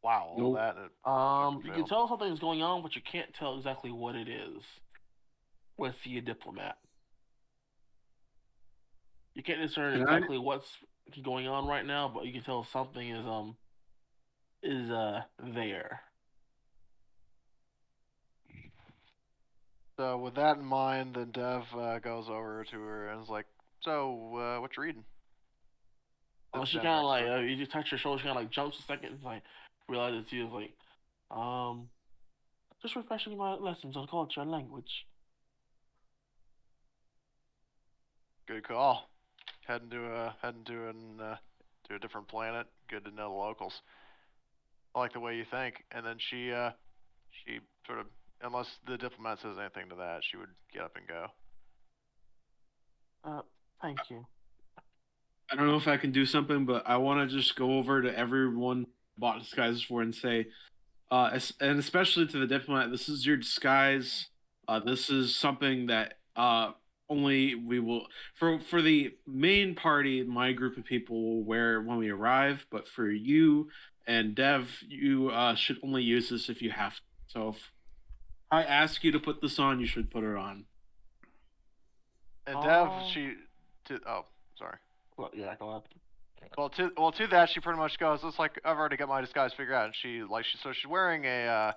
Wow, all Nope. that. And it You can failed. tell something's going on, but you can't tell exactly what it is with the diplomat. You can't discern Can exactly what's going on right now, but you can tell something is there. So with that in mind, then Dev goes over to her and is like, "So, what you reading?" Sits She down kind of next to like her. you just touch her shoulder. She kind of like jumps a second, and like realizes you is like, just refreshing my lessons on culture and language. Good call. Heading to a different planet. Good to know the locals. I like the way you think. And then she sort of, unless the diplomat says anything to that, she would get up and go. Thank you. I don't know if I can do something, but I want to just go over to everyone bought disguises for and say, and especially to the diplomat, this is your disguise. This is something that only we will for the main party. My group of people will wear when we arrive, but for you and Dev, you should only use this if you have to. So if I ask you to put this on, you should put it on. And Dev, Oh. sorry. Well, yeah, go ahead. To that, she pretty much goes, "It's like I've already got my disguise figured out." And she's wearing a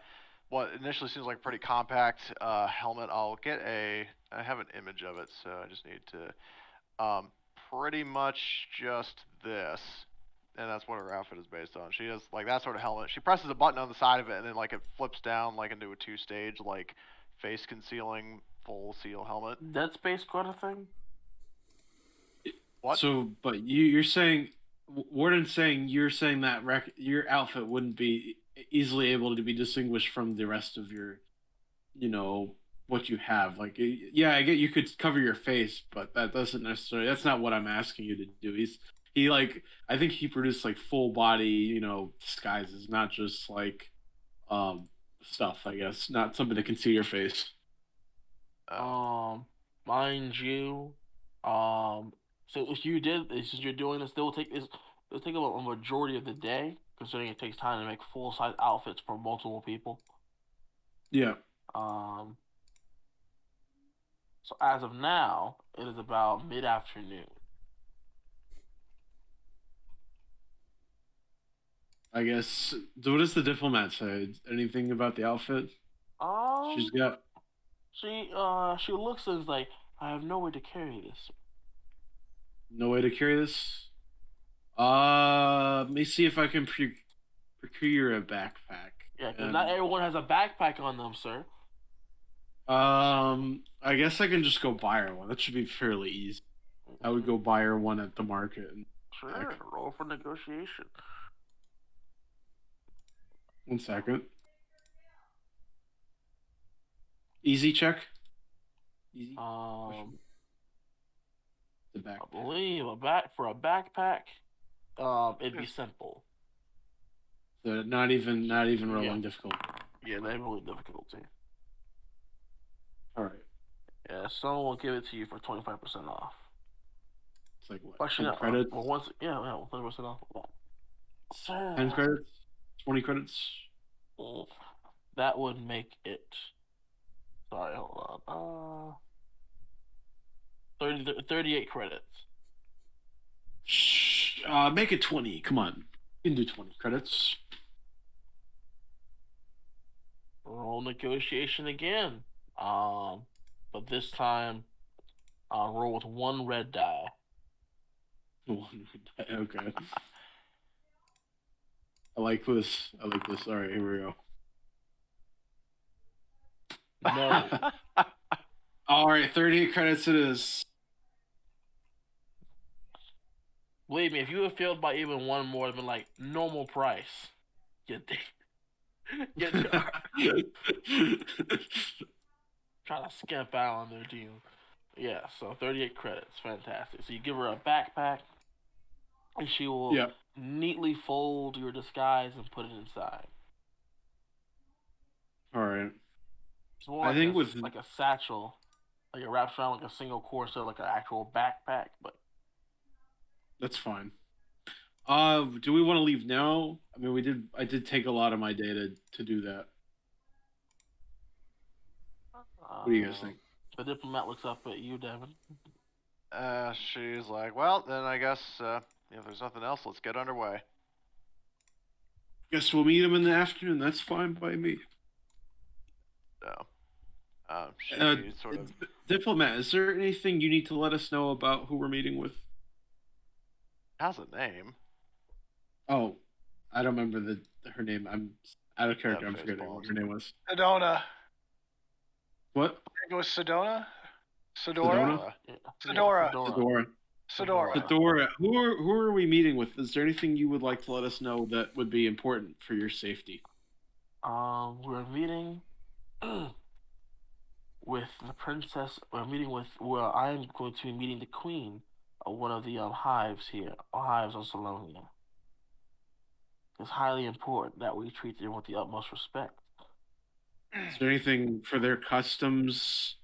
what initially seems like a pretty compact helmet. I have an image of it, so I just need to pretty much just this, and that's what her outfit is based on. She has like that sort of helmet. She presses a button on the side of it, and then like it flips down like into a 2-stage like face concealing full seal helmet. Dead Space kind of thing. What? So, but you're saying, Warden's saying you're saying that your outfit wouldn't be easily able to be distinguished from the rest of your, what you have. Like, yeah, I get you could cover your face, but that doesn't necessarily. That's not what I'm asking you to do. I think he produced like full body, disguises, not just like, stuff. I guess not something to conceal your face. Mind you, so if you did this, since you're doing this, it'll take a majority of the day, considering it takes time to make full size outfits for multiple people. Yeah. So as of now, it is about mid-afternoon. I guess. What does the diplomat say? Anything about the outfit? She's got. She looks and is like, I have no way to carry this. No way to carry this. Let me see if I can procure a backpack. Yeah, because And, not everyone has a backpack on them, sir. I guess I can just go buy her one. That should be fairly easy. I would go buy her one at the market. Sure, roll for negotiation. 1 second. Easy check. Easy. The backpack. I believe for a backpack, it'd be simple. So not even rolling difficult. Yeah, they have really difficulty. All right. Yeah, someone will give it to you for 25% off. It's like what? Question 10 credits. Well, 20% off. Well, sir, 10 credits. 20 credits. That would make it. Sorry, hold on. 38 credits. Make it 20. Come on. You can do 20 credits. Roll negotiation again. But this time, roll with 1 red die. Okay. I like this. All right, here we go. No. All right, 38 credits it is. Believe me, if you had failed by even 1 more, it'd been like normal price. Get trying to skimp out on their deal. Yeah, so 38 credits, fantastic. So you give her a backpack, and she will neatly fold your disguise and put it inside. All right. It's more like like a satchel. Like it wraps around like a single corset, like an actual backpack. But That's fine. Do we want to leave now? I mean, I did take a lot of my data to do that. What do you guys think? The diplomat looks up at you, Devin. She's like, well, then I guess if there's nothing else, let's get underway. Guess we'll meet him in the afternoon. That's fine by me. So, she sort of. Diplomat, is there anything you need to let us know about who we're meeting with? Has a name. Oh, I don't remember her name. I'm out of character. Yeah, I'm forgetting Faceballs. what her name was. Sedona. What? I think it was Sedona? Sedona? Yeah. Fedora. Fedora. Fedora. Fedora. Who are we meeting with? Is there anything you would like to let us know that would be important for your safety? We're meeting with the princess. Well, I'm going to be meeting the queen of one of the hives here, hives on Salonia. It's highly important that we treat them with the utmost respect. Is there anything for their customs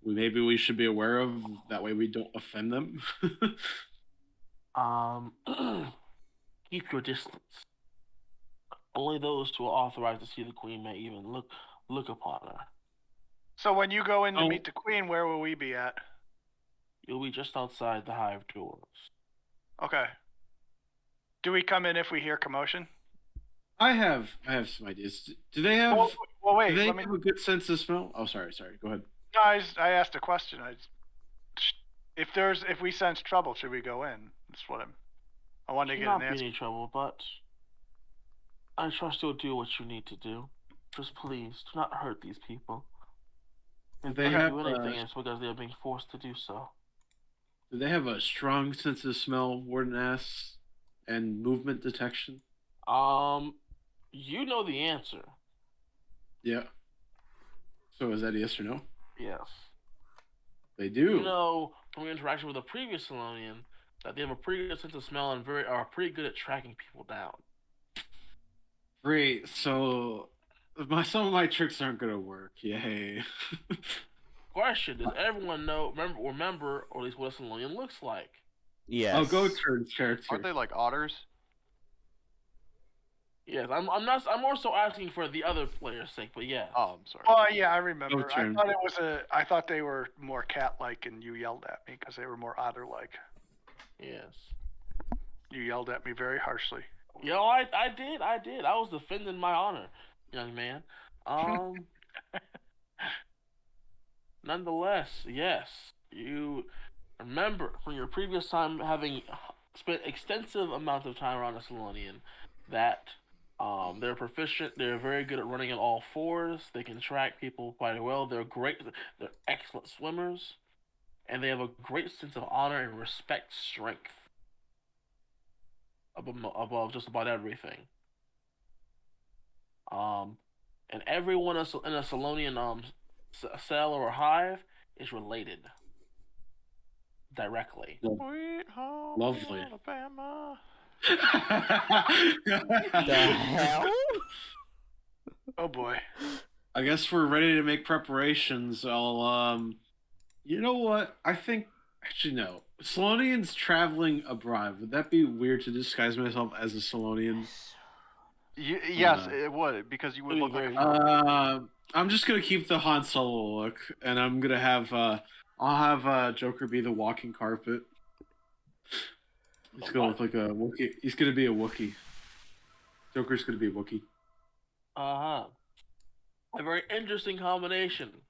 maybe we should be aware of? That way we don't offend them. Keep your distance. Only those who are authorized to see the queen may even look upon her. So when you go in to Oh. meet the queen, where will we be at? You'll be just outside the hive doors. Okay. Do we come in if we hear commotion? I have some ideas. Do they have? Well, wait. do they Let me. have a good sense of smell? Oh, sorry. Go ahead. No, I asked a question. If we sense trouble, should we go in? That's what I wanted to Should get an not be answer. any trouble, but I trust you'll do what you need to do. Just please do not hurt these people. Do If they they have? do anything, it's because they are being forced to do so. Do they have a strong sense of smell, Warden asks, and movement detection? You know the answer. Yeah. So is that a yes or no? Yes. They do. You know from your interaction with a previous Salonian that they have a pretty good sense of smell and are pretty good at tracking people down. Great. So some of my tricks aren't gonna work. Yay. Question: does everyone remember, or at least what a Salonian looks like? Yes. I'll go turn character. Aren't they like otters? Yes, I'm more so asking for the other player's sake, but yes. Oh, I'm sorry. Oh yeah, I remember. Go I turn. thought I thought they were more cat-like, and you yelled at me because they were more otter-like. Yes. You yelled at me very harshly. Yo, I did. I was defending my honor, young man. Nonetheless, yes, you remember from your previous time having spent extensive amounts of time around a Salonian that they're proficient. They're very good at running on all fours. They can track people quite well. They're excellent swimmers, and they have a great sense of honor and respect strength above just about everything. And everyone in a Salonian cell or hive is related directly. Sweet home Lovely. Alabama. The hell? Oh boy. I guess we're ready to make preparations. I'll you know what? I think actually no. Salonians traveling abroad. Would that be weird to disguise myself as a Salonian? Yes, it would, because you would look like I'm just gonna keep the Han Solo look, and I'm gonna have I'll have Joker be the walking carpet. He's gonna look like a Wookiee. He's gonna be a Wookiee. Joker's gonna be a Wookiee. A very interesting combination.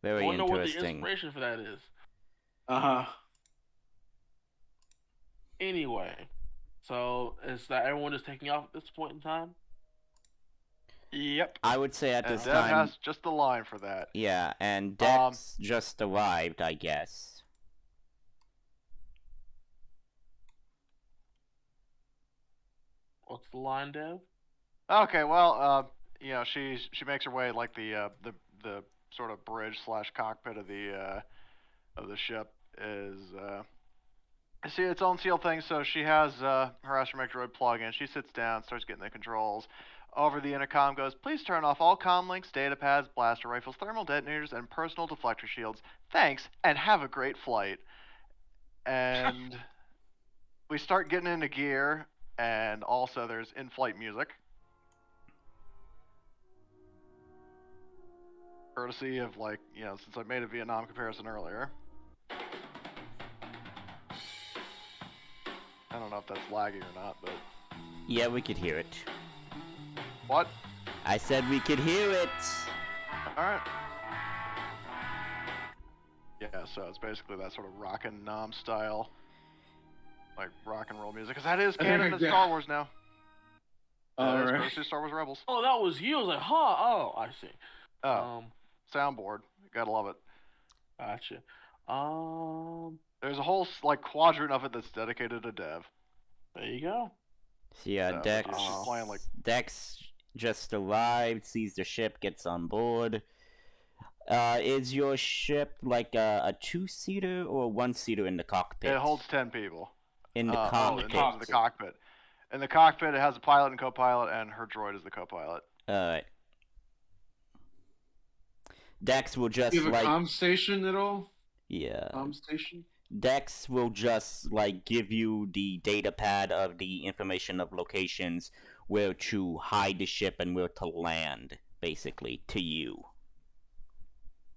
Very I wonder what the interesting. inspiration for that is. Anyway, so is that everyone is taking off at this point in time? Yep. I would say at And this Dev time. has just the line for that. Yeah, and Dex just arrived, I guess. What's the line, Dev? Okay, well, she makes her way like the sort of bridge / cockpit of the ship is see its own sealed thing. So she has her astromech droid plug in. She sits down, starts getting the controls. over the intercom goes, please turn off all comm links, data pads, blaster rifles, thermal detonators, and personal deflector shields. Thanks, and have a great flight. And we start getting into gear, and also there's in-flight music. Courtesy of, like, you know, since I made a Vietnam comparison earlier. I don't know if that's laggy or not, but... Yeah, we could hear it. What? I said we could hear it! Alright. Yeah, so it's basically that sort of rockin' nom style. Like, rock and roll music. Because that is canon in Star Wars now. That is courtesy Star Wars Rebels. Oh, that was you. I was like, huh? Oh, I see. Oh. Soundboard. Gotta love it. Gotcha. There's a whole, like, quadrant of it that's dedicated to Dev. There you go. So yeah, So, Dex, she's playing, like... Dex just arrived, sees the ship, gets on board. Is your ship like a two-seater or a one-seater in the cockpit? It holds 10 people. In the cockpit. In terms of the cockpit. In the cockpit, it has a pilot and co-pilot, and her droid is the co-pilot. Alright. Dex will just, Do you have like... a comm station at all? Yeah. Comm station? Dex will just, like, give you the data pad of the information of locations where to hide the ship and where to land, basically, to you.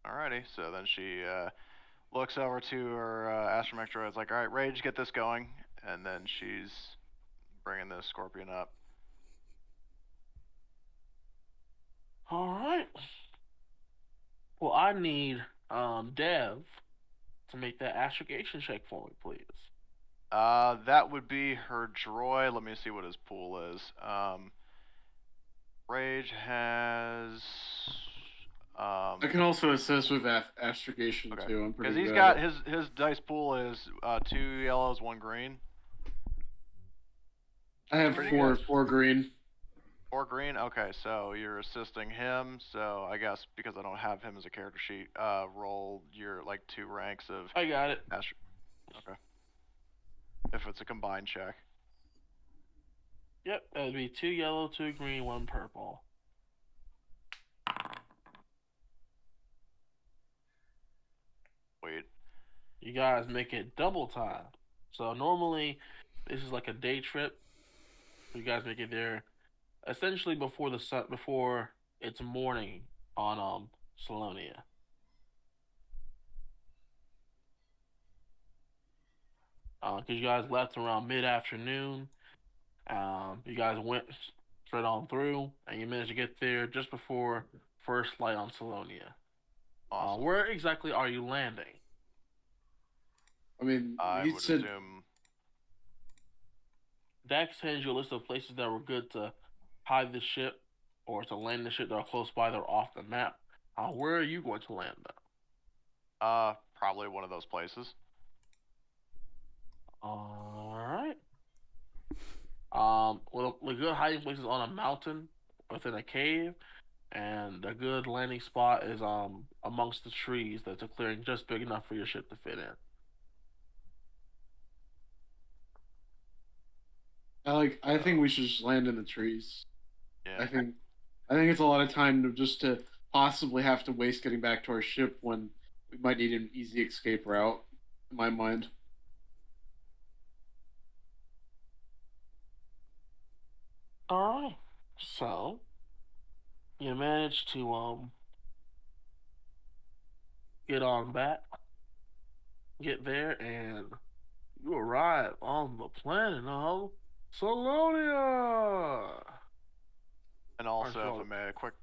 Alrighty, so then she looks over to her astromech droid. It's like, alright, Rage, get this going. And then she's bringing the Scorpion up. Alright. Well, I need Dev to make that astrogation check for me, please. That would be her droid. Let me see what his pool is. Rage has... I can also assist with astrogation too. I'm pretty good. Because he's got his dice pool is 2 yellows, 1 green. I have four green. 4 green. Okay, so you're assisting him. So I guess because I don't have him as a character sheet, roll your like 2 ranks of. I got it. Okay. If it's a combined check. Yep, that'd be 2 yellow, 2 green, 1 purple. Wait. You guys make it double time. So normally, this is like a day trip. You guys make it there, essentially before the sun, before it's morning on Salonia. Because you guys left around mid-afternoon. You guys went straight on through, and you managed to get there just before first light on Salonia. Awesome. Where exactly are you landing? I mean, I he would said assume. Dax hands you a list of places that were good to hide the ship or to land the ship that are close by that are off the map. Where are you going to land though? Probably one of those places. Alright. Well, the good hiding place is on a mountain within a cave, and a good landing spot is amongst the trees. That's a clearing just big enough for your ship to fit in. I think we should just land in the trees. Yeah. I think it's a lot of time to possibly have to waste getting back to our ship when we might need an easy escape route, in my mind. Alright. So you managed to get on back, get there, and you arrive on the planet of Salonia. And also, if I may, a quick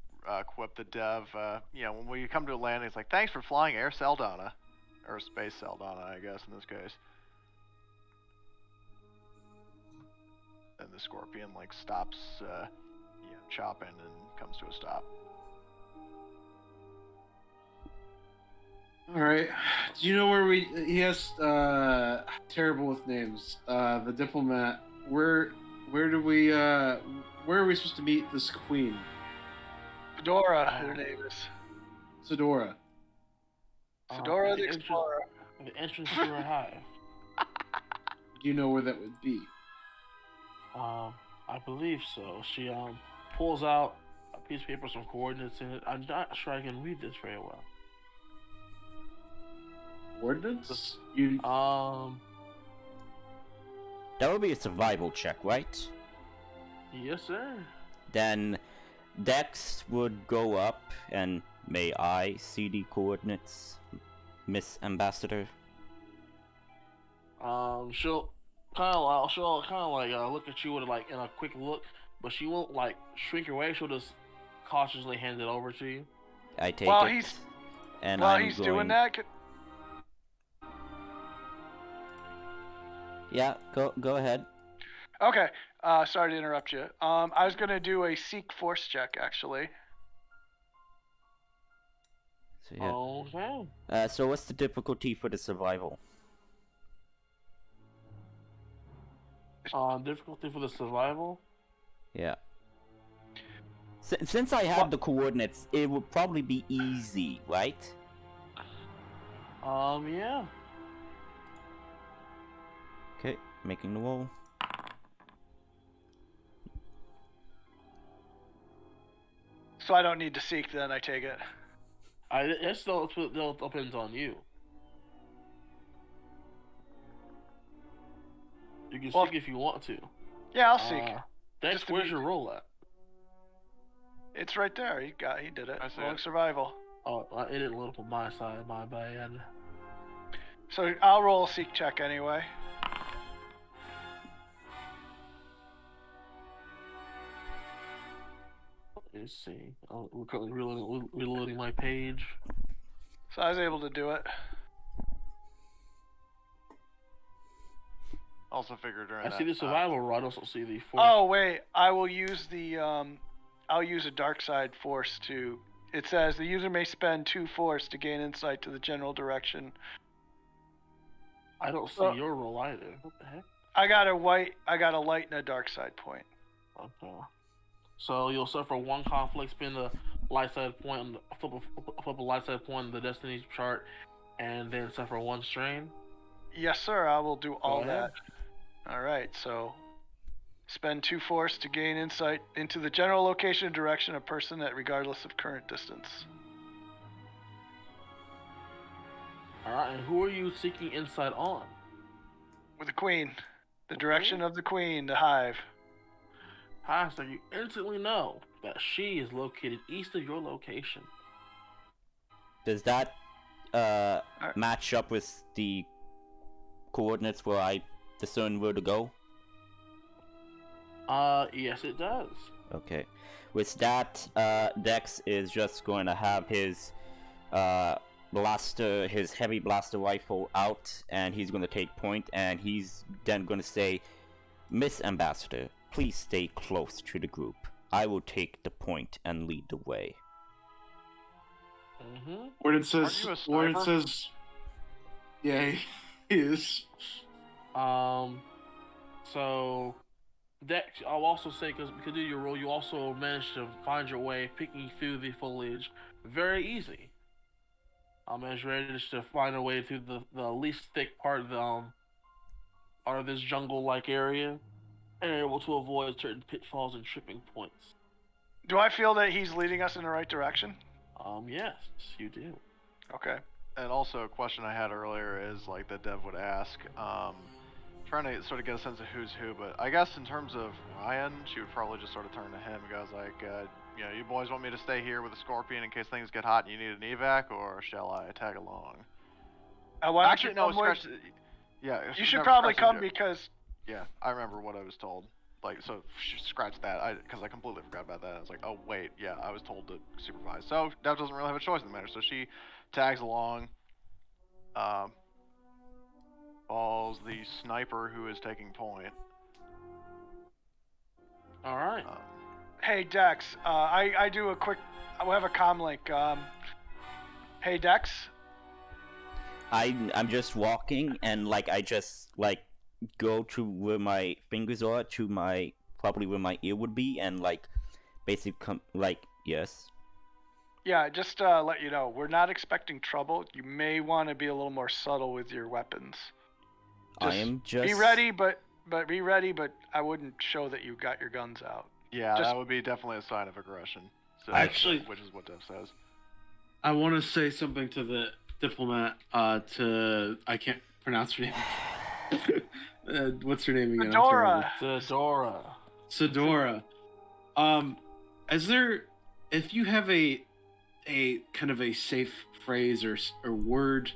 quip the dev. When we come to a landing, it's like, thanks for flying Air Saldana, or Space Saldana, I guess in this case. And the Scorpion like stops, chopping and comes to a stop. All right. Do you know where he has terrible with names. The diplomat. Where are we supposed to meet this queen? Fedora, her name is. Fedora. Fedora the Explorer. The entrance to her hive. Do you know where that would be? I believe so. She pulls out a piece of paper, some coordinates in it. I'm not sure I can read this very well. Coordinates? That would be a survival check, right? Yes, sir. Then Dex would go up, and may I see the coordinates, Miss Ambassador? She'll kind of like look at you with like in a quick look, but she won't like shrink away. She'll just cautiously hand it over to you. I take While it. he's and while I'm he's going... doing that, Yeah, go ahead. okay. Sorry to interrupt you. I was gonna do a seek force check actually. So yeah. Okay. So what's the difficulty for the survival? Difficulty for the survival. Yeah. Since I have the coordinates, it would probably be easy, right? Yeah. Okay, making the roll. So I don't need to seek then, I take it. It still depends on you. You can seek if you want to. Yeah, I'll seek. Dex, Just to where's be- your roll at? It's right there. He did it. I see Long it. survival. Oh, it didn't load up on my side. My bad. So I'll roll a seek check anyway. Let's see. We're currently reloading my page. So I was able to do it. Also figured during I that. see the survival roll. I also see the force. Oh wait, I will use the I'll use a dark side force to. It says the user may spend 2 force to gain insight to the general direction. I don't see your roll either. What the heck? I got a light and a dark side point. Okay. So you'll suffer 1 conflict, spend the light side point, flip a light side point in the destiny chart, and then suffer 1 strain. Yes, sir. I will do all Go ahead. that. All right. So spend 2 force to gain insight into the general location and direction of person at regardless of current distance. Alright, and who are you seeking insight on? With the queen, the direction of the queen, the hive. Hi, so you instantly know that she is located east of your location. Does that match up with the coordinates where I discern where to go? Yes it does. Okay. With that, Dex is just going to have his blaster, his heavy blaster rifle out, and he's going to take point, and he's then going to say, Miss Ambassador, please stay close to the group. I will take the point and lead the way. Mm-hmm. Where it Aren't says, you a where it sniper? says, yeah, he is. So Dex, I'll also say, because of your role, you also managed to find your way picking through the foliage very easy. As you managed to find a way through the least thick part of this jungle-like area, and able to avoid certain pitfalls and tripping points. Do I feel that he's leading us in the right direction? Yes, you do. Okay. And also a question I had earlier is like that Dev would ask, trying to sort of get a sense of who's who, but I guess in terms of Ryan, she would probably just sort of turn to him and goes like, you know, you boys want me to stay here with the Scorpion in case things get hot and you need an evac, or shall I tag along? Why don't Actually, you no, come with- scratch. Yeah, You should never probably scratch come it. because Yeah, I remember what I was told. Like, so scratch that, because I completely forgot about that. I was like, oh wait, yeah, I was told to supervise. So Dev doesn't really have a choice in the matter. So she tags along. Falls the sniper who is taking point. All right. hey Dex, I do a quick. I will have a comm link. Hey Dex. I'm just walking, and like I just like go to where my fingers are, to my probably where my ear would be, and like basically yes. Yeah, just let you know, we're not expecting trouble. You may want to be a little more subtle with your weapons. I am just be ready, but I wouldn't show that you got your guns out. Yeah, Just- that would be definitely a sign of aggression. So, Actually- which is what Dev says. I want to say something to the diplomat. I can't pronounce her name. What's her name again? I'm terrible. Fedora. Sedora. Sadora. Is there, if you have a kind of a safe phrase or word,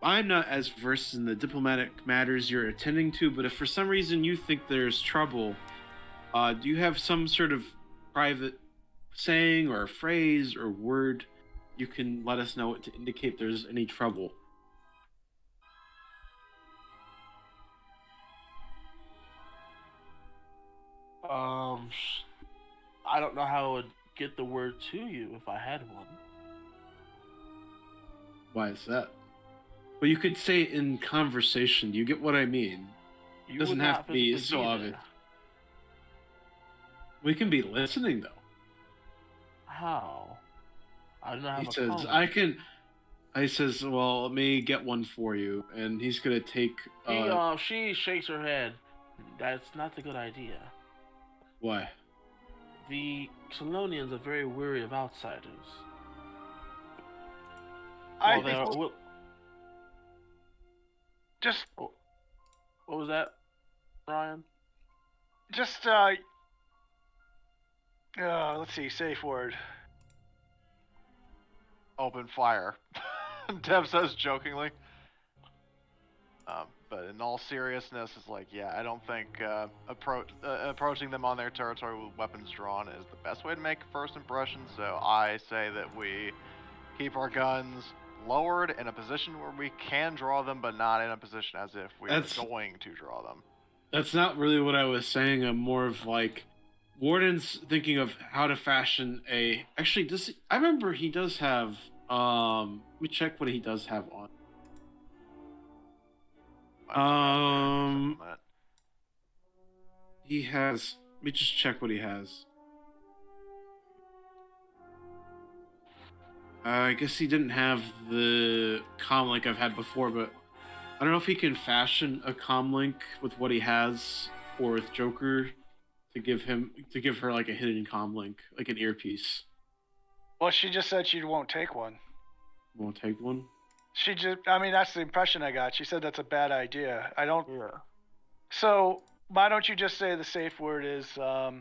I'm not as versed in the diplomatic matters you're attending to, but if for some reason you think there's trouble, do you have some sort of private saying or a phrase or word you can let us know to indicate there's any trouble? I don't know how I would get the word to you if I had one. Why is that? Well, you could say it in conversation. Do you get what I mean? You Doesn't would have not to be physically so there. obvious. We can be listening though. How? I do not have He a says, phone. "I can." I says, "Well, let me get one for you," and he's gonna take. She shakes her head. That's not a good idea. Why? The Solonians are very wary of outsiders. I Well, they're- think well, just what was that, Ryan? just let's see, safe word. Open fire. Dev says jokingly. But in all seriousness, it's like, yeah, I don't think approaching them on their territory with weapons drawn is the best way to make a first impression. So I say that we keep our guns lowered in a position where we can draw them, but not in a position as if we That's- are going to draw them. That's not really what I was saying. I'm more of like, Warden's thinking of how to fashion a. Actually, I remember he does have. Let me check what he does have on. He has. Let me just check what he has. I guess he didn't have the comlink I've had before, but I don't know if he can fashion a comlink with what he has, or with Joker, to give her like a hidden comlink, like an earpiece. Well, she just said she won't take one. Won't take one. I mean, that's the impression I got. She said that's a bad idea. I don't. Yeah. So why don't you just say the safe word is? Why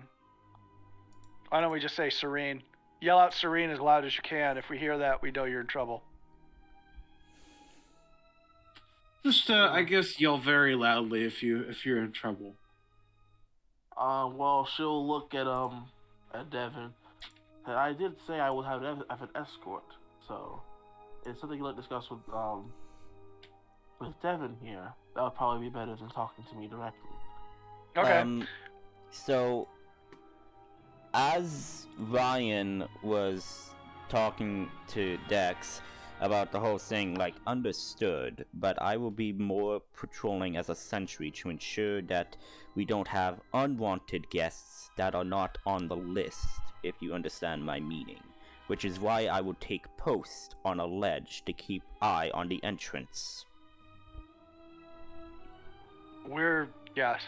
don't we just say serene? Yell out serene as loud as you can. If we hear that, we know you're in trouble. Just, I guess, yell very loudly if you're in trouble. Well, she'll look at Devin. And I did say I would have an escort, so it's something you'd like to discuss with Devin here. That would probably be better than talking to me directly. Okay. So, as Ryan was talking to Dex about the whole thing, like, understood, but I will be more patrolling as a sentry to ensure that we don't have unwanted guests that are not on the list, if you understand my meaning. Which is why I will take post on a ledge to keep eye on the entrance. Yes.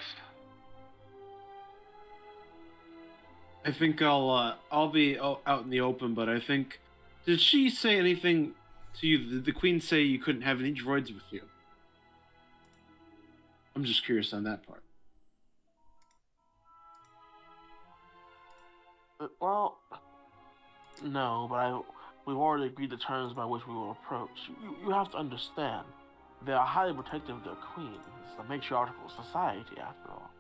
I think I'll be out in the open, but I think, did she say anything to you? Did the queen say you couldn't have any droids with you? I'm just curious on that part. Well, no, but we've already agreed the terms by which we will approach. You have to understand, they are highly protective of their queen. It's the matriarchal society, after all.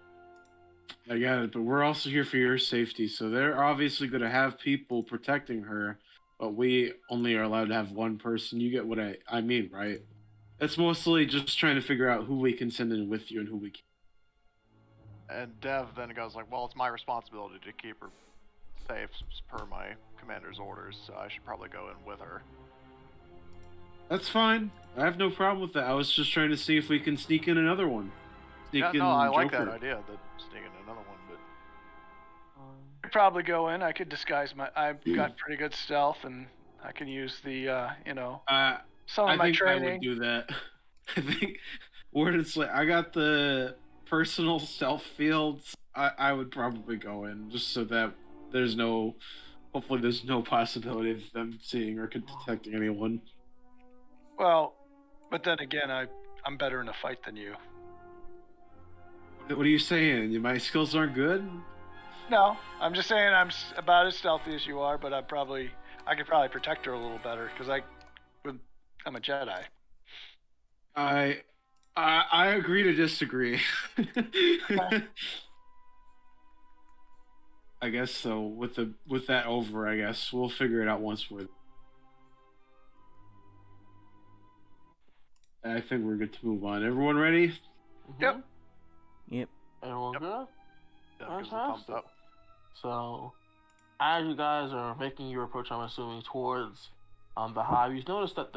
I got it, but we're also here for your safety, so they're obviously going to have people protecting her, but we only are allowed to have one person. You get what I mean, right? It's mostly just trying to figure out who we can send in with you and who we can't. And Dev then goes like, well, it's my responsibility to keep her safe per my commander's orders, so I should probably go in with her. That's fine. I have no problem with that. I was just trying to see if we can sneak in another one. Sneak in I like that Joker. idea, that sneaking another one, but I'd probably go in. I could disguise I've got pretty good stealth, and I can use the, some of I my think training. I would do that. I think Warden's like, I got the personal stealth fields, I would probably go in just so that hopefully there's no possibility of them seeing or detecting anyone. Well, but then again, I'm better in a fight than you. What are you saying? My skills aren't good? No, I'm just saying about as stealthy as you are, but I could probably protect her a little better because I'm a Jedi. I agree to disagree. I guess so. With that over, I guess we'll figure it out once we're. I think we're good to move on. Everyone ready? Yep. Yep. Everyone good? Yeah, gives a thumbs Fantastic. up. So, as you guys are making your approach, I'm assuming towards the hive, you notice that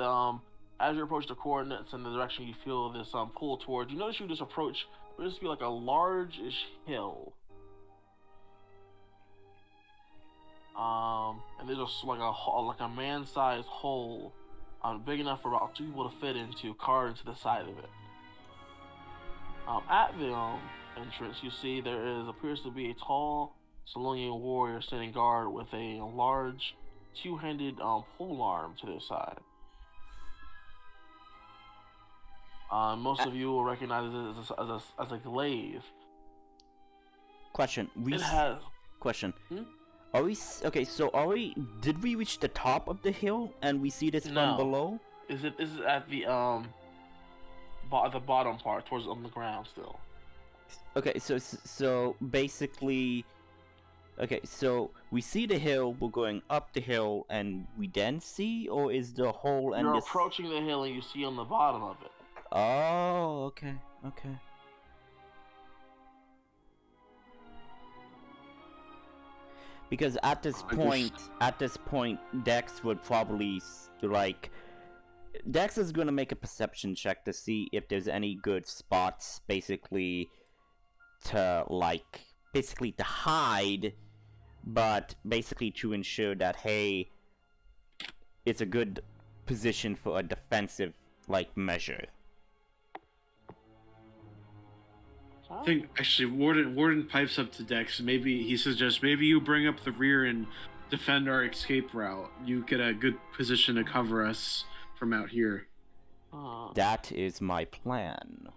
as you approach the coordinates and the direction you feel this pull towards, you notice you just approach. It would just be like a large-ish hill. And there's just like a man-sized hole, big enough for about 2 people to fit into, carved into the side of it. At the entrance, you see appears to be a tall Solonian warrior standing guard with a large, two-handed pole arm to their side. Most of you will recognize it as a glaive. Question. Question. Hmm? Are we okay? So did we reach the top of the hill and we see this from No. below? Is it at the the bottom part, towards on the ground still? Okay, so basically, okay, so we see the hill, we're going up the hill, and we then see, or is the hole and You're this? approaching the hill and you see on the bottom of it. Oh, okay. Because at this point, Dex would probably Dex is gonna make a perception check to see if there's any good spots, basically to hide, but basically to ensure that hey, it's a good position for a defensive measure. I think actually Warden pipes up to Dex. Maybe he suggests you bring up the rear and defend our escape route. You get a good position to cover us from out here. That is my plan.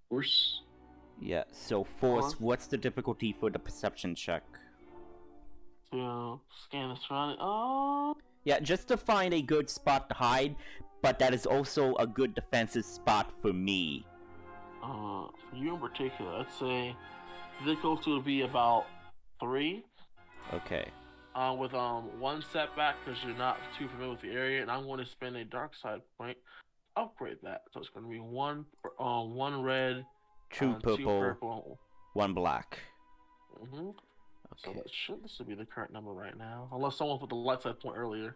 Force? Yeah, so Force, what's the difficulty for the perception check? To scan the surrounding. Yeah, just to find a good spot to hide, but that is also a good defensive spot for me. For you in particular, I'd say difficulty would be about 3. Okay. With 1 setback because you're not too familiar with the area, and I'm going to spend a dark side point. Upgrade that, so it's going to be 1 red, 2 purple, 2 purple, 1 black. Okay. So Okay. this should be the current number right now, unless someone put the light side point earlier.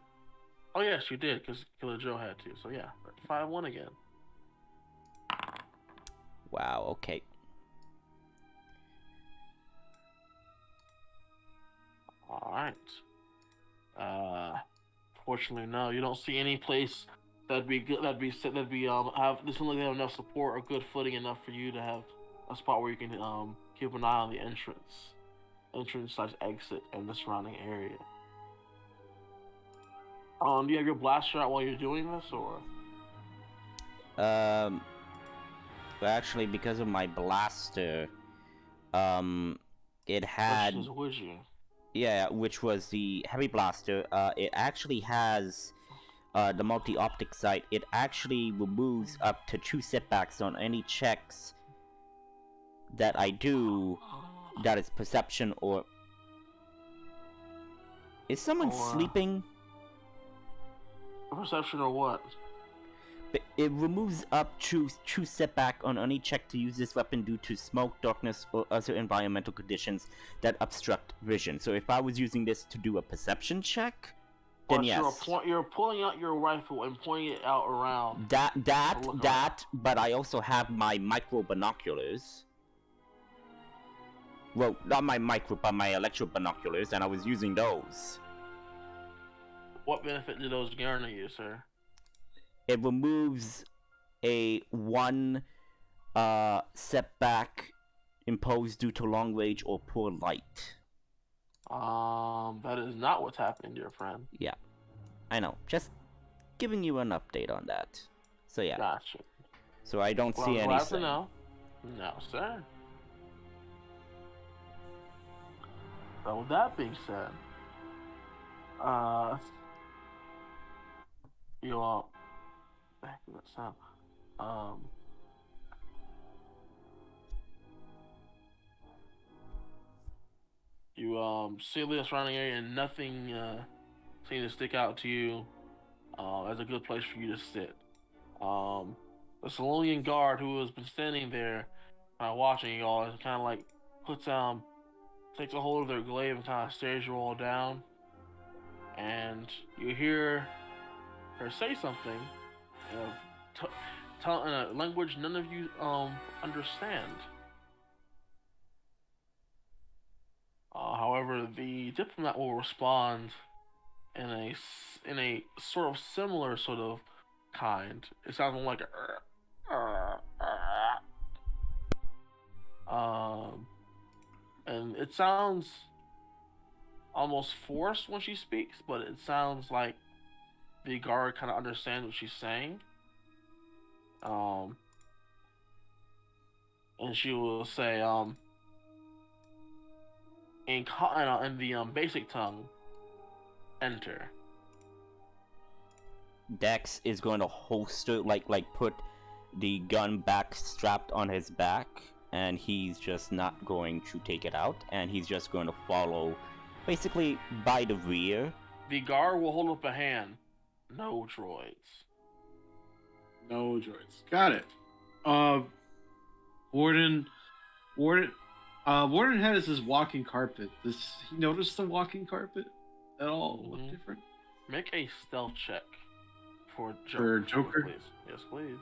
Oh yes, you did, because Killer Joe had to. So yeah, 5-1 again. Wow. Okay. All right. Fortunately, no, you don't see any place that'd be good. Have this one like they have enough support or good footing enough for you to have a spot where you can keep an eye on the entrance/exit and the surrounding area. Do you have your blaster out while you're doing this, or? Well, actually, because of my blaster, it had. Which was you? Yeah, which was the heavy blaster. It actually has the multi-optic sight. It actually removes up to 2 setbacks on any checks that I do. That is perception or. Is someone sleeping? Perception or what? It removes up to 2 setback on any check to use this weapon due to smoke, darkness, or other environmental conditions that obstruct vision. So if I was using this to do a perception check, then but yes. You're pulling out your rifle and pointing it out around. But I also have my micro binoculars. Well, not my micro, but my electro binoculars, and I was using those. What benefit do those garner you, sir? It removes a 1 setback imposed due to long range or poor light. That is not what's happening, dear friend. Yeah, I know. Just giving you an update on that. So yeah. Gotcha. So I don't Well, see I'm glad to anything. know. No, sir. So with that being said, you back to that sound. You see the surrounding area and nothing seems to stick out to you as a good place for you to sit. The Solonian guard who has been standing there watching you all is kind of like takes a hold of their glaive and kind of stares you all down, and you hear her say something in a language none of you understand. However, the diplomat will respond in a sort of similar sort of kind. It sounds more like and it sounds almost forced when she speaks, but it sounds like the guard kind of understands what she's saying. And she will say, in the basic tongue, enter. Dex is going to holster, like put the gun back strapped on his back, and he's just not going to take it out, and he's just going to follow, basically by the rear. The guard will hold up a hand. No droids. No droids. Got it. Warden has his walking carpet. Does he notice the walking carpet at all? Look different? Make a stealth check for Joker. Please. Yes, please.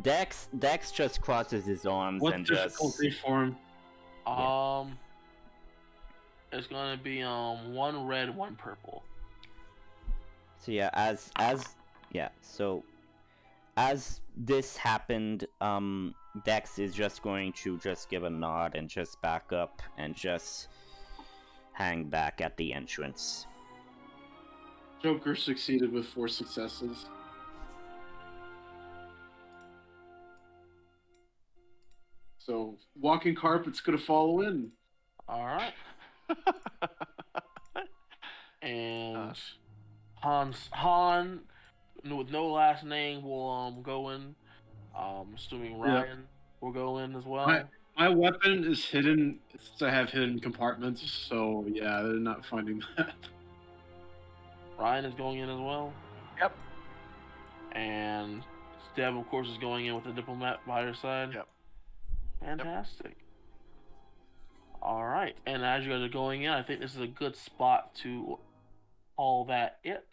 Dex just crosses his arms What's and difficulty just... for him? It's gonna be 1 red, 1 purple. So yeah, as this happened, Dex is just going to just give a nod and just back up and just hang back at the entrance. Joker succeeded with 4 successes. So, walking carpet's gonna follow in. Alright. And Han, with no last name, will go in. Assuming Ryan will go in as well. My weapon is hidden. I have hidden compartments, so yeah, they're not finding that. Ryan is going in as well. Yep. And Dev, of course, is going in with the diplomat by her side. Yep. Fantastic. Yep. All right, and as you guys are going in, I think this is a good spot to call that it.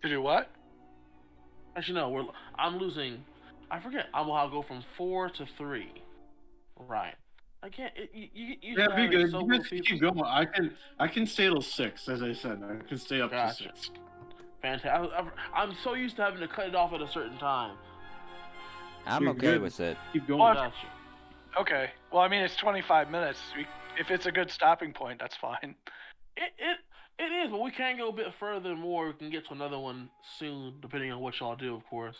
To do what? Actually, no. I'm losing. I forget. I'll go from 4 to 3. Right. I can't. You yeah, be good. You guys keep going. I can stay till 6, as I said. I can stay up to 6. Fantastic. I'm so used to having to cut it off at a certain time. I'm okay with it. Keep going. Well, okay. Well, I mean, it's 25 minutes. If it's a good stopping point, that's fine. It is, but we can go a bit further more. We can get to another one soon, depending on what y'all do, of course.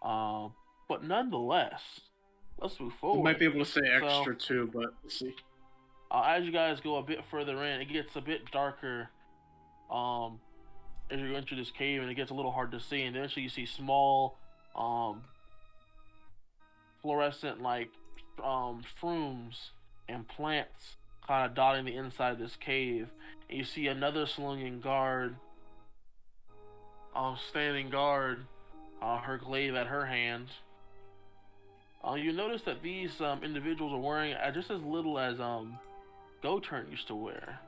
But nonetheless, let's move forward. We might be able to say extra too, but we'll see. As you guys go a bit further in, it gets a bit darker. As you go into this cave, and it gets a little hard to see, and eventually you see small, fluorescent like shrooms and plants kind of dotting the inside of this cave. And you see another Solonian guard standing guard, her glaive at her hand. You notice that these individuals are wearing just as little as Go-Turn used to wear.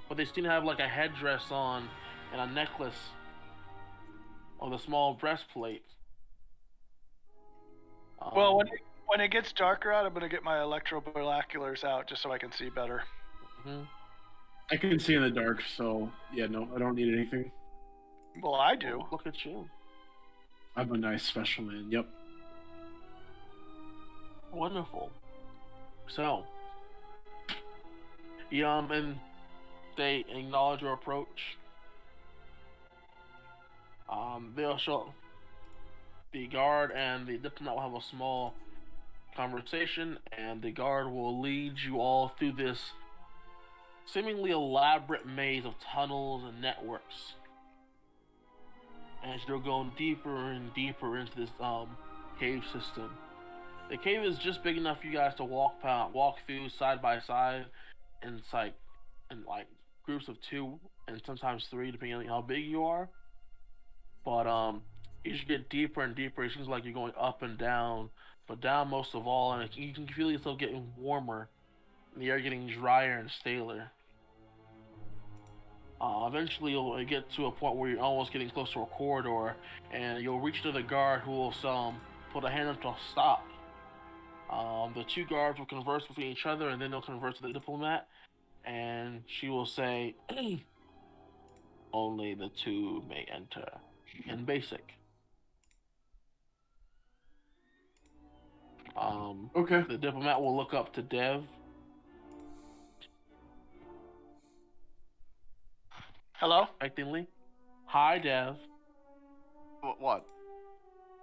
But they seem to have like a headdress on and a necklace with a small breastplate. Well, when it gets darker out, I'm gonna get my electro binoculars out just so I can see better. I can see in the dark, so yeah, no, I don't need anything. Well, I do. Oh, look at you. I'm a nice special man. Yep. Wonderful. So, and they acknowledge your approach. They'll show the guard and the diplomat will have a small conversation, and the guard will lead you all through this seemingly elaborate maze of tunnels and networks. As you're going deeper and deeper into this cave system. The cave is just big enough for you guys to walk through side by side, and it's like in like groups of 2 and sometimes 3, depending on how big you are. But as you get deeper and deeper, it seems like you're going up and down, but down most of all, and you can feel yourself getting warmer, and the air getting drier and staler. Eventually, you'll get to a point where you're almost getting close to a corridor, and you'll reach to the guard who will put a hand up to stop. The 2 guards will converse with each other, and then they'll converse with the diplomat, and she will say, "Only the 2 may enter." In basic. Okay. The diplomat will look up to Dev. Hello? Expectingly. Hi, Dev. What?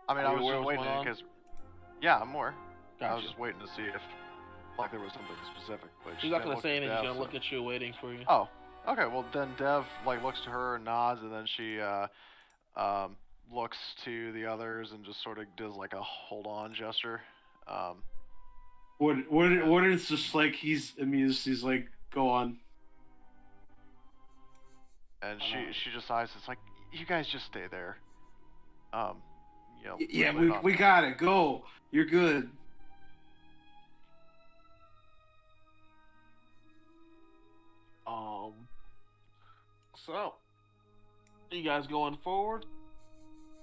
I mean, Are I you was aware just what's waiting going on? because. Yeah, I'm more. I was Gotcha. just waiting to see if, like, there was something specific. But She's not gonna say anything. She's gonna look at you, waiting for you. Oh, okay. Well, then Dev looks to her and nods, and then she looks to the others and just sort of does like a hold on gesture. What is just like he's amused? He's like, go on. And she just sighs. It's like, you guys just stay there. Yeah, we got it. Go. You're good. So, you guys going forward?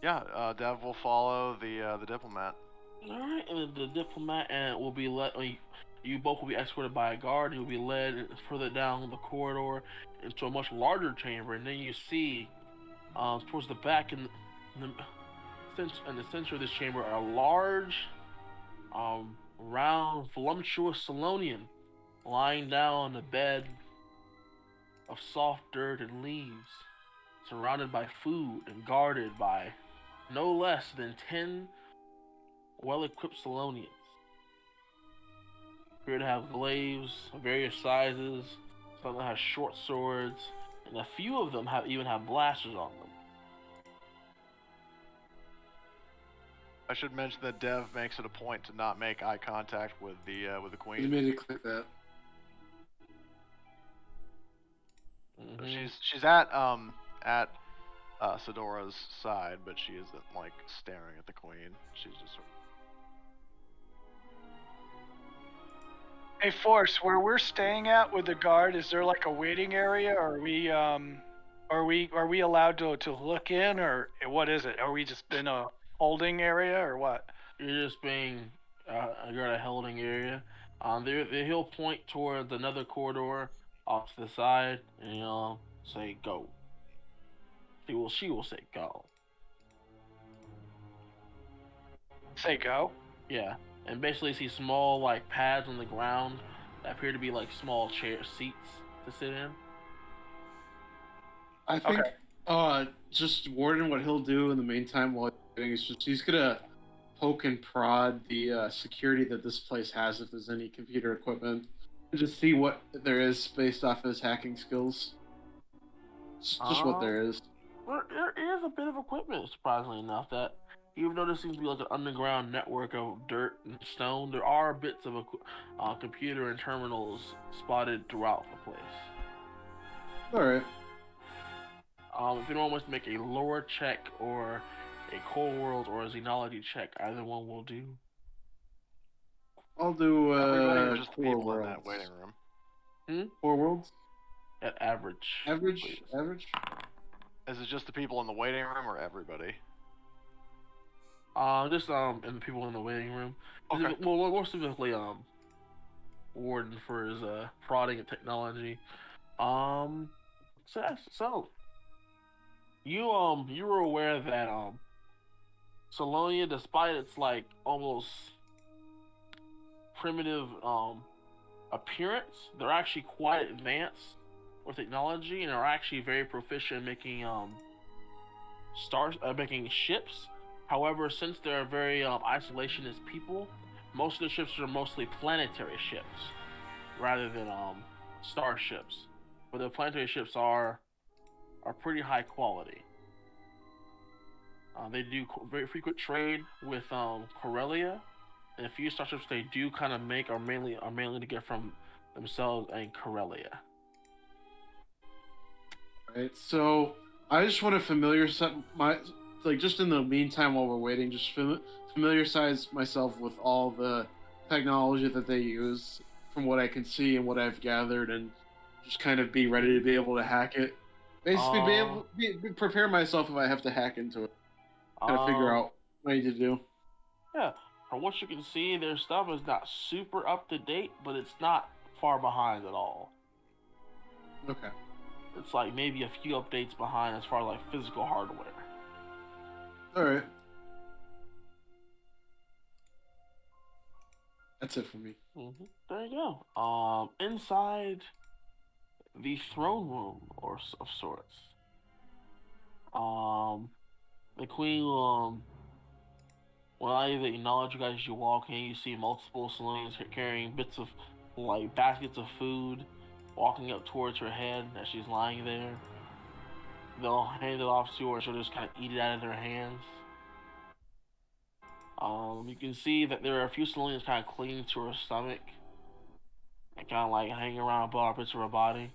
Yeah, Dev will follow the diplomat. All right, and the diplomat and will be led. You both will be escorted by a guard. You'll be led further down the corridor into a much larger chamber, and then you see, towards the back in the center of this chamber, a large, round, voluptuous Salonian lying down on a bed of soft dirt and leaves, surrounded by food and guarded by no less than 10 well-equipped Salonians. Appear to have glaives of various sizes, some of them have short swords, and a few of them even have blasters on them. I should mention that Dev makes it a point to not make eye contact with the You queen. made it click that. So she's at Sidora's side, but she isn't like staring at the queen. She's just sort of... Hey, Force, where we're staying at with the guard, is there like a waiting area? Or are we allowed to look in, or what is it? Are we just in a holding area, or what? You're just being you're at a holding area. He'll point towards another corridor off to the side, and say go. She will say go. Say go? Yeah, and basically see small like pads on the ground that appear to be like small seats to sit in. I think just Warden, what he'll do in the meantime while he's doing is he's gonna poke and prod the security that this place has, if there's any computer equipment, and just see what there is based off his hacking skills. Just what there is. There is a bit of equipment, surprisingly enough, that even though there seems to be like an underground network of dirt and stone, there are bits of computer and terminals spotted throughout the place. Alright. If anyone wants to make a lore check or a core world or a xenology check, either one will do. I'll do Everybody or just core people worlds. in that waiting room? Core worlds? At average. Average? Please. Average? Is it just the people in the waiting room or everybody? Just and the people in the waiting room. Okay. More specifically, Warden for his prodding of technology. So you were aware that Salonia, despite its like almost primitive appearance, they're actually quite advanced with technology and are actually very proficient in making making ships. However, since they're very isolationist people, most of the ships are mostly planetary ships rather than starships. But the planetary ships are pretty high quality. They do very frequent trade with Corellia, and a few starships they do kind of make are mainly to get from themselves and Corellia. Right. So I just want to just in the meantime while we're waiting, just familiarize myself with all the technology that they use from what I can see and what I've gathered, and just kind of be ready to be able to hack it. Basically, prepare myself if I have to hack into it. Kind of figure out what I need to do. Yeah, from what you can see, their stuff is not super up to date, but it's not far behind at all. Okay. It's like maybe a few updates behind as far as like physical hardware. All right. That's it for me. There you go. Inside the throne room of sorts. The queen will either acknowledge you guys as you walk in. You see multiple saloons carrying bits of like baskets of food, walking up towards her head as she's lying there. They'll hand it off to her, and she'll just kind of eat it out of their hands. You can see that there are a few saloons kind of clinging to her stomach and kind of like hanging around above bits of her body.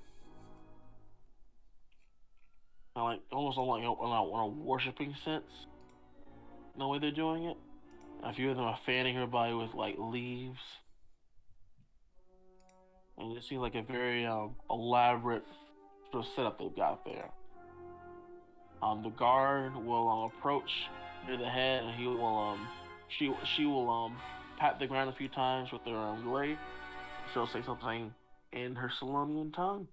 Kind of like almost on like a worshiping sense. In the way they're doing it. A few of them are fanning her body with like leaves. And it seems like a very elaborate sort of setup they've got there. The guard will approach near the head, and he will she will pat the ground a few times with her glaive. She'll say something in her Salonian tongue.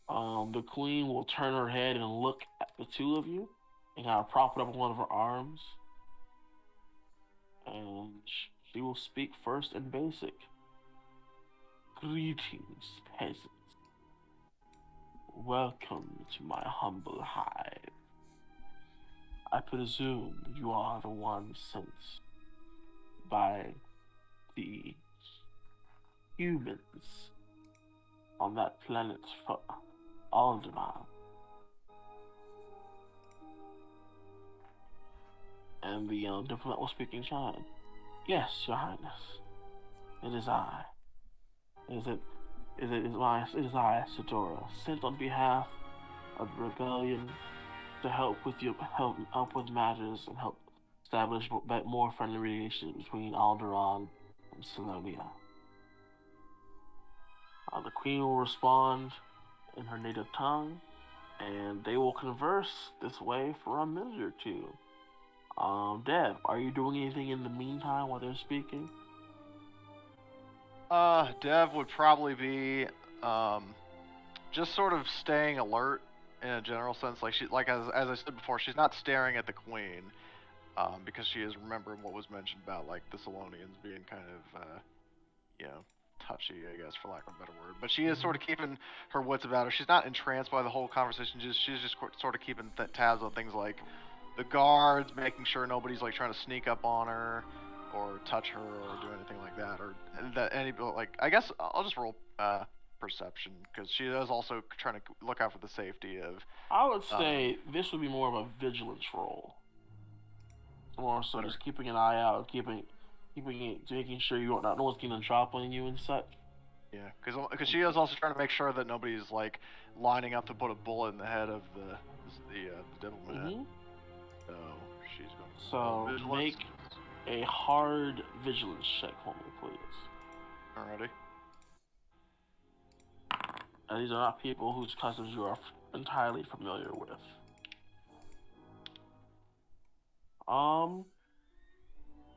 The queen will turn her head and look at the two of you, and kind of prop it up on one of her arms. And she will speak first in basic. Greetings, peasants. Welcome to my humble hive. I presume you are the one sent by the humans on that planet for Alderaan. And the diplomat will speak in China. Yes, Your Highness. It is I. It is I, Sidora, sent on behalf of the rebellion to help with matters and help establish more friendly relations between Alderaan and Salonia. The queen will respond in her native tongue, and they will converse this way for a minute or two. Dev, are you doing anything in the meantime while they're speaking? Dev would probably be, just sort of staying alert in a general sense. Like as I said before, she's not staring at the queen, because she is remembering what was mentioned about like the Salonians being kind of, touchy, I guess, for lack of a better word. But she is sort of keeping her wits about her. She's not entranced by the whole conversation. She's just sort of keeping tabs on things like the guards, making sure nobody's like trying to sneak up on her or touch her or do anything like that, or that I guess I'll just roll perception, because she is also trying to look out for the safety of. I would say this would be more of a vigilance roll. More so just keeping an eye out, making sure no one's getting a drop on you and such. Yeah, because she is also trying to make sure that nobody's like lining up to put a bullet in the head of the diplomat. So she's going. So make a hard vigilance check for me, please. Alrighty. And these are not people whose customs you are entirely familiar with.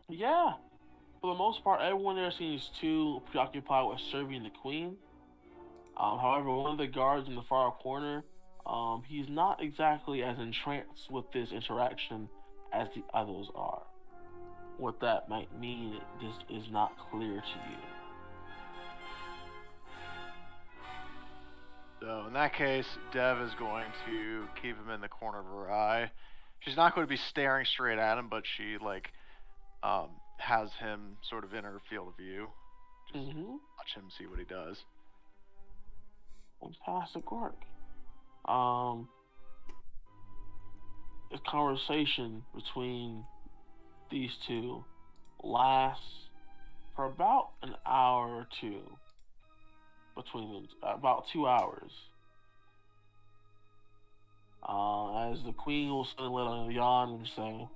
Yeah. For the most part, everyone there seems too preoccupied with serving the queen. However, one of the guards in the far corner, he's not exactly as entranced with this interaction as the others are. What that might mean just is not clear to you. So in that case, Dev is going to keep him in the corner of her eye. She's not going to be staring straight at him, but she has him sort of in her field of view. Just watch him, see what he does. Fantastic work. The conversation between these two lasts for about an hour or two. Between them, about 2 hours. As the queen will suddenly let a yawn and say,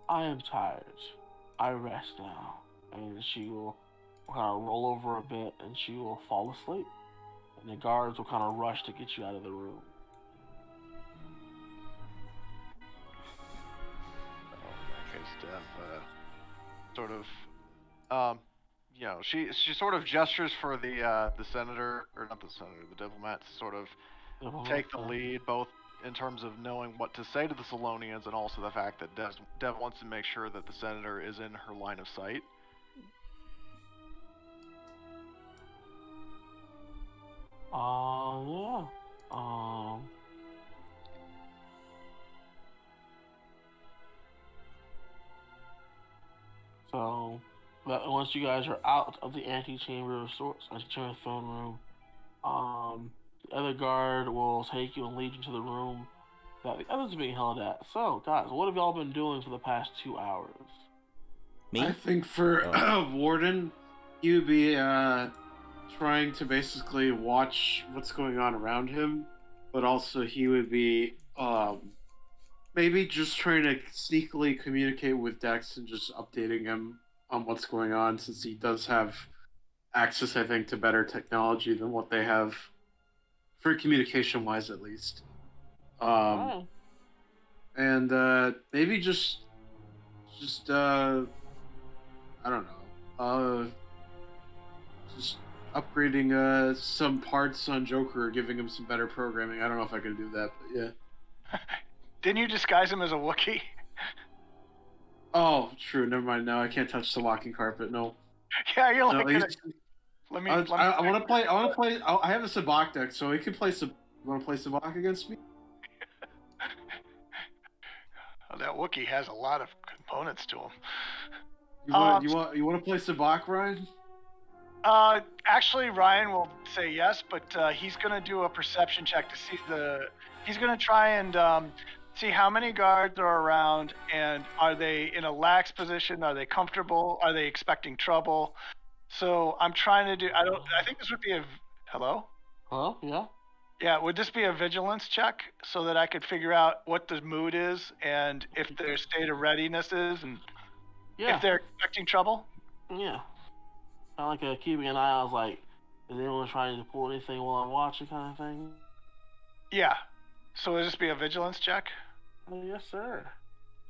I am tired. I rest now. And she will kind of roll over a bit and she will fall asleep. And the guards will kind of rush to get you out of the room. In that case, Dev sort of, she sort of gestures for the senator, or not the senator, the diplomat, to sort of take the lead, both in terms of knowing what to say to the Solonians and also the fact that Dev wants to make sure that the senator is in her line of sight. Yeah. So, but once you guys are out of the antechamber of sorts, antechamber throne room, the other guard will take you and lead you to the room that the others are being held at. So, guys, what have y'all been doing for the past 2 hours? Me? I think for Warden, he would be trying to basically watch what's going on around him, but also he would be maybe just trying to sneakily communicate with Dex and just updating him on what's going on, since he does have access, I think, to better technology than what they have for communication-wise, at least. And maybe just I don't know, just upgrading some parts on Joker or giving him some better programming. I don't know if I can do that, but yeah. Didn't you disguise him as a Wookiee? Oh, true. Never mind. No, I can't touch the walking carpet. No. Yeah, you're like. No, Let me. I want to play. I have a Sabak deck, so he can play some. You want to play Sabak against me? That Wookiee has a lot of components to him. You want to play Sabak, Ryan? Actually, Ryan will say yes, but he's gonna do a perception check to see He's gonna try and see how many guards are around, and are they in a lax position? Are they comfortable? Are they expecting trouble? So I'm trying to do. I think this would be a. Hello? Hello? Yeah? Yeah, would this be a vigilance check so that I could figure out what the mood is and if their state of readiness is, and if they're expecting trouble? Yeah. Kind of like keeping an eye out, like, is anyone trying to pull anything while I'm watching kind of thing? Yeah. So would this be a vigilance check? Yes, sir.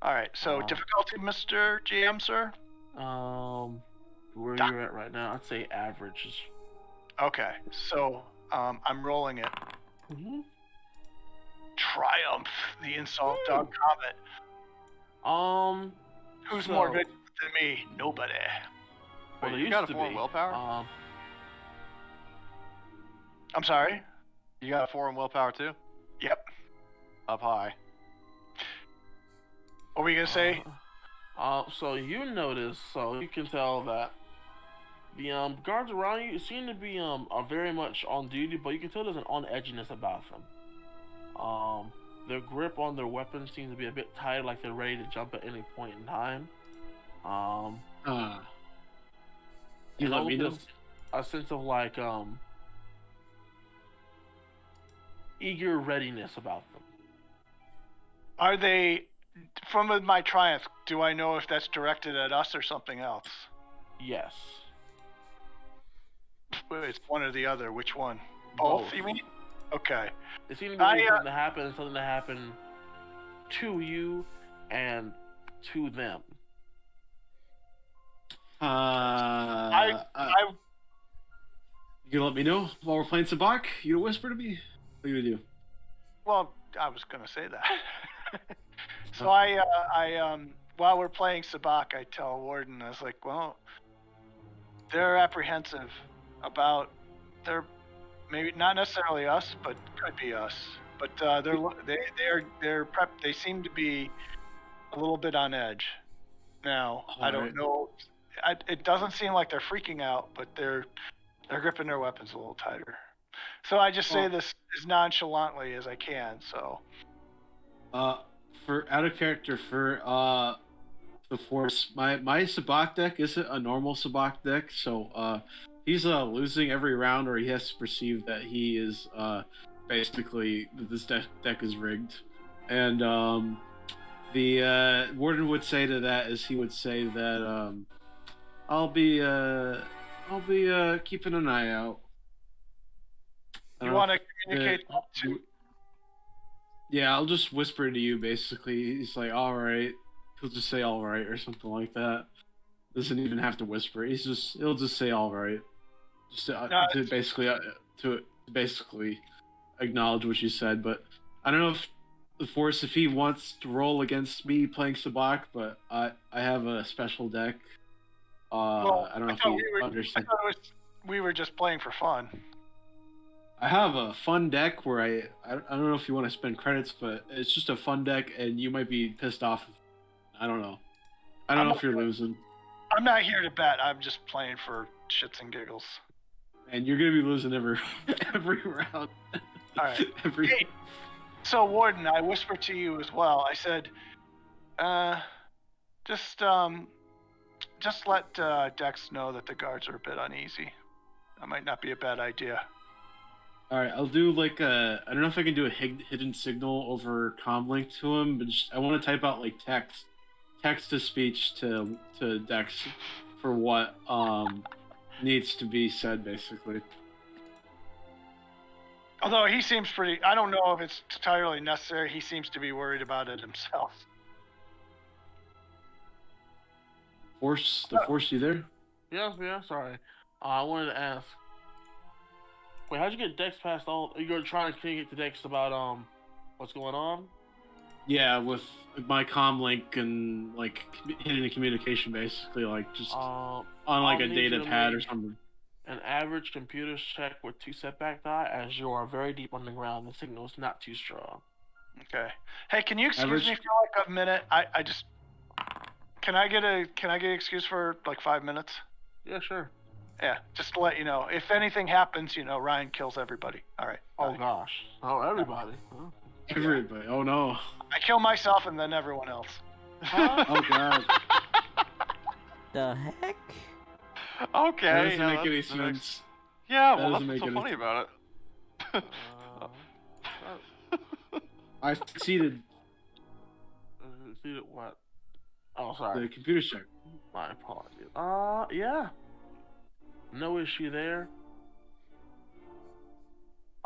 All right. So difficulty, Mr. GM, sir? Where you're at right now, I'd say average. Okay. So I'm rolling it. Mm-hmm. Triumph, the insult dog comet. Who's more vigilant than me? Nobody. Well, Wait, you got a 4 in willpower? I'm sorry? You got a 4 in willpower too? Yep. Up high. What were you gonna say? So you notice, so you can tell that the guards around you seem to be are very much on duty, but you can tell there's an on-edginess about them. Their grip on their weapons seems to be a bit tight, like they're ready to jump at any point in time. You let me know. A sense of like eager readiness about them. Are they, from my triumph, do I know if that's directed at us or something else? Yes. It's one or the other. Which one? Both. You mean? Okay. It seems to be something to happen to you and to them. You can let me know while we're playing Sabak. You gonna whisper to me? What are you gonna do? Well, I was gonna say that. So I while we're playing Sabak, I tell Warden, I was like, well, they're apprehensive about they're maybe not necessarily us, but could be us. But they seem to be a little bit on edge. Now I don't Alright. know. It doesn't seem like they're freaking out, but they're gripping their weapons a little tighter. So I just say this as nonchalantly as I can. So For out of character for the Force, my Sabak deck isn't a normal Sabak deck, so he's losing every round, or he has to perceive that he is basically this deck is rigged, and the Warden would say to that is he would say that I'll be keeping an eye out. you want to communicate that to? Yeah, I'll just whisper to you. Basically, he's like, "All right." He'll just say "all right" or something like that. Doesn't even have to whisper. He'll just say "all right," just to basically acknowledge what you said. But I don't know if the Force, if he wants to roll against me playing Sabak, but I have a special deck. Well, I don't know if you understand. I thought we were just playing for fun. I have a fun deck where I don't know if you want to spend credits, but it's just a fun deck, and you might be pissed off. I don't know. I don't know if you're losing. I'm not here to bet. I'm just playing for shits and giggles. And you're gonna be losing every round. All right. Hey, so Warden, I whispered to you as well. I said, just let Dex know that the guards are a bit uneasy. That might not be a bad idea. All right, I'll do like I don't know if I can do a hidden signal over comlink to him, but I want to type out like text to speech to Dex for what needs to be said, basically. Although he seems pretty, I don't know if it's entirely necessary. He seems to be worried about it himself. The Force, you there? Yeah, sorry. I wanted to ask. Wait, how'd you get Dex past all? You're trying to communicate to Dex about what's going on? Yeah, with my comm link and like hidden communication, basically, like just on like a data pad or something. An average computer's check with 2 setback die, as you are very deep on the ground. The signal is not too strong. Okay. Hey, can you excuse me for like a minute? I just can I get an excuse for like 5 minutes? Yeah, sure. Yeah, just to let you know. If anything happens, Ryan kills everybody. All right. Oh gosh. Oh, everybody. Huh? Everybody. Oh no. I kill myself and then everyone else. Huh? Oh god. The heck? Okay. That doesn't make any sense. Yeah, That well, doesn't that's what's make so any funny about it. I succeeded. Succeeded what? Oh, sorry. The computer check. My apologies. Yeah. No issue there.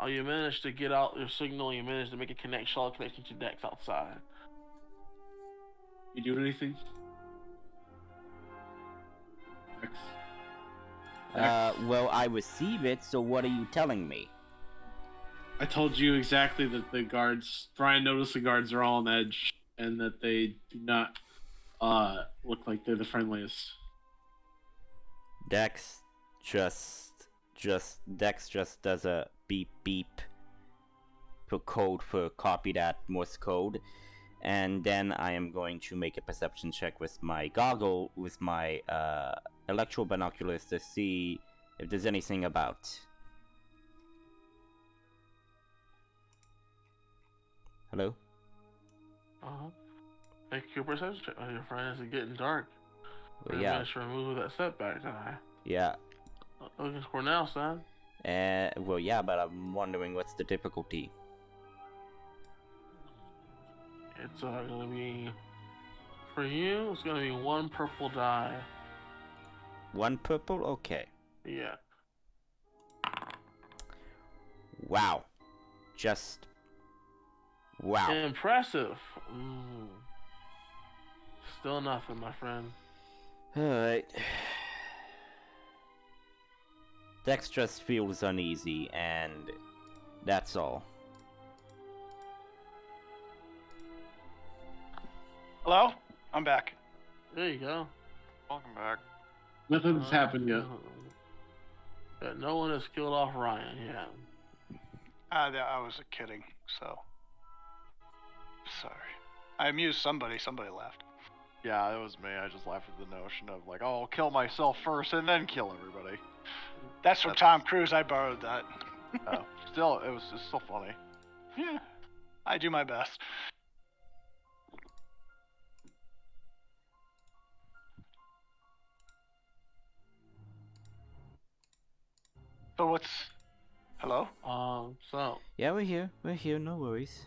Oh, you managed to get out your signal. You managed to make a solid connection to Dex outside. You do anything? Dex. Well, I receive it, so what are you telling me? I told you exactly that the guards. Brian noticed the guards are all on edge, and that they do not look like they're the friendliest. Dex just does a beep beep for code for copy that Morse code, and then I am going to make a perception check with my electro binoculars to see if there's anything about. Hello? Make your perception check. Oh, your friend is getting dark. Well, We yeah. managed to remove that setback die. Yeah. Looking for now, son. Well, yeah, but I'm wondering what's the difficulty. It's gonna be for you. It's gonna be 1 purple die. 1 purple? Okay. Yeah. Wow. Just. Wow. Impressive. Still nothing, my friend. Alright. Dex just feels uneasy, and that's all. Hello? I'm back. There you go. Welcome back. Nothing's happened yet. But no one has killed off Ryan yet. I was kidding, so. Sorry. I amused somebody. Somebody left. Yeah, it was me. I just laughed at the notion of like, oh, I'll kill myself first and then kill everybody. That's from Tom Cruise. I borrowed that. Oh, still, it's still funny. Yeah. I do my best. So what's... Hello? So Yeah, we're here. We're here, no worries.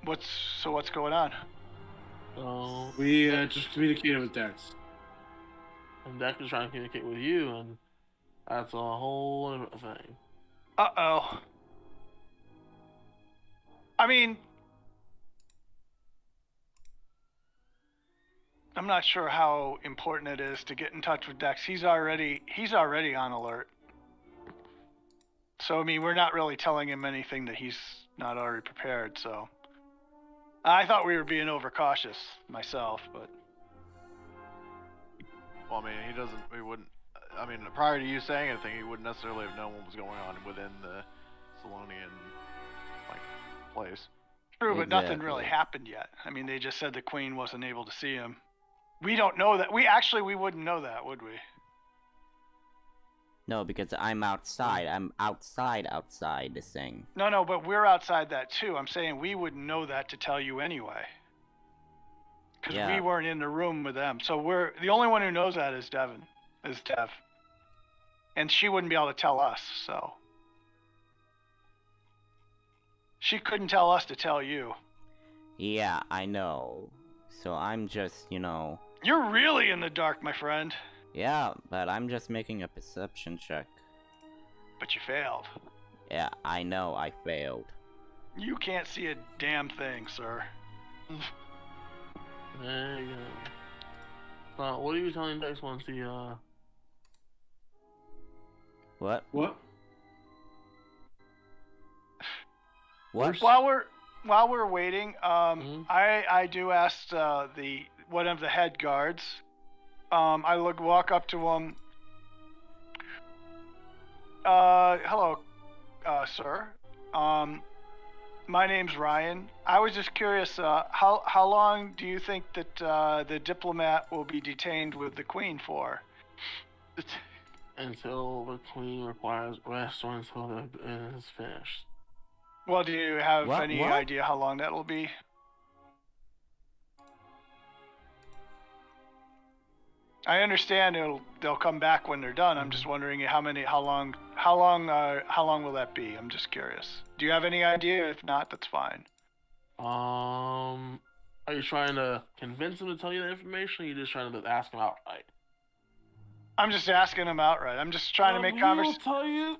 What's going on? So We just communicated with Dex. and Deck is trying to communicate with you, and that's a whole other thing. Uh-oh. I mean... I'm not sure how important it is to get in touch with Dex. He's already on alert. So I mean, we're not really telling him anything that he's not already prepared, so I thought we were being overcautious myself, but Well, I mean, he wouldn't, I mean, prior to you saying anything, he wouldn't necessarily have known what was going on within the Salonian, like, place. true, but nothing really Exactly. happened yet. I mean, they just said the Queen wasn't able to see him. We don't know that. We wouldn't know that, would we? No, because I'm outside. I'm outside this thing. No, but we're outside that too. I'm saying we wouldn't know that to tell you anyway. Because Yeah. we weren't in the room with them. So we're the only one who knows that is Dev. And she wouldn't be able to tell us, so. She couldn't tell us to tell you. Yeah, I know. So I'm just, You're really in the dark, my friend. Yeah, but I'm just making a perception check. But you failed. Yeah, I know I failed. You can't see a damn thing, sir. There you go. So what are you telling Dex once he What? What? What? While we're waiting, Mhm. I do ask one of the head guards. I walk up to him. Hello, sir. My name's Ryan. I was just curious. How long do you think that the diplomat will be detained with the Queen for? until the Queen requires rest or until the is finished. Well, do you have What? any What? idea how long that will be? I understand they'll come back when they're done. I'm just wondering how long will that be? I'm just curious. Do you have any idea? If not, that's fine. Are you trying to convince him to tell you the information, or are you just trying to ask him outright? I'm just asking him outright. I'm just trying to make He conversation. will tell you.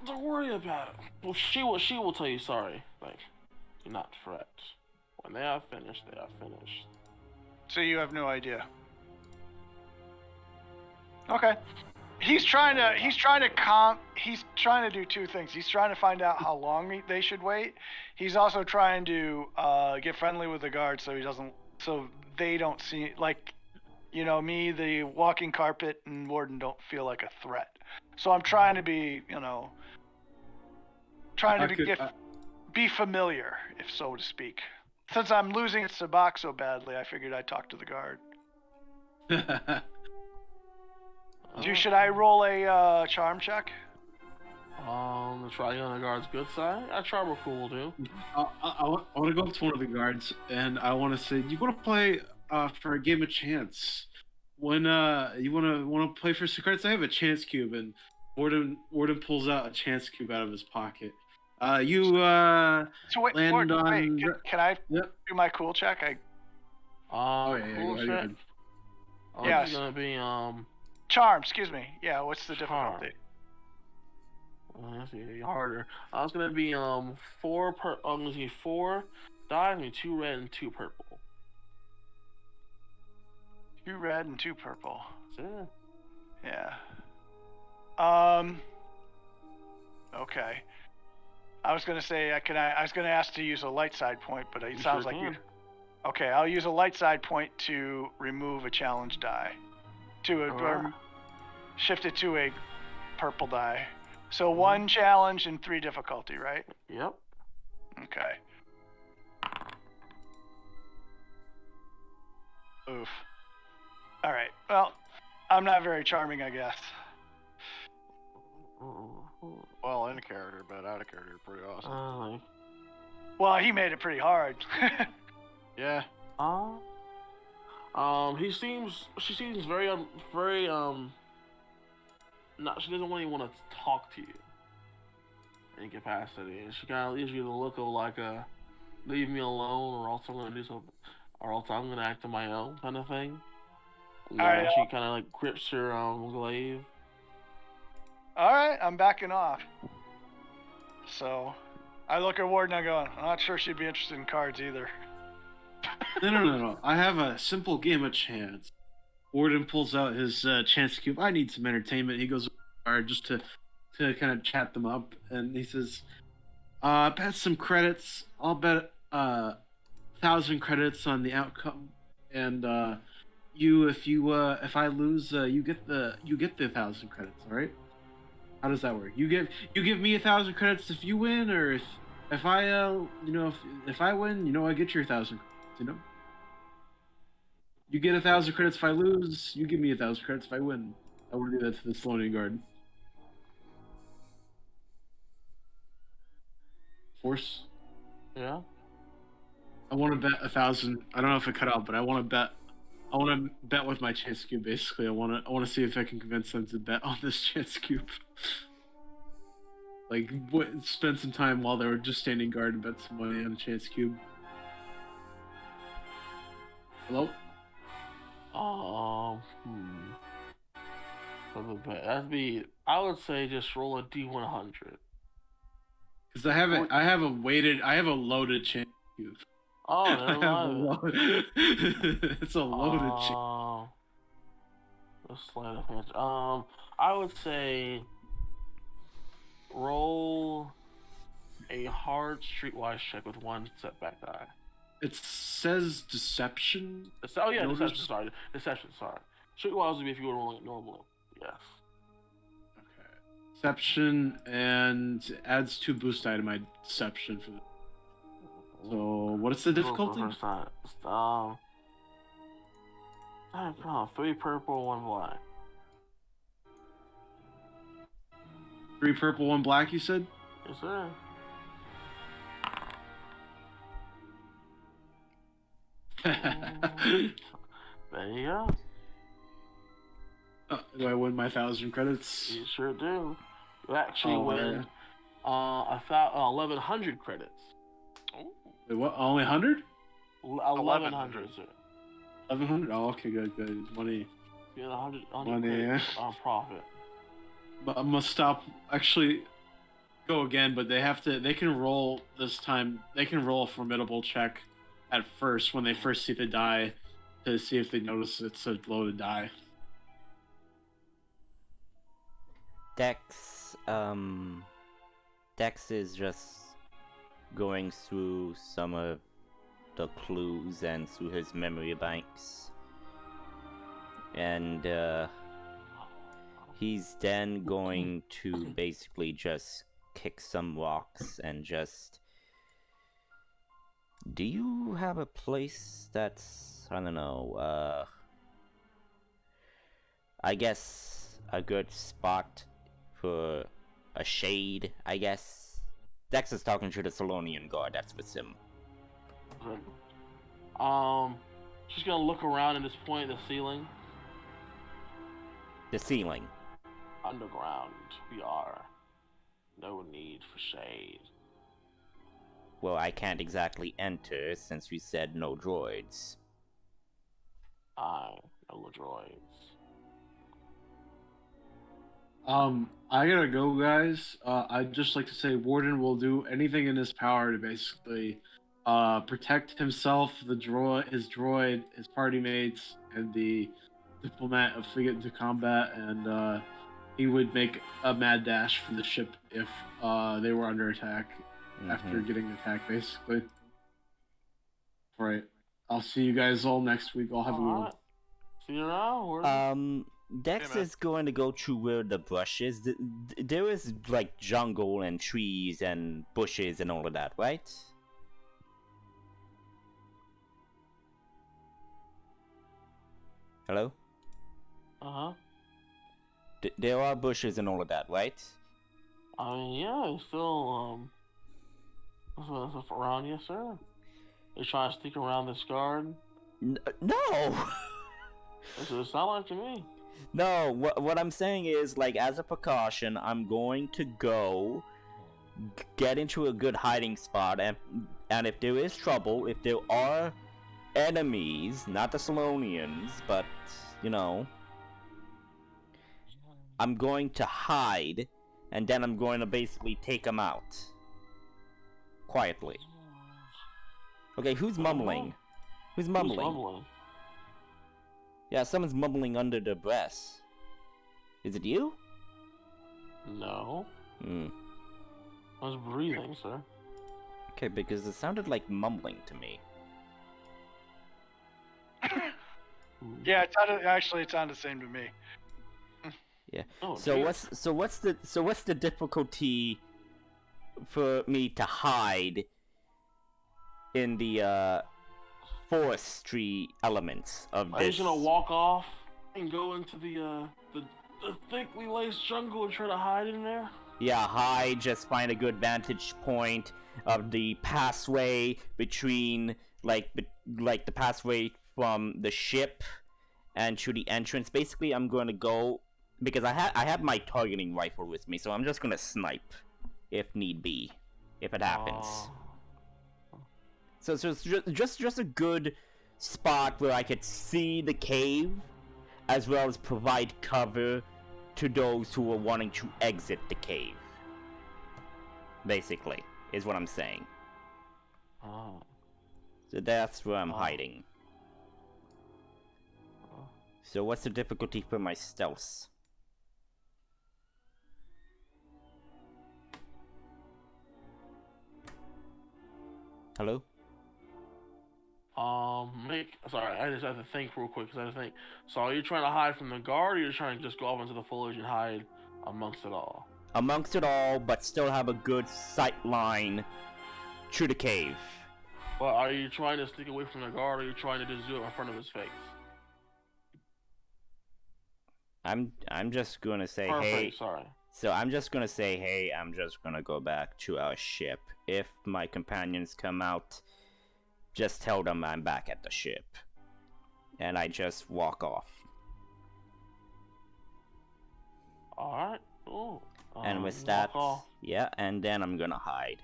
Don't worry about it. Well, she will tell you. Sorry, like, do not fret. When they are finished, they are finished. So you have no idea. Okay. He's trying to do two things. He's trying to find out how long they should wait. He's also trying to get friendly with the guards so they don't see, like, me, the walking carpet, and Warden don't feel like a threat. So I'm trying to be, be familiar, if so to speak. Since I'm losing at Sabak so badly, I figured I'd talk to the guard. Should I roll a charm check? To try you on the guard's good side. A charm will cool too. I want to go up to one of the guards and I want to say, "You want to play for a game of chance? When you want to play for secrets? I have a chance cube." And Warden pulls out a chance cube out of his pocket. So wait, land Warden, on. can I Yep. do my cool check? Yeah, cool go check. ahead. It's gonna be Charm, excuse me. Yeah, what's the Charm. difficulty? That's gonna be harder. I was gonna be 4 dice, 2 red and 2 purple. 2 red and 2 purple. Sure. Yeah. Okay. I was gonna say I was gonna ask to use a light side point, but it You sounds sure like can. you. Okay, I'll use a light side point to remove a challenge die, or Alright. shift it to a purple die. So 1 challenge and 3 difficulty, right? Yep. Okay. Oof. All right. Well, I'm not very charming, I guess. Well, in character, but out of character, pretty awesome. Well, he made it pretty hard. Yeah. She seems very not, she doesn't really want to talk to you in capacity, and she kind of leaves you the look of like leave me alone, or else I'm gonna do something, or else I'm gonna act on my own kind of thing. And All right, she kind of like grips her glaive. All right, I'm backing off. So, I look at Warden and I go, I'm not sure she'd be interested in cards either. No. I have a simple game of chance. Warden pulls out his chance cube. I need some entertainment. He goes just to kind of chat them up, and he says, bet some credits. I'll bet 1,000 credits on the outcome, and if I lose, you get the 1,000 credits. All right? How does that work? You give me 1,000 credits if you win, or if I if I win, I get your 1,000 credits. You get 1,000 credits if I lose. You give me 1,000 credits if I win. I want to do that to the Sloanian Guard. Force. Yeah. I want to bet 1,000. I don't know if it cut out, but I want to bet. I want to bet with my chance cube. Basically, I want to see if I can convince them to bet on this chance cube. Like, spend some time while they were just standing guard and bet some money on a chance cube. Hello. For the bet, I would say just roll a D100. Because I have a loaded chance cube. Oh, never mind. It's a loaded chance. A sleight of hand. I would say roll a hard streetwise check with 1 setback die. It says deception. Oh yeah, Notice? deception. Sorry. Streetwise would be if you were rolling it normally. Yes. Okay. Deception, and adds 2 boost die to my deception for. So what is the difficulty? First time. 3 purple, 1 black. 3 purple, 1 black. You said. Yes, sir. There you go. Do I win my 1,000 credits? You sure do. You actually win 1,100 credits. Wait, what? Only 100? 1,100, sir. 1,100? Oh, okay, good. Money. You get 100 Money, credits on profit. But I'm gonna stop. Actually, go again. But they can roll this time. They can roll a formidable check at first when they first see the die to see if they notice it's a loaded die. Dex is just going through some of the clues and through his memory banks. And he's then going to basically just kick some rocks and just... Do you have a place that's, I don't know, I guess a good spot for a shade, I guess? Dex is talking to the Solonian guard that's with him. She's gonna look around at this point at the ceiling. The ceiling. Underground, we are. No need for shade. Well, I can't exactly enter since we said no droids. No droids. I gotta go, guys. I'd just like to say Warden will do anything in his power to basically protect himself, his droid, his party mates, and the diplomat if we get into combat, and he would make a mad dash for the ship if they were under attack after getting attacked, basically. Right. I'll see you guys all next week. I'll have a good one. See you around. Dex man. is going to go through where the brush is. There is like jungle and trees and bushes and all of that, right? Hello? Uh-huh. There are bushes and all of that, right? I mean, yeah, it's still, stuff around, yes, sir. They're trying to sneak around this garden. No! That's what it sounds like to me. No, what I'm saying is, like, as a precaution, I'm going to go get into a good hiding spot, and if there is trouble, if there are enemies, not the Salonians, but, you know, I'm going to hide, and then I'm going to basically take them out. Quietly. Okay, who's mumbling? Who's mumbling? Who's mumbling? Yeah, someone's mumbling under their breath. Is it you? No. Hmm. I was breathing, sir. Okay, because it sounded like mumbling to me. Yeah, it sounded the same to me. Yeah. Oh, So dear. what's the difficulty for me to hide in the forestry elements of Are you this? just gonna walk off and go into the thickly laced jungle and try to hide in there? Yeah, hide, just find a good vantage point of the passway between, like the passway from the ship and to the entrance. Basically, I'm going to go, because I have my targeting rifle with me, so I'm just going to snipe, if need be, if it happens. So it's just a good spot where I could see the cave, as well as provide cover to those who are wanting to exit the cave. Basically, is what I'm saying. Oh. So that's where I'm Oh. hiding. So what's the difficulty for my stealth? Hello? Sorry, I just have to think real quick, because I have to think. So are you trying to hide from the guard, or you're trying to just go off into the foliage and hide amongst it all? Amongst it all, but still have a good sight line to the cave. Well, are you trying to sneak away from the guard, or are you trying to just do it in front of his face? I'm just gonna say, Perfect, hey. sorry. So I'm just gonna say, hey, I'm just gonna go back to our ship. If my companions come out, just tell them I'm back at the ship. And I just walk off. Alright, cool. And with walk that, off. yeah, and then I'm gonna hide.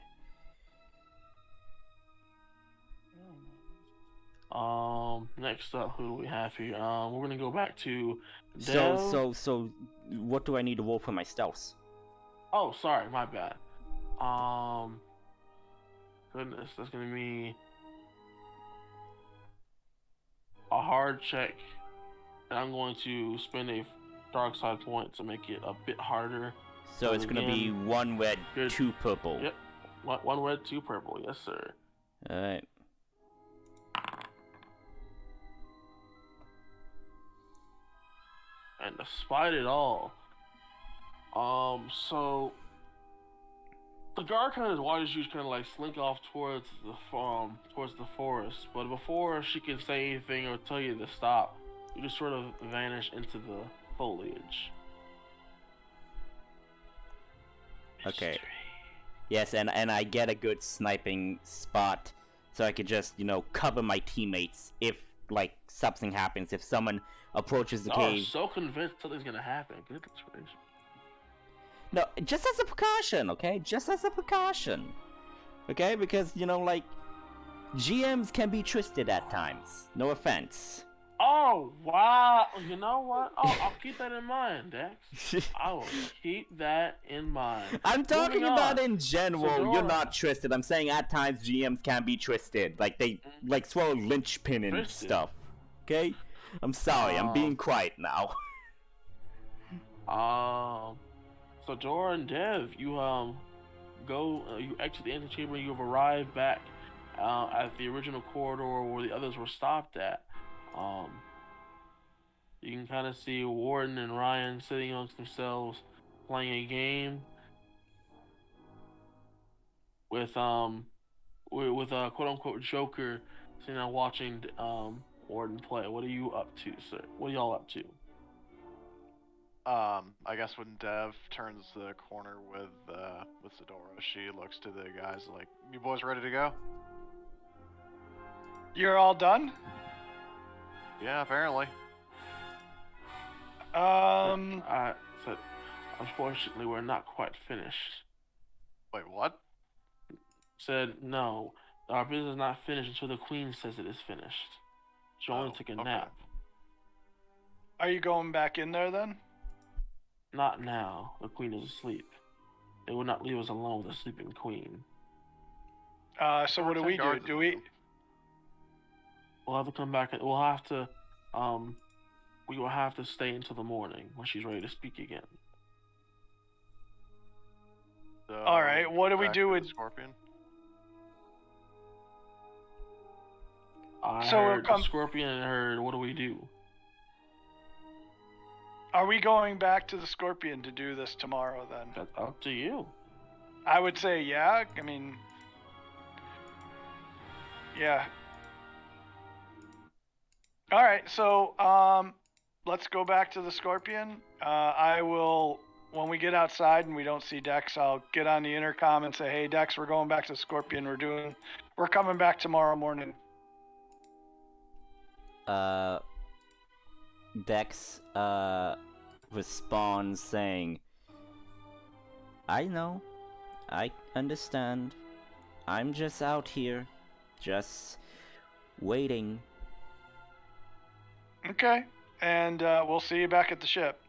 Next up, who do we have here? We're gonna go back to Dev. So, what do I need to roll for my stealth? Oh, sorry, my bad. Goodness, that's gonna be a hard check, and I'm going to spend a dark side point to make it a bit harder. So it's gonna be Again, 1 red, good. 2 purple. Yep, one red, 2 purple. Yes, sir. Alright. And despite it all, so the guard kind of watches you kind of like slink off towards the forest, but before she can say anything or tell you to stop, you just sort of vanish into the foliage. Okay. Mystery. Yes, and I get a good sniping spot, so I could just, cover my teammates if, like, something happens. If someone approaches the Y'all are cave. so convinced something's gonna happen. Good inspiration. No, just as a precaution, okay? Just as a precaution. Okay? Because, GMs can be twisted at times. No offense. Oh, wow. You know what? Oh, I'll keep that in mind, Dex. I will keep that in mind. I'm talking Moving about on. in general. Fedora. You're not twisted. I'm saying at times GMs can be twisted. Like they like throw a linchpin and Twisted. stuff. Okay? I'm sorry. I'm being quiet now. So Dora and Dev, you you exit the antechamber. You've arrived back at the original corridor where the others were stopped at. You can kind of see Warden and Ryan sitting amongst themselves, playing a game with quote unquote Joker sitting there watching Warden play. What are you up to, sir? What are y'all up to? I guess when Dev turns the corner with Fedora, she looks to the guys like, "You boys ready to go?" You're all done? Yeah, apparently. I said, unfortunately, we're not quite finished. Wait, what? Said, no, our business is not finished until the Queen says it is finished. She only took a okay. nap. Are you going back in there then? Not now. The Queen is asleep. They will not leave us alone with a sleeping Queen. So what do we do? Do we? We'll have to come back. We'll have to, we will have to stay until the morning when she's ready to speak again. So, All right. What do we back do to with the Scorpion? I So we'll heard come- the Scorpion and heard, what do we do? Are we going back to the Scorpion to do this tomorrow then? That's up to you. I would say yeah. I mean, yeah. All right. So let's go back to the Scorpion. I will, when we get outside and we don't see Dex, I'll get on the intercom and say, "Hey, Dex, we're going back to the Scorpion. We're coming back tomorrow morning." Dex responds saying, I know, I understand. I'm just out here, just waiting. Okay. And we'll see you back at the ship.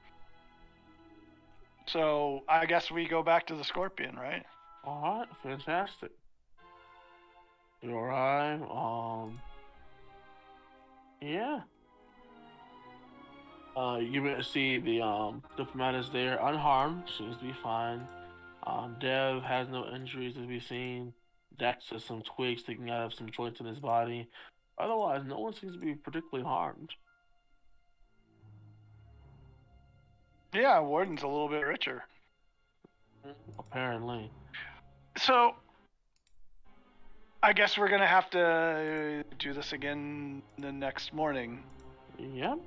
So I guess we go back to the Scorpion, right? All right, fantastic. You arrive. Yeah. You see the diplomat is there, unharmed, seems to be fine. Dev has no injuries to be seen. Dex has some twigs sticking out of some joints in his body. Otherwise, no one seems to be particularly harmed. Yeah, Warden's a little bit richer. Apparently. So I guess we're gonna have to do this again the next morning. Yep.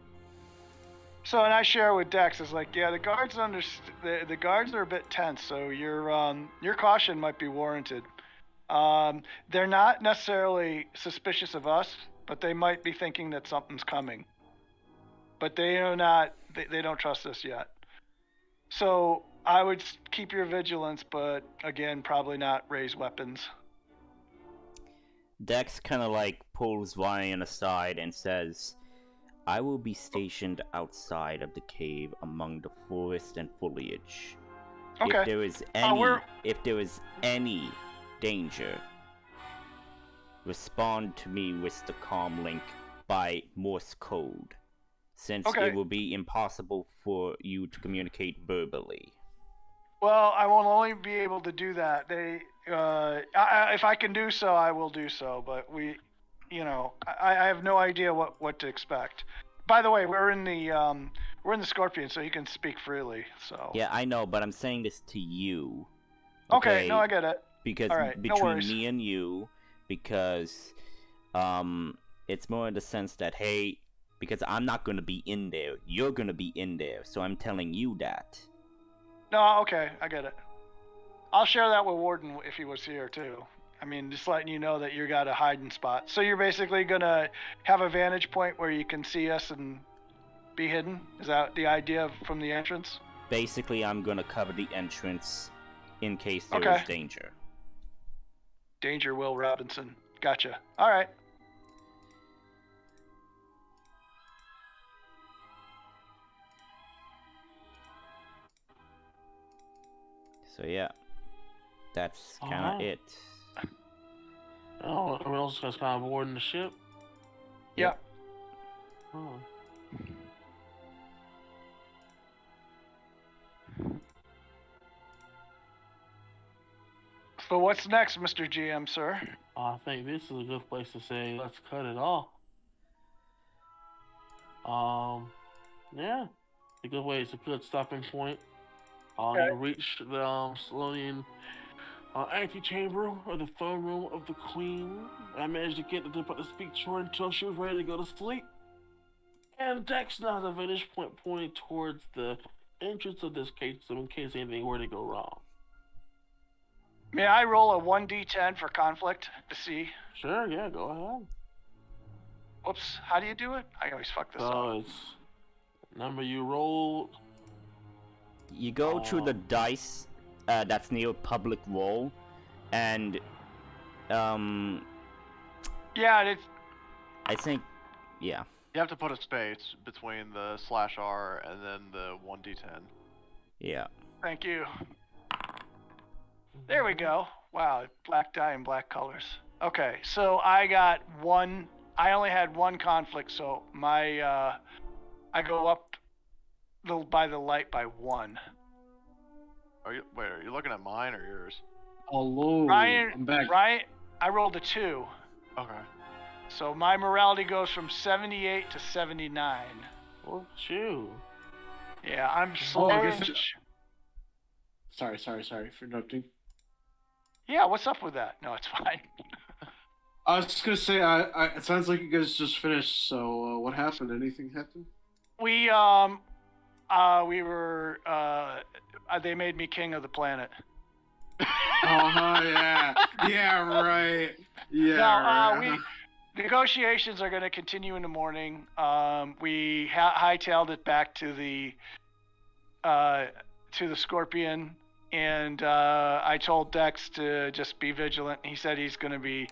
So, and I share with Dex is like, yeah, the guards the guards are a bit tense, so your caution might be warranted. They're not necessarily suspicious of us, but they might be thinking that something's coming. But they don't trust us yet. So I would keep your vigilance, but again, probably not raise weapons. Dex kind of like pulls Ryan aside and says, I will be stationed outside of the cave among the forest and foliage. Okay. If there is any danger, respond to me with the comm link by Morse code, since it will be impossible for you to communicate verbally. Well, I will only be able to do that. If I can do so, I will do so. But I have no idea what to expect. By the way, we're in the Scorpion, so you can speak freely. So. Yeah, I know, but I'm saying this to you. Okay, no, I get it. Because between me and you, because it's more in the sense that, hey, because I'm not gonna be in there, you're gonna be in there, so I'm telling you that. No, okay, I get it. I'll share that with Warden if he was here too. I mean, just letting you know that you got a hiding spot. So you're basically gonna have a vantage point where you can see us and be hidden? Is that the idea from the entrance? Basically, I'm gonna cover the entrance in case there is danger. Danger, Will Robinson. Gotcha. All right. So yeah, that's kind of Alright. it. Oh, everyone else is kind of boarding the ship. Yep. Oh. So what's next, Mr. GM, sir? I think this is a good place to say let's cut it off. Yeah, a good way. It's a good stopping point. You reach the Salonian antechamber or the throne room of the Queen. I managed to get the to speak to her until she was ready to go to sleep. And Dex now has a vantage point pointing towards the entrance of this case, so in case anything were to go wrong. May I roll a 1d10 for conflict to see? Sure, yeah, go ahead. Whoops, how do you do it? I always fuck this up. So it's number you rolled. You go through the dice that's near public roll, and Yeah, it's I think, yeah. You have to put a space between the /R and then the 1d10. Yeah. thank you. There we go. Wow, black die and black colors. Okay, so I got one. I only had one conflict, so my I go up by the light by 1. Are you looking at mine or yours? Hello. I'm Ryan, back. I rolled a 2. Okay. So my morality goes from 78 to 79. Well, chew. Yeah, I'm Oh, I slow. guess Sorry for interrupting. Yeah, what's up with that? No, it's fine. I was just gonna say, it sounds like you guys just finished. So, what happened? Anything happened? We were they made me king of the planet. Yeah, yeah, right. Yeah, No, right. negotiations are going to continue in the morning. We hightailed it back to the Scorpion, and I told Dex to just be vigilant. He said he's going to be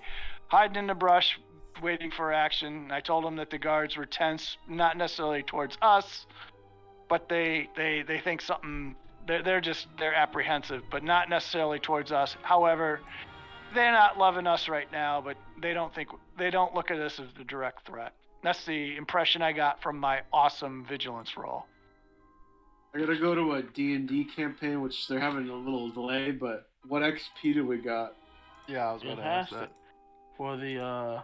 hiding in the brush, waiting for action. I told him that the guards were tense, not necessarily towards us, but they think something. They're apprehensive, but not necessarily towards us. However, they're not loving us right now, but they don't look at us as the direct threat. That's the impression I got from my awesome vigilance roll. I gotta go to a D&D campaign, which they're having a little delay. But what XP do we got? Yeah, I was going to ask that. For the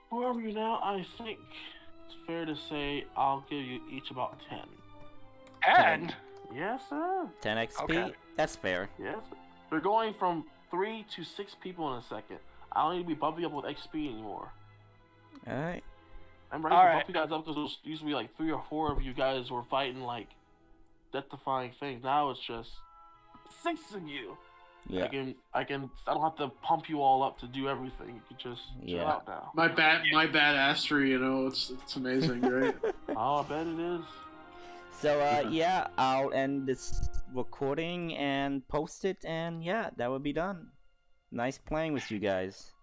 where are we now? I think it's fair to say I'll give you each about 10. 10? Yes, sir. 10 XP? Okay. That's fair. Yes. We're going from 3 to 6 people in a second. I don't need to be bumping up with XP anymore. Alright. I'm ready to bump you guys up because it used to be like 3 or 4 of you guys were fighting like death-defying things. Now it's just 6 of you. Yeah. I don't have to pump you all up to do everything. You can just chill out now. My badassery, you know, it's amazing, right? Oh, I bet it is. So, yeah, I'll end this recording and post it, and yeah, that will be done. Nice playing with you guys.